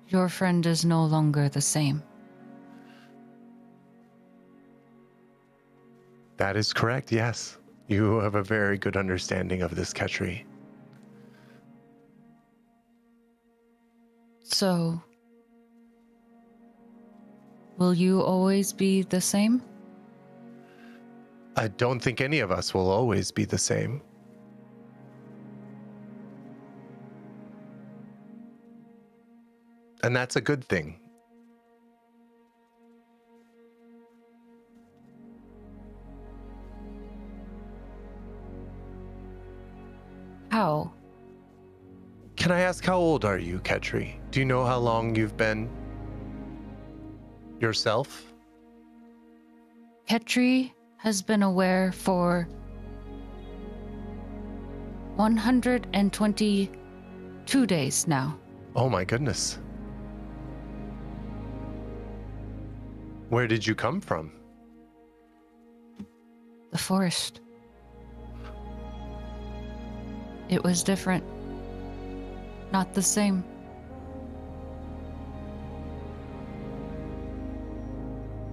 your friend is no longer the same. That is correct, yes. You have a very good understanding of this Ketri. So, will you always be the same? I don't think any of us will always be the same. And that's a good thing. How? Can I ask how old are you, Ketri? Do you know how long you've been yourself? Ketri has been aware for 122 days now. Oh my goodness. Where did you come from? The forest. It was different. Not the same.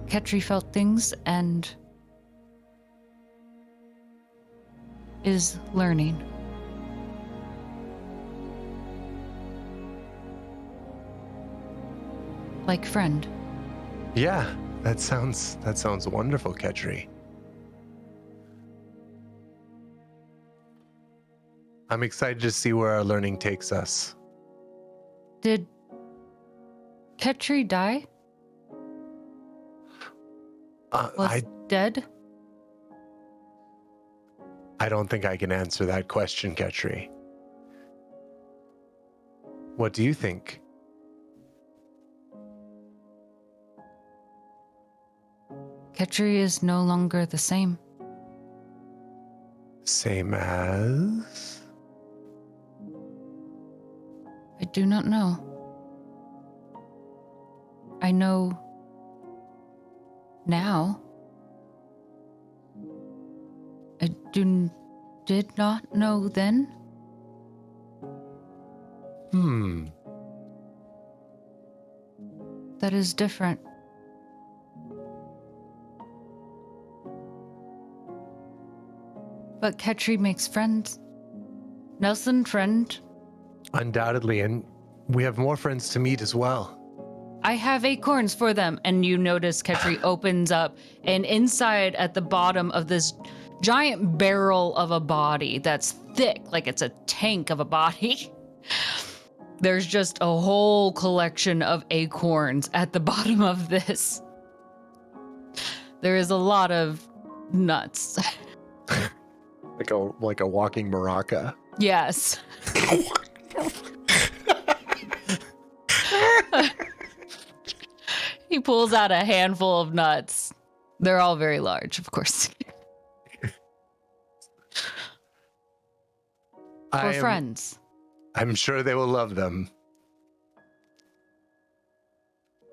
Ketri felt things and is learning. Like friend. Yeah, that sounds wonderful, Ketri. I'm excited to see where our learning takes us. Did Ketri die? Was dead? I don't think I can answer that question, Ketri. What do you think? Ketri is no longer the same. Same as? I do not know. I know now. I did not know then. That is different. But Ketri makes friends. Nelson, friend. Undoubtedly, and we have more friends to meet as well. I have acorns for them. And you notice Ketri opens up, and inside at the bottom of this giant barrel of a body that's thick, like it's a tank of a body, there's just a whole collection of acorns at the bottom of this. There is a lot of nuts. Like a walking maraca. Yes. He pulls out a handful of nuts. They're all very large, of course. For friends. I'm sure they will love them.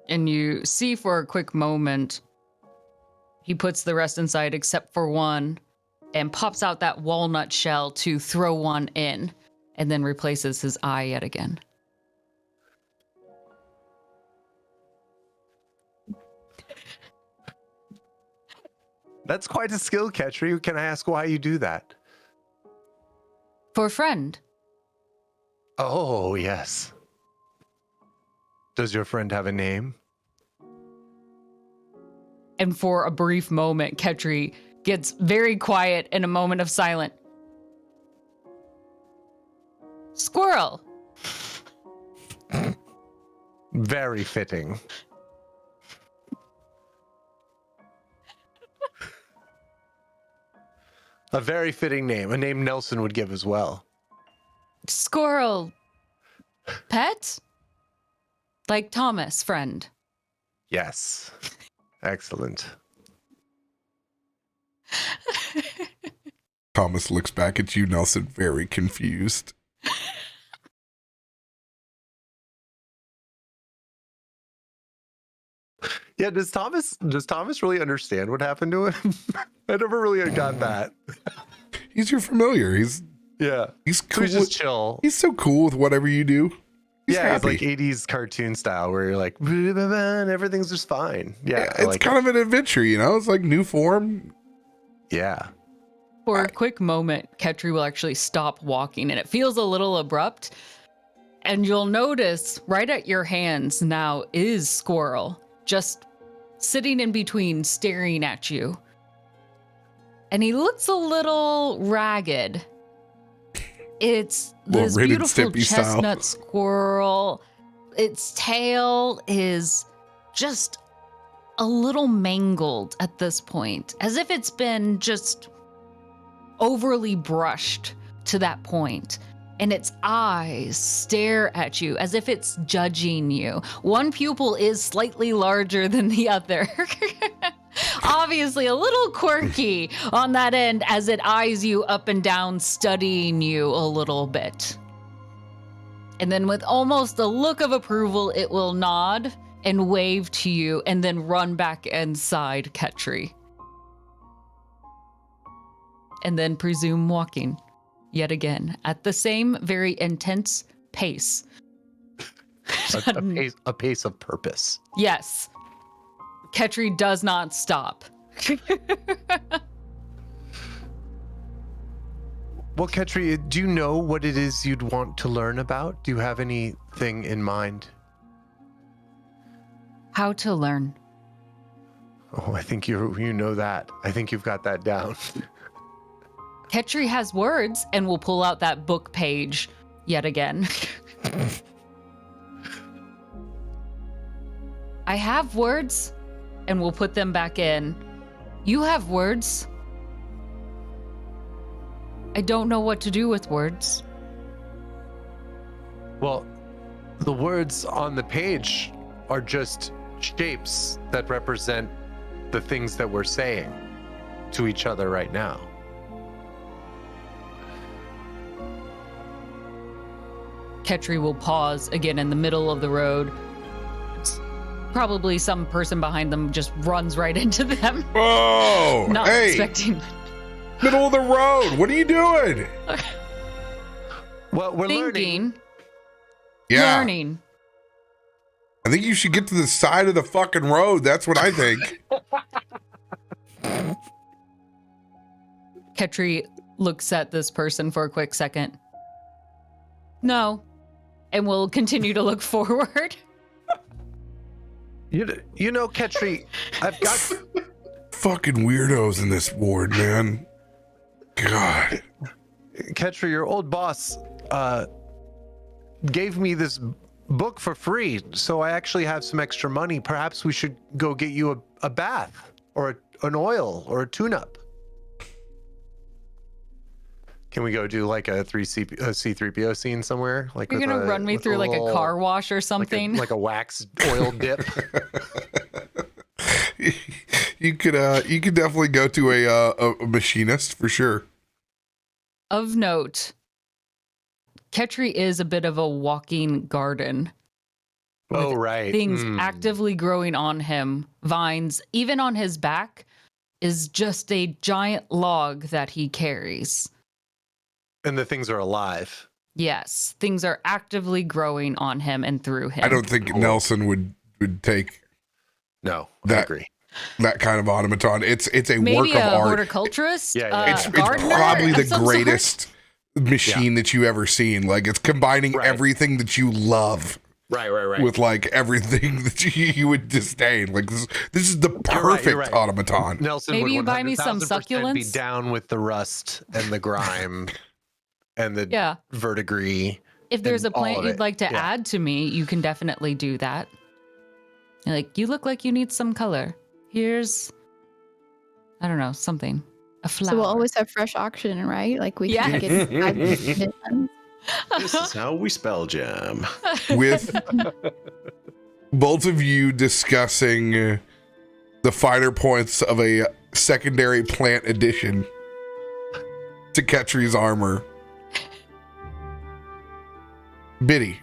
And you see for a quick moment, he puts the rest inside except for one and pops out that walnut shell to throw one in and then replaces his eye yet again. That's quite a skill, Ketri. Can I ask why you do that? For a friend. Oh, yes. Does your friend have a name? And for a brief moment, Ketri gets very quiet in a moment of silence. Squirrel. Very fitting. A very fitting name. A name Nelson would give as well. Squirrel. Pet? Like Thomas, friend. Yes. Excellent. Thomas looks back at you, Nelson, very confused. Yeah, does Thomas really understand what happened to him? I never really got that. He's your familiar. He's Yeah. cool. So he's just chill. He's so cool with whatever you do. He's It's happy. like 80s cartoon style where you're like, "Blah, blah, blah," and everything's just fine. Yeah. It's like kind of an adventure, you know? It's like new form. Yeah. For a quick moment, Ketri will actually stop walking, and it feels a little abrupt. And you'll notice right at your hands now is Squirrel, just sitting in between, staring at you. And he looks a little ragged. It's Little this Ren and beautiful Stimpy style. chestnut squirrel. Its tail is just a little mangled at this point, as if it's been just overly brushed to that point. And its eyes stare at you as if it's judging you. One pupil is slightly larger than the other. Obviously a little quirky on that end as it eyes you up and down, studying you a little bit. And then with almost a look of approval, it will nod and wave to you and then run back inside Ketri. And then presume walking yet again at the same very intense pace. A pace of purpose. Yes. Ketri does not stop. Well, Ketri, do you know what it is you'd want to learn about? Do you have anything in mind? How to learn. Oh, I think you know that. I think you've got that down. Ketri has words and will pull out that book page yet again. I have words and we'll put them back in. You have words. I don't know what to do with words. Well, the words on the page are just shapes that represent the things that we're saying to each other right now. Ketri will pause again in the middle of the road. Probably some person behind them just runs right into them. Oh, Not hey, expecting. middle of the road. What are you doing? Well, we're learning. Thinking. Yeah, Learning. I think you should get to the side of the fucking road. That's what I think. Ketri looks at this person for a quick second. No. And will continue to look forward. You know, Ketri, I've got Fucking weirdos in this ward, man. God. Ketri, your old boss, gave me this book for free, so I actually have some extra money. Perhaps we should go get you a bath or an oil or a tune-up. Can we go do like a C3PO scene somewhere? Like You're with going to run me with through like a little- car wash or something? like a wax oil dip. You could definitely go to a machinist for sure. Of note, Ketri is a bit of a walking garden. Oh, with right. Things actively growing on him, vines, even on his back, is just a giant log that he carries. And the things are alive. Yes, things are actively growing on him and through him. I don't think Nelson would take No, I That- agree. that kind of automaton. It's a Maybe work of a art. horticulturist. Yeah. It's gardener probably of the some sort? greatest machine that you ever seen. Like it's combining Right. everything that you love Right. with like everything that you would disdain. Like this is the You're perfect right. automaton. Nelson Maybe would you buy me some 100,000% be succulents? down with the rust and the grime and the Yeah. verdigris. If there's a and all plant of you'd it. like to Yeah. add to me, you can definitely do that. Like, you look like you need some color. Here's, I don't know, something. A flower. So we'll always have fresh oxygen, right? Like we can get conditions. This is how we spell jam. With both of you discussing the finer points of a secondary plant addition to Ketri's armor. Biddy,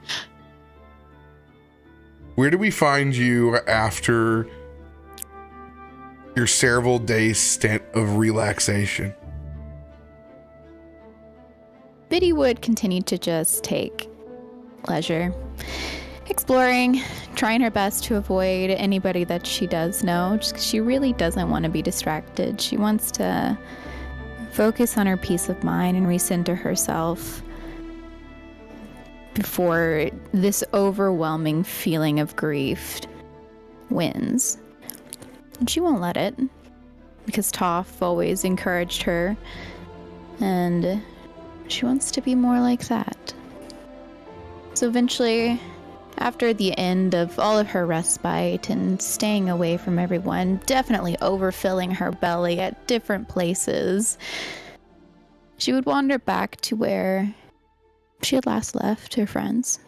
where do we find you after your several days stint of relaxation? Biddy would continue to just take leisure, exploring, trying her best to avoid anybody that she does know, just 'cause she really doesn't want to be distracted. She wants to focus on her peace of mind and recenter herself before this overwhelming feeling of grief wins. And she won't let it, because Toff always encouraged her, and she wants to be more like that. So eventually, after the end of all of her respite and staying away from everyone, definitely overfilling her belly at different places, she would wander back to where she had last left her friends.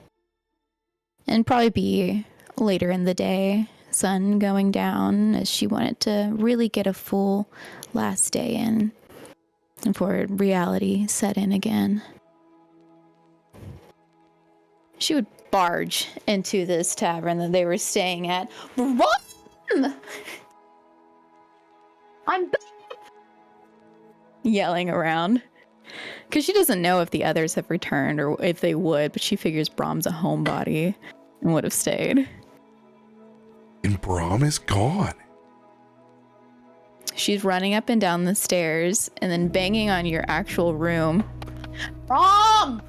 And probably be later in the day, sun going down, as she wanted to really get a full last day in before reality set in again. She would barge into this tavern that they were staying at. Run! I'm back! Yelling around. Because she doesn't know if the others have returned or if they would, but she figures Brom's a homebody and would have stayed. And Brom is gone. She's running up and down the stairs and then banging on your actual room. Brom!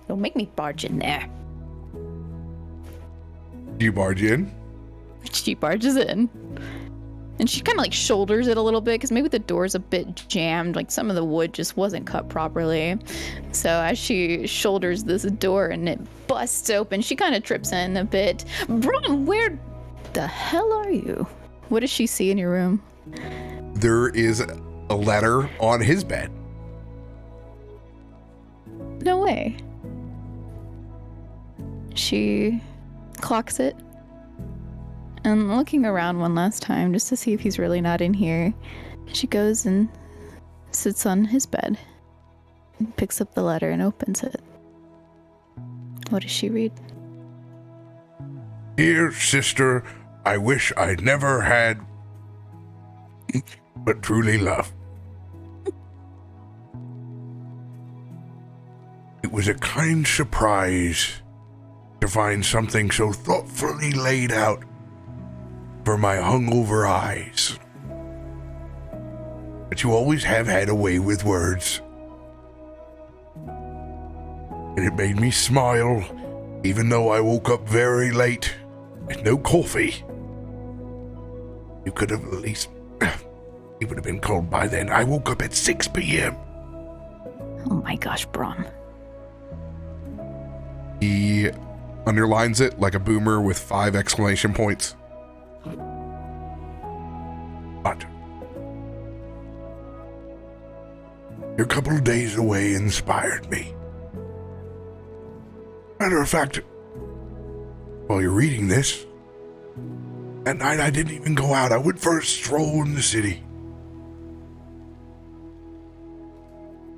Don't make me barge in there. Do you barge in? She barges in. And she kind of like shoulders it a little bit because maybe the door's a bit jammed. Like some of the wood just wasn't cut properly. So as she shoulders this door and it busts open, she kind of trips in a bit. Brom, where the hell are you? What does she see in your room? There is a letter on his bed. No way. She clocks it. And looking around one last time just to see if he's really not in here, she goes and sits on his bed, and picks up the letter and opens it. What does she read? Dear sister, I wish I never had, but truly love. It was a kind surprise to find something so thoughtfully laid out for my hungover eyes. But you always have had a way with words. And it made me smile, even though I woke up very late with no coffee. You could have at least, it would have been cold by then. I woke up at 6 p.m. Oh my gosh, Brom. He underlines it like a boomer with 5 exclamation points. But your couple of days away inspired me. Matter of fact, while you're reading this, at night I didn't even go out. I went for a stroll in the city.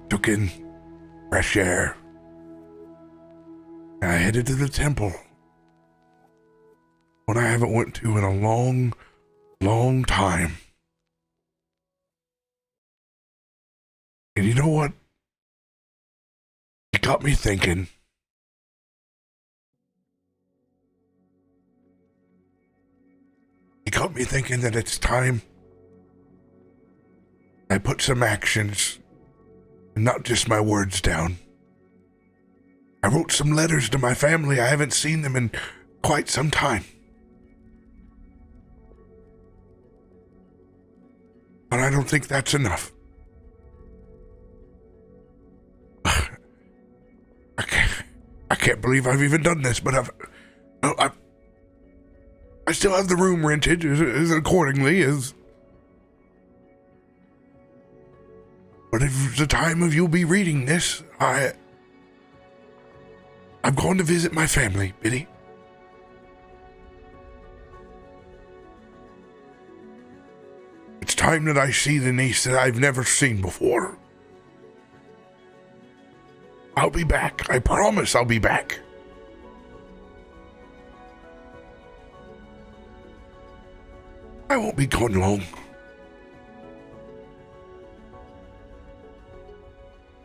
Took in fresh air. And I headed to the temple. One I haven't went to in a long, long time. And you know what? It got me thinking. It got me thinking that it's time I put some actions and not just my words down. I wrote some letters to my family. I haven't seen them in quite some time. But I don't think that's enough. I can't believe I've even done this, but I still have the room rented as accordingly as But if the time of you'll be reading this, I'm going to visit my family, Biddy. It's time that I see the niece that I've never seen before. I'll be back. I promise I'll be back. I won't be gone long.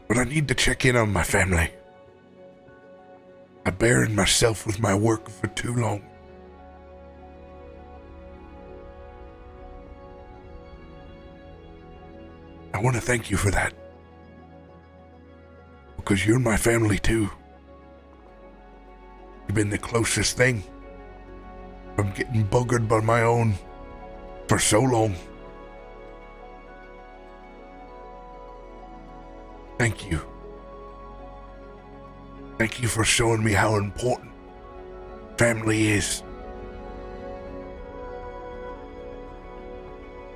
But I need to check in on my family. I've buried myself with my work for too long. I want to thank you for that. Because you're my family too. You've been the closest thing from getting buggered by my own for so long. Thank you. Thank you for showing me how important family is.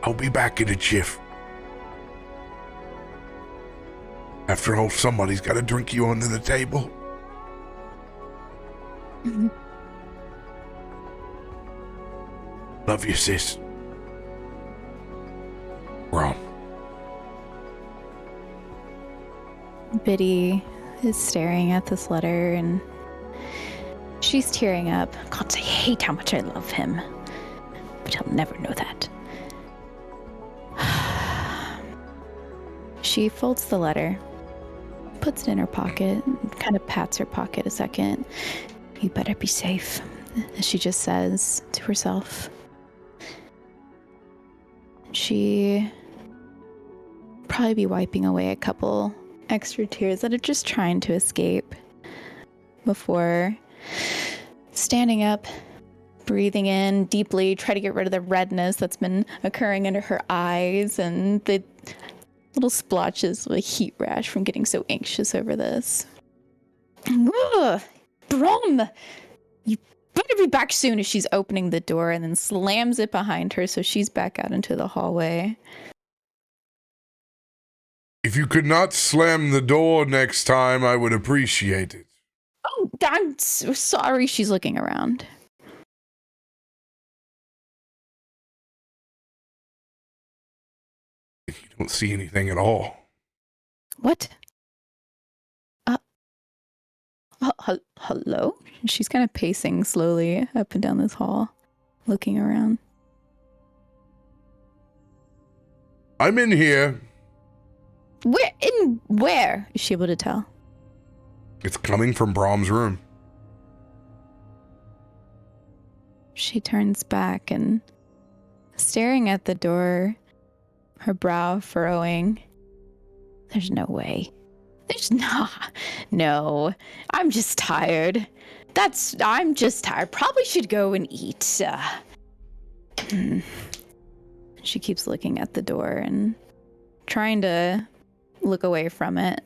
I'll be back in a jiff. After all, somebody's got to drink you under the table. Love you, sis. Rom. Biddy is staring at this letter and she's tearing up. God, I hate how much I love him. But he'll never know that. She folds the letter, puts it in her pocket, kind of pats her pocket a second. You better be safe, she just says to herself. She probably be wiping away a couple extra tears that are just trying to escape before standing up, breathing in deeply, try to get rid of the redness that's been occurring under her eyes and the little splotches of a heat rash from getting so anxious over this. Ugh, Brom! You better be back soon as she's opening the door and then slams it behind her so she's back out into the hallway. If you could not slam the door next time, I would appreciate it. Oh, I'm so sorry. She's looking around. You don't see anything at all. What? Hello? She's kind of pacing slowly up and down this hall, looking around. I'm in here. Where? Is she able to tell? It's coming from Brom's room. She turns back and, staring at the door, her brow furrowing. There's no way. There's not. No, I'm just tired. I'm just tired. Probably should go and eat. She keeps looking at the door and trying to look away from it.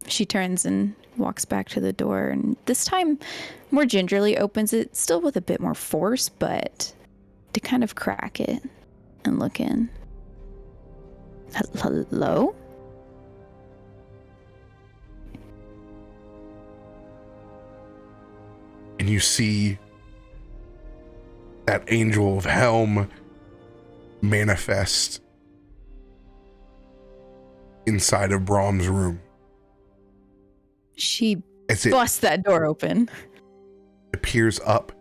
She turns and walks back to the door, and this time more gingerly opens it, still with a bit more force, but to kind of crack it and look in. Hello? And you see that angel of Helm manifest inside of Brom's room. She As it busts that door open. appears up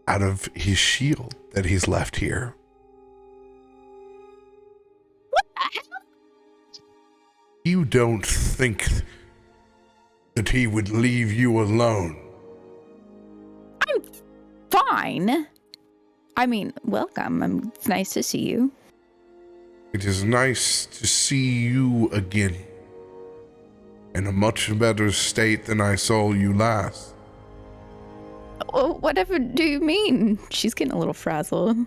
out of his shield that he's left here. What the hell? You don't think that he would leave you alone? I'm fine. I mean, welcome. It's nice to see you. It is nice to see you again. In a much better state than I saw you last. Oh, whatever do you mean? She's getting a little frazzled.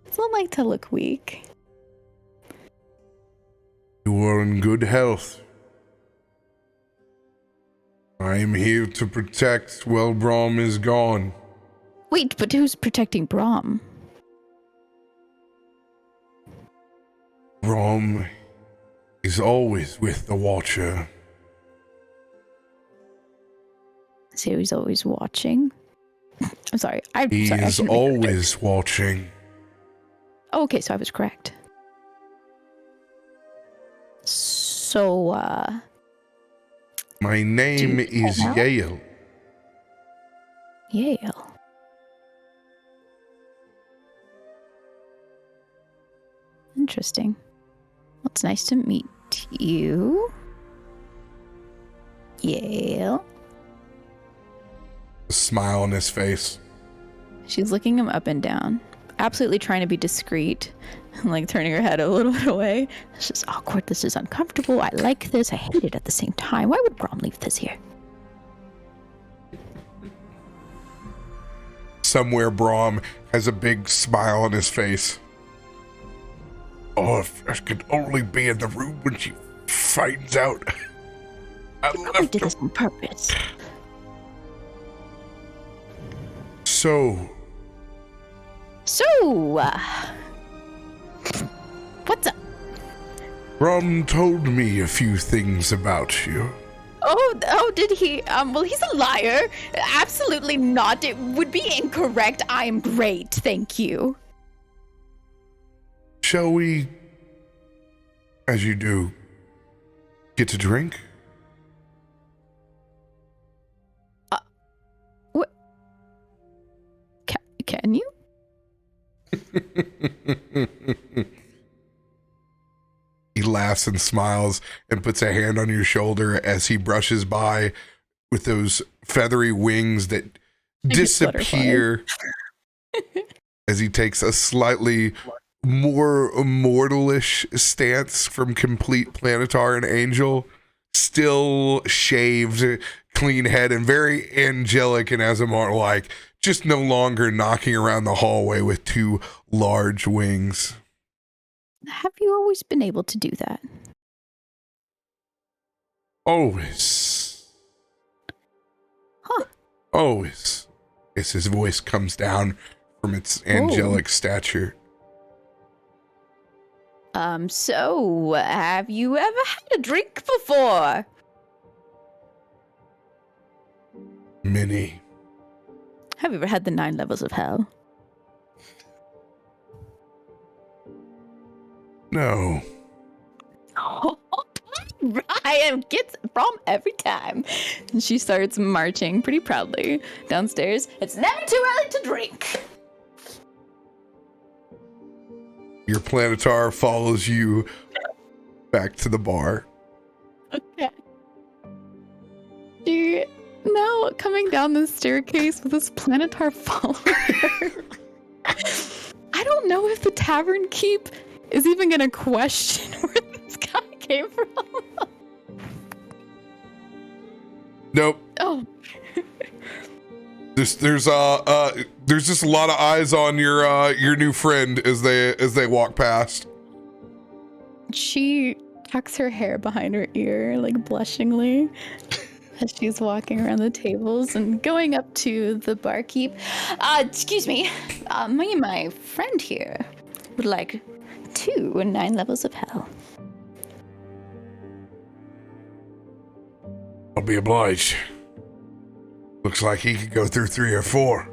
It's not like to look weak. You are in good health. I am here to protect while Brom is gone. Wait, but who's protecting Brom? Rom is always with the Watcher. So he's always watching. I'm sorry. He sorry, is always watching. Oh, okay, so I was correct. So, My name is know? Yale. Yale. Interesting. Well, it's nice to meet you. Yale. A smile on his face. She's looking him up and down, absolutely trying to be discreet, like turning her head a little bit away. This is awkward. This is uncomfortable. I like this. I hate it at the same time. Why would Brom leave this here? Somewhere Brom has a big smile on his face. Oh, if I could only be in the room when she finds out. I probably did this on purpose. So, what's up? Brom told me a few things about you. Oh, did he? Well, he's a liar. Absolutely not. It would be incorrect. I am great, thank you. Shall we, as you do, get to drink? What? Can you? He laughs and smiles and puts a hand on your shoulder as he brushes by with those feathery wings that disappear as he takes a slightly more immortalish stance from complete Planetar and Angel, still shaved, clean head, and very angelic and Azamar-like, just no longer knocking around the hallway with two large wings. Have you always been able to do that? Always. Huh. Always. As his voice comes down from its angelic stature. So, have you ever had a drink before? Many. Have you ever had the 9 levels of hell? No. Ryan gets from every time. And she starts marching pretty proudly downstairs. It's never too early to drink. Your Planetar follows you back to the bar. Okay. She now coming down the staircase with this Planetar following her. I don't know if the tavern keep is even gonna question where this guy came from. Nope. Oh. There's just a lot of eyes on your new friend as they walk past. She tucks her hair behind her ear, like blushingly, as she's walking around the tables and going up to the barkeep. Excuse me, my friend here would like 2 9 levels of hell. I'll be obliged. Looks like he could go through 3 or 4.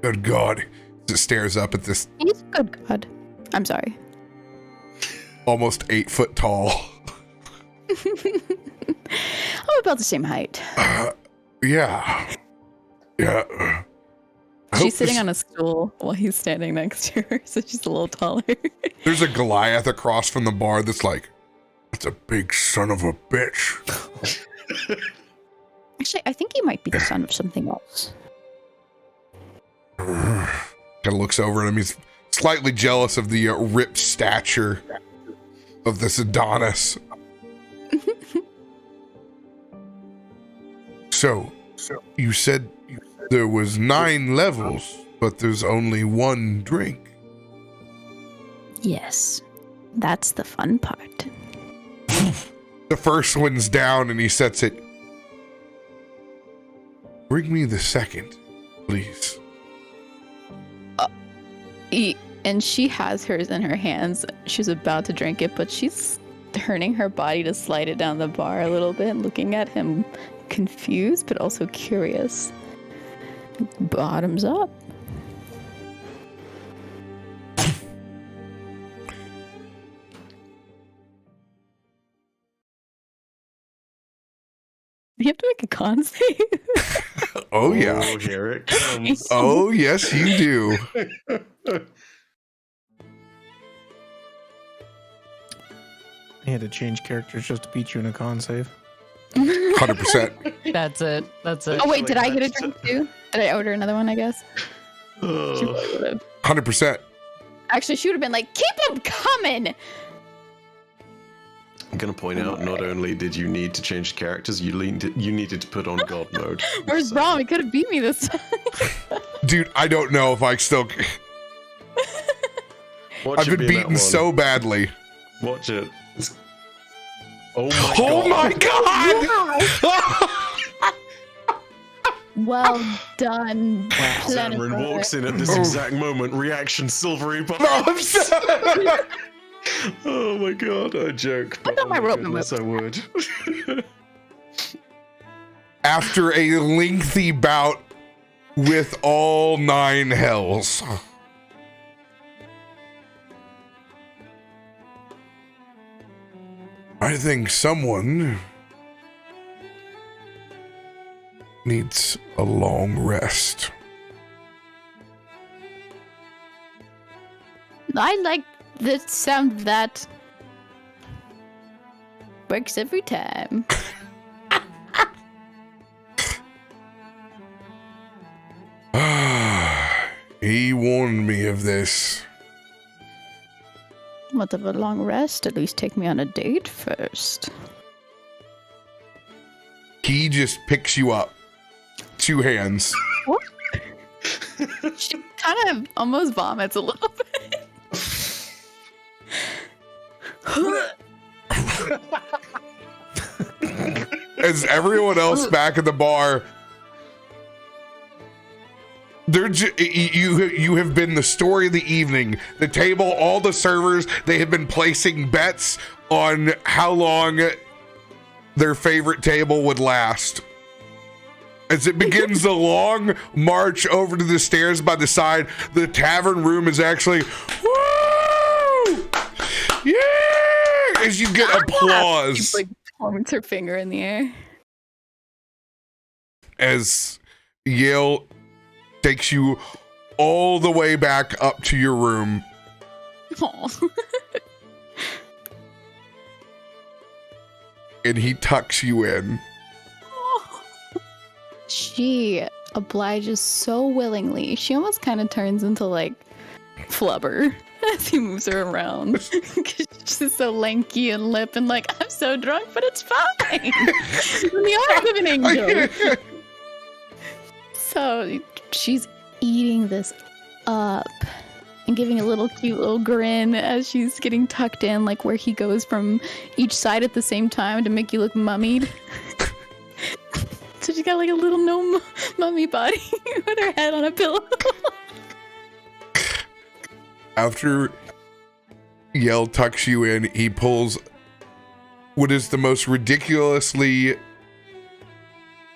Good God. Just stares up at this. He's a good god. I'm sorry. Almost 8 foot tall. I'm about the same height. Yeah. Yeah. She's sitting on a stool while he's standing next to her, so she's a little taller. There's a Goliath across from the bar that's like, that's a big son of a bitch. Actually, I think he might be the son of something else. Kind of looks over at him. He's slightly jealous of the ripped stature of this Adonis. So, you said there was 9 levels, but there's only 1 drink. Yes, that's the fun part. The first one's down and he sets it. Bring me the second, please. And she has hers in her hands. She's about to drink it, but she's turning her body to slide it down the bar a little bit, looking at him confused, but also curious. Bottoms up. You have to make a con save. Oh yeah. Oh, here it comes. Oh yes, you do. I had to change characters just to beat you in a con save. 100%. That's it. That's it. Oh wait, did I get a drink too? Did I order another one? I guess. She probably would've. 100%. Actually, she would have been like, "Keep them coming." I'm gonna point out, not only did you need to change characters, you needed to put on God mode. Where's So- Brom? He could have beat me this time. Dude, I don't know if I still. Watch I've it been be in that beaten one. so badly. Watch it. Oh my Oh god! my god! Well done, Planet Zanryn Brother. walks in at this exact moment. Reaction silvery No, pop. I'm sorry. Oh my god, I joke. Put But on my rope and goodness, I would. After a lengthy bout with all 9 hells. I think someone needs a long rest. I like the sound of that. Works every time. He warned me of this. What of a long rest? At least take me on a date first. He just picks you up. 2 hands. She kind of almost vomits a little bit. As everyone else back at the bar, you have been the story of the evening. The table, all the servers, they have been placing bets on how long their favorite table would last. As it begins the long march over to the stairs by the side, the tavern room is actually, woo! Yeah! As you get applause. She like points her finger in the air. As Yale takes you all the way back up to your room. Aw. And he tucks you in. She obliges so willingly. She almost kind of turns into like Flubber as he moves her around. She's so lanky and lip and like, I'm so drunk, but it's fine. The arms of an angel. So she's eating this up and giving a little cute little grin as she's getting tucked in, like where he goes from each side at the same time to make you look mummied. So she's got like a little gnome mummy body with her head on a pillow. After Yale tucks you in, he pulls what is the most ridiculously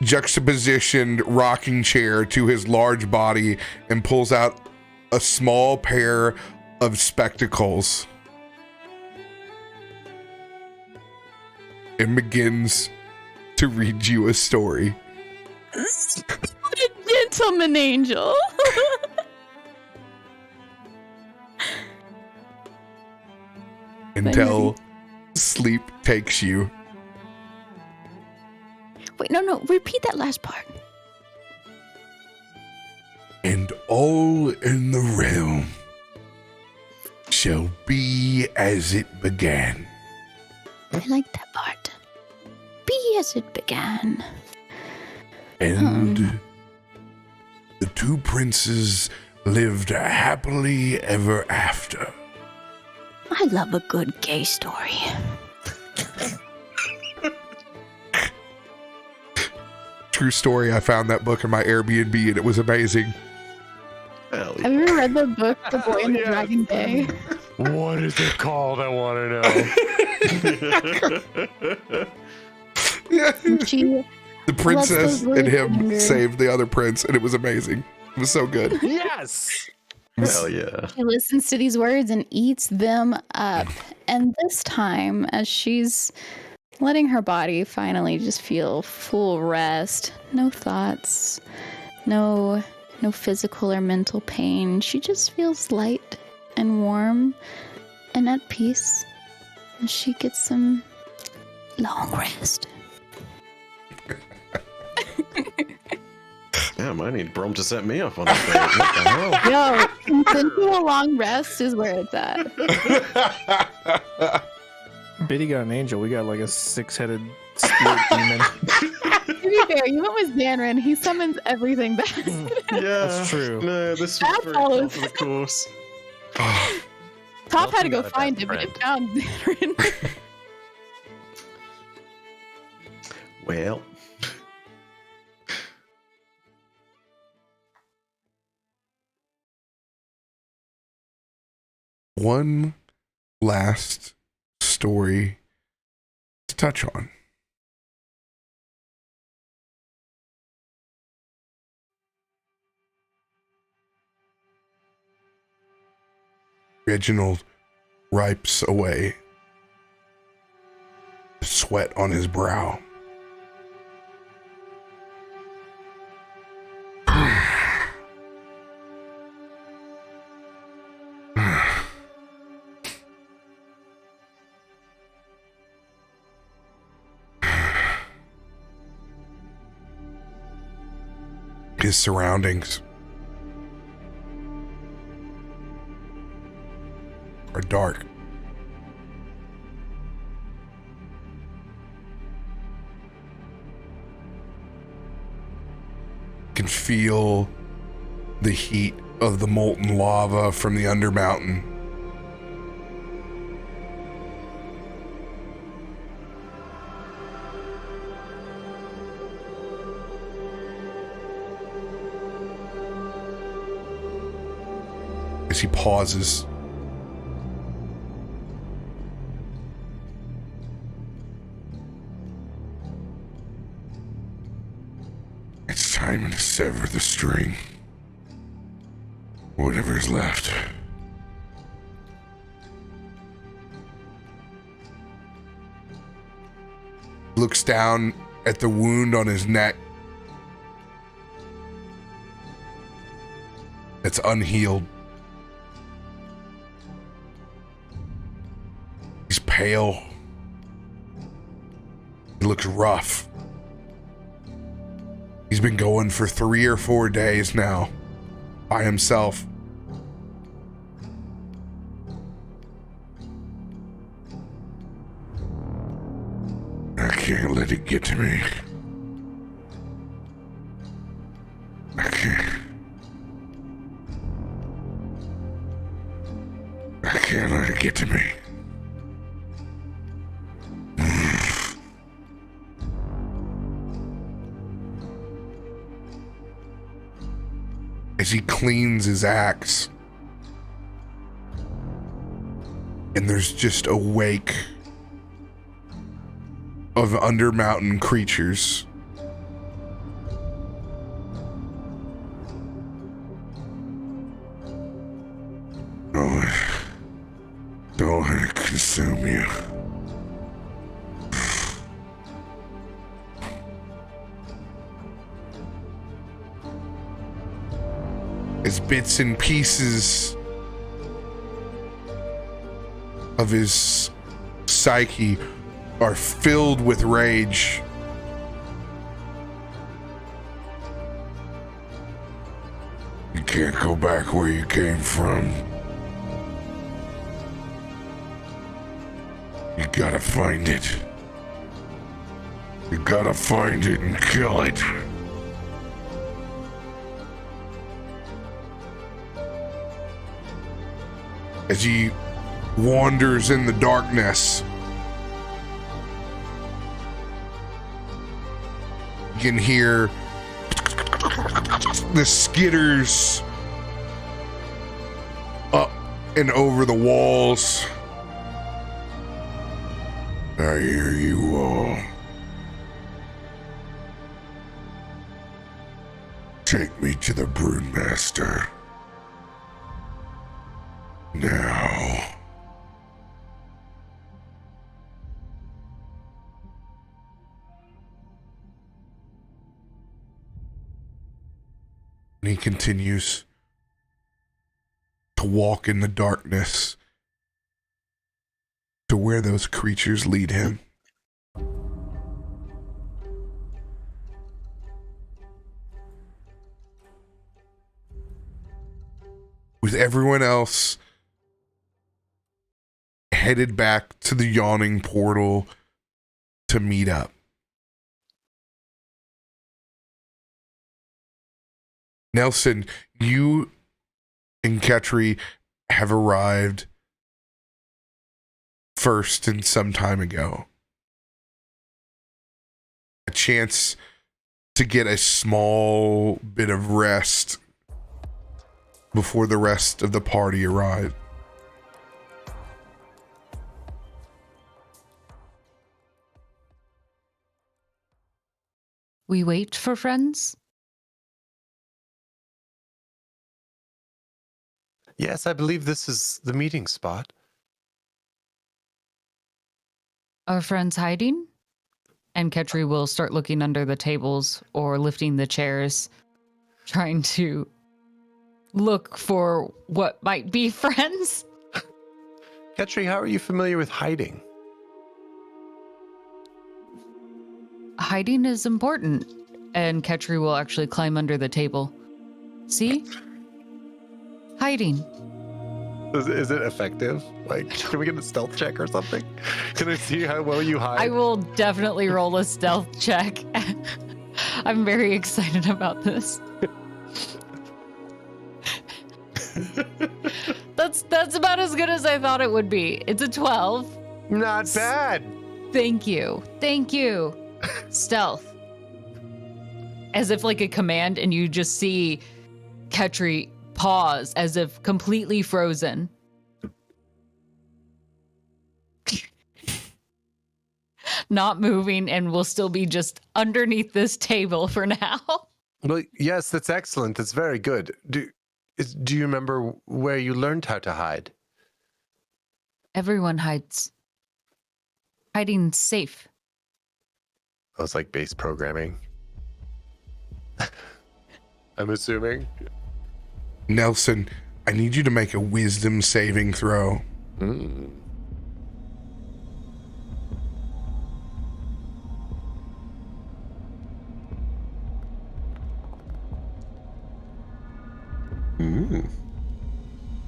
juxtapositioned rocking chair to his large body and pulls out a small pair of spectacles and begins to read you a story. What a gentleman angel. Until sleep takes you. Wait, no, repeat that last part. And all in the realm shall be as it began. I like that part. Be as it began. And the 2 princes lived happily ever after. I love a good gay story. True story. I found that book in my Airbnb and it was amazing. Hell Have you ever read the book The Boy and the Yes. Dragon Bay? What is it called? I want to know. She The princess those and him words. saved the other prince, and it was amazing. It was so good. Yes. Hell yeah. She listens to these words and eats them up. And this time, as she's letting her body finally just feel full rest, no thoughts, no physical or mental pain, she just feels light and warm and at peace. And she gets some long rest. Damn, I need Brom to set me up on that thing. What the hell? Yo, consensual long rest is where it's at. Biddy got an angel. We got like a 6-headed spirit demon. To be fair, you went with Zanryn. He summons everything back. Yeah, That's true. No, this was That very follows. top of the course. Top had to go Not a find best him, and friend. it found Zanryn. Well, One last story to touch on. Reginald wipes away the sweat on his brow. His surroundings are dark. You can feel the heat of the molten lava from the Undermountain. As he pauses, it's time to sever the string. Whatever is left. Looks down at the wound on his neck. It's unhealed. He's pale. He looks rough. He's been going for 3 or 4 days now, by himself. I can't let it get to me. I can't let it get to me. As he cleans his axe, and there's just a wake of Undermountain creatures. Don't let it consume you. As bits and pieces of his psyche are filled with rage, you can't go back where you came from. You gotta find it. You gotta find it and kill it. As he wanders in the darkness, you can hear the skitters and over the walls. I hear you all. Take me to the Broodmaster. Now. And he continues to walk in the darkness to where those creatures lead him. With everyone else headed back to the yawning portal to meet up. Nelson, you and Ketri have arrived first and some time ago. A chance to get a small bit of rest before the rest of the party arrived. We wait for friends? Yes, I believe this is the meeting spot. Are friends hiding? And Ketri will start looking under the tables or lifting the chairs, trying to look for what might be friends. Ketri, how are you familiar with hiding? Hiding is important. And Ketri will actually climb under the table. See? Hiding. Is it effective? Like, can we get a stealth check or something? Can I see how well you hide? I will definitely roll a stealth check. I'm very excited about this. That's about as good as I thought it would be. It's a 12. Not bad. Thank you. Thank you. Stealth. As if like a command, and you just see Ketri pause as if completely frozen. Not moving, and will still be just underneath this table for now. Well, yes, that's excellent. That's very good. Do you remember where you learned how to hide? Everyone hides. Hiding's safe. Oh, it's like base programming. I'm assuming. Nelson, I need you to make a wisdom saving throw. Mm.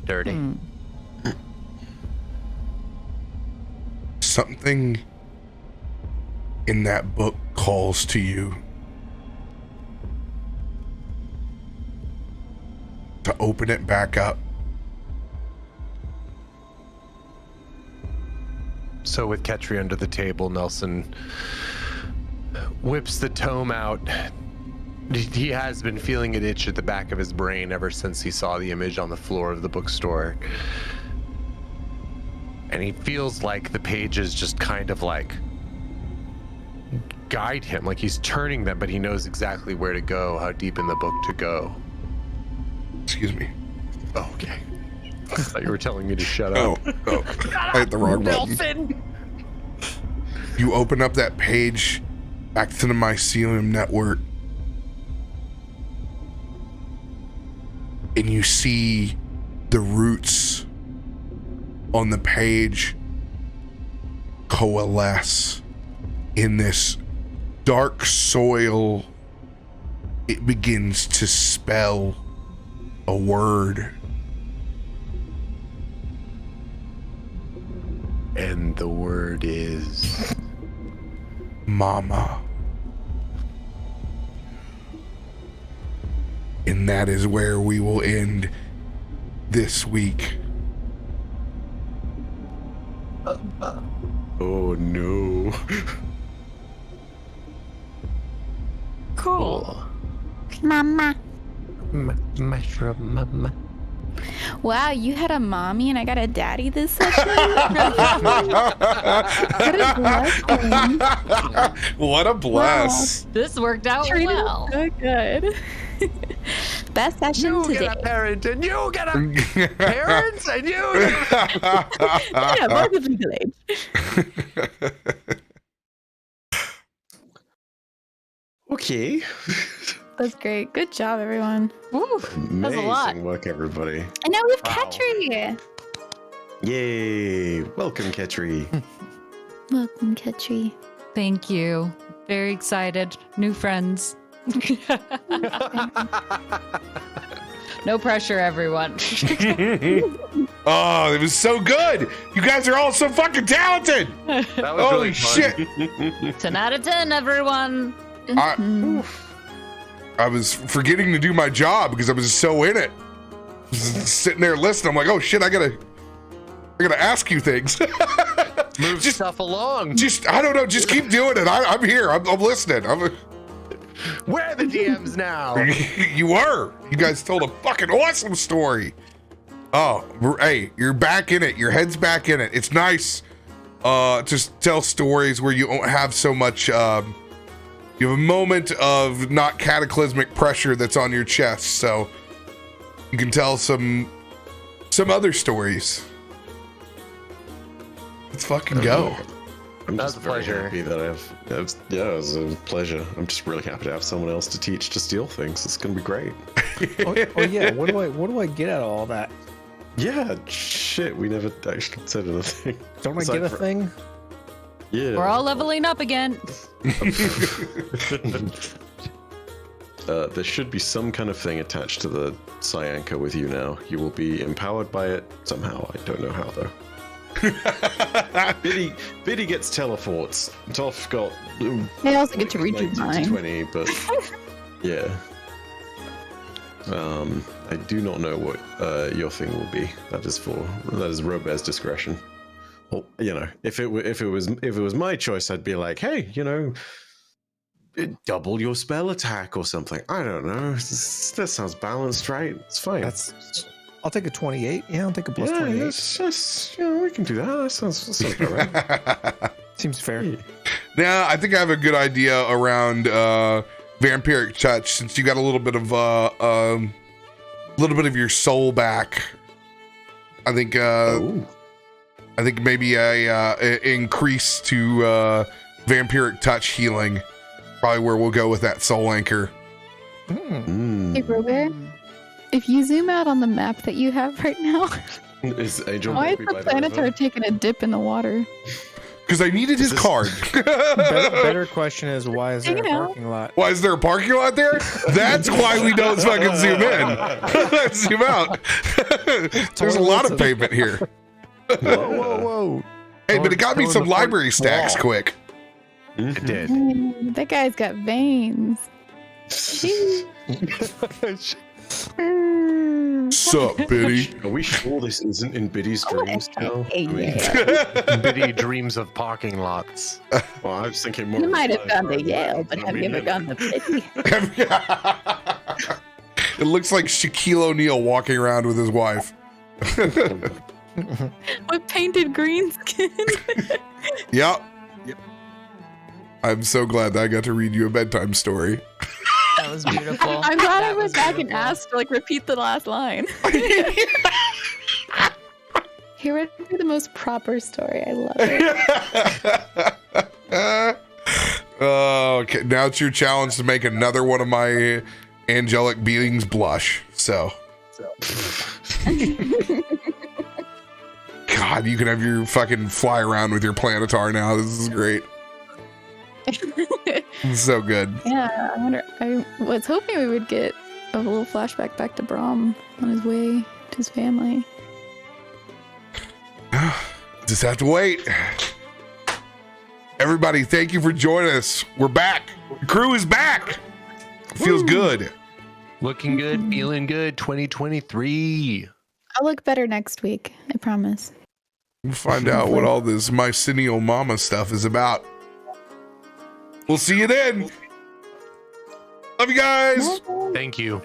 Dirty. Something in that book calls to you to open it back up. So with Ketri under the table, Nelson whips the tome out. He has been feeling an itch at the back of his brain ever since he saw the image on the floor of the bookstore. And he feels like the pages just kind of like guide him, like he's turning them, but he knows exactly where to go, how deep in the book to go. Excuse me. Oh, okay. I thought you were telling me to shut up. Oh, I hit the wrong button. You open up that page back to the Seum network, and you see the roots on the page coalesce in this dark soil. It begins to spell a word. And the word is Mama. And that is where we will end this week. Oh no. Cool. Mama. mushroom mama. Wow, you had a mommy and I got a daddy this session? What a blessing. What a bless. This worked out Treated well. so good. Best session You today. get a parent, and you get a parents, and you get Yeah, both of legal age. Okay. That's great. Good job, everyone. Woo, that's a lot. Amazing work, everybody. And now we have Ketri. Yay! Welcome, Ketri. Welcome, Ketri. Thank you. Very excited. New friends. No pressure, everyone. Oh, it was so good. You guys are all so fucking talented. That was Holy really fun. shit. 10 out of 10, everyone. I was forgetting to do my job because I was so in it. Just sitting there listening. I'm like, oh shit, I gotta ask you things. Move stuff along. I don't know. Just keep doing it. I'm here. I'm listening. We're the DMs now. You were. You guys told a fucking awesome story. Oh, hey, you're back in it. Your head's back in it. It's nice to tell stories where you don't have so much. You have a moment of not cataclysmic pressure that's on your chest, so you can tell some other stories. Let's fucking go. I'm That was just a very pleasure. happy that it was a pleasure. I'm just really happy to have someone else to teach to steal things. It's gonna be great. Oh yeah, what do I get out of all that? Yeah, shit, we never actually considered a thing. Don't I Aside get a from- thing? Yeah. We're all leveling up again. There should be some kind of thing attached to the Cyanka with you now. You will be empowered by it somehow. I don't know how though. Biddy gets teleports. Toff got. I also get to read you 19 to mine. 20, but yeah. I do not know what your thing will be. That is RoBear's discretion. Well, you know, if it was my choice, I'd be like, hey, you know, double your spell attack or something. I don't know. That sounds balanced, right? It's fine. I'll take a 28. Yeah, I'll take a plus yeah, 28. that's just, you know, we can do that. That sounds about right. Seems fair. Now, I think I have a good idea around vampiric touch, since you got a little bit of your soul back. I think maybe a increase to vampiric touch healing, probably where we'll go with that soul anchor. Hey, RoBear, if you zoom out on the map that you have right now, Is Angel why is maybe the by the Planetar river? taking a dip in the water? Because I needed his card. Better question is, why is there a Hanging out. parking lot? Why is there a parking lot there? That's why we don't fucking zoom in. Let's zoom out. There's a lot of pavement here. Whoa. Hey, but it got me some library stacks quick. It did. That guy's got veins. Sup, Biddy? Are we sure this isn't in Biddy's dreams now? Hey, I mean, yeah. Biddy dreams of parking lots. well, I was thinking more. You of might have the gone to library, Yale, but have you ever gone to Pitt? It looks like Shaquille O'Neal walking around with his wife. With painted green skin. Yep. I'm so glad that I got to read you a bedtime story. That was beautiful. I'm glad I That went was back and beautiful. asked to repeat the last line. He read me the most proper story. I love it. Okay, now it's your challenge to make another one of my angelic beings blush. So, God, you can have your fucking fly around with your planetar now. This is great. So good. Yeah, I was hoping we would get a little flashback back to Brom on his way to his family. Just have to wait. Everybody, thank you for joining us. We're back. The crew is back. Feels good. Looking good, feeling good. 2023. I'll look better next week. I promise. We'll find out what all this mycenial mama stuff is about. We'll see you then. Love you guys. Thank you.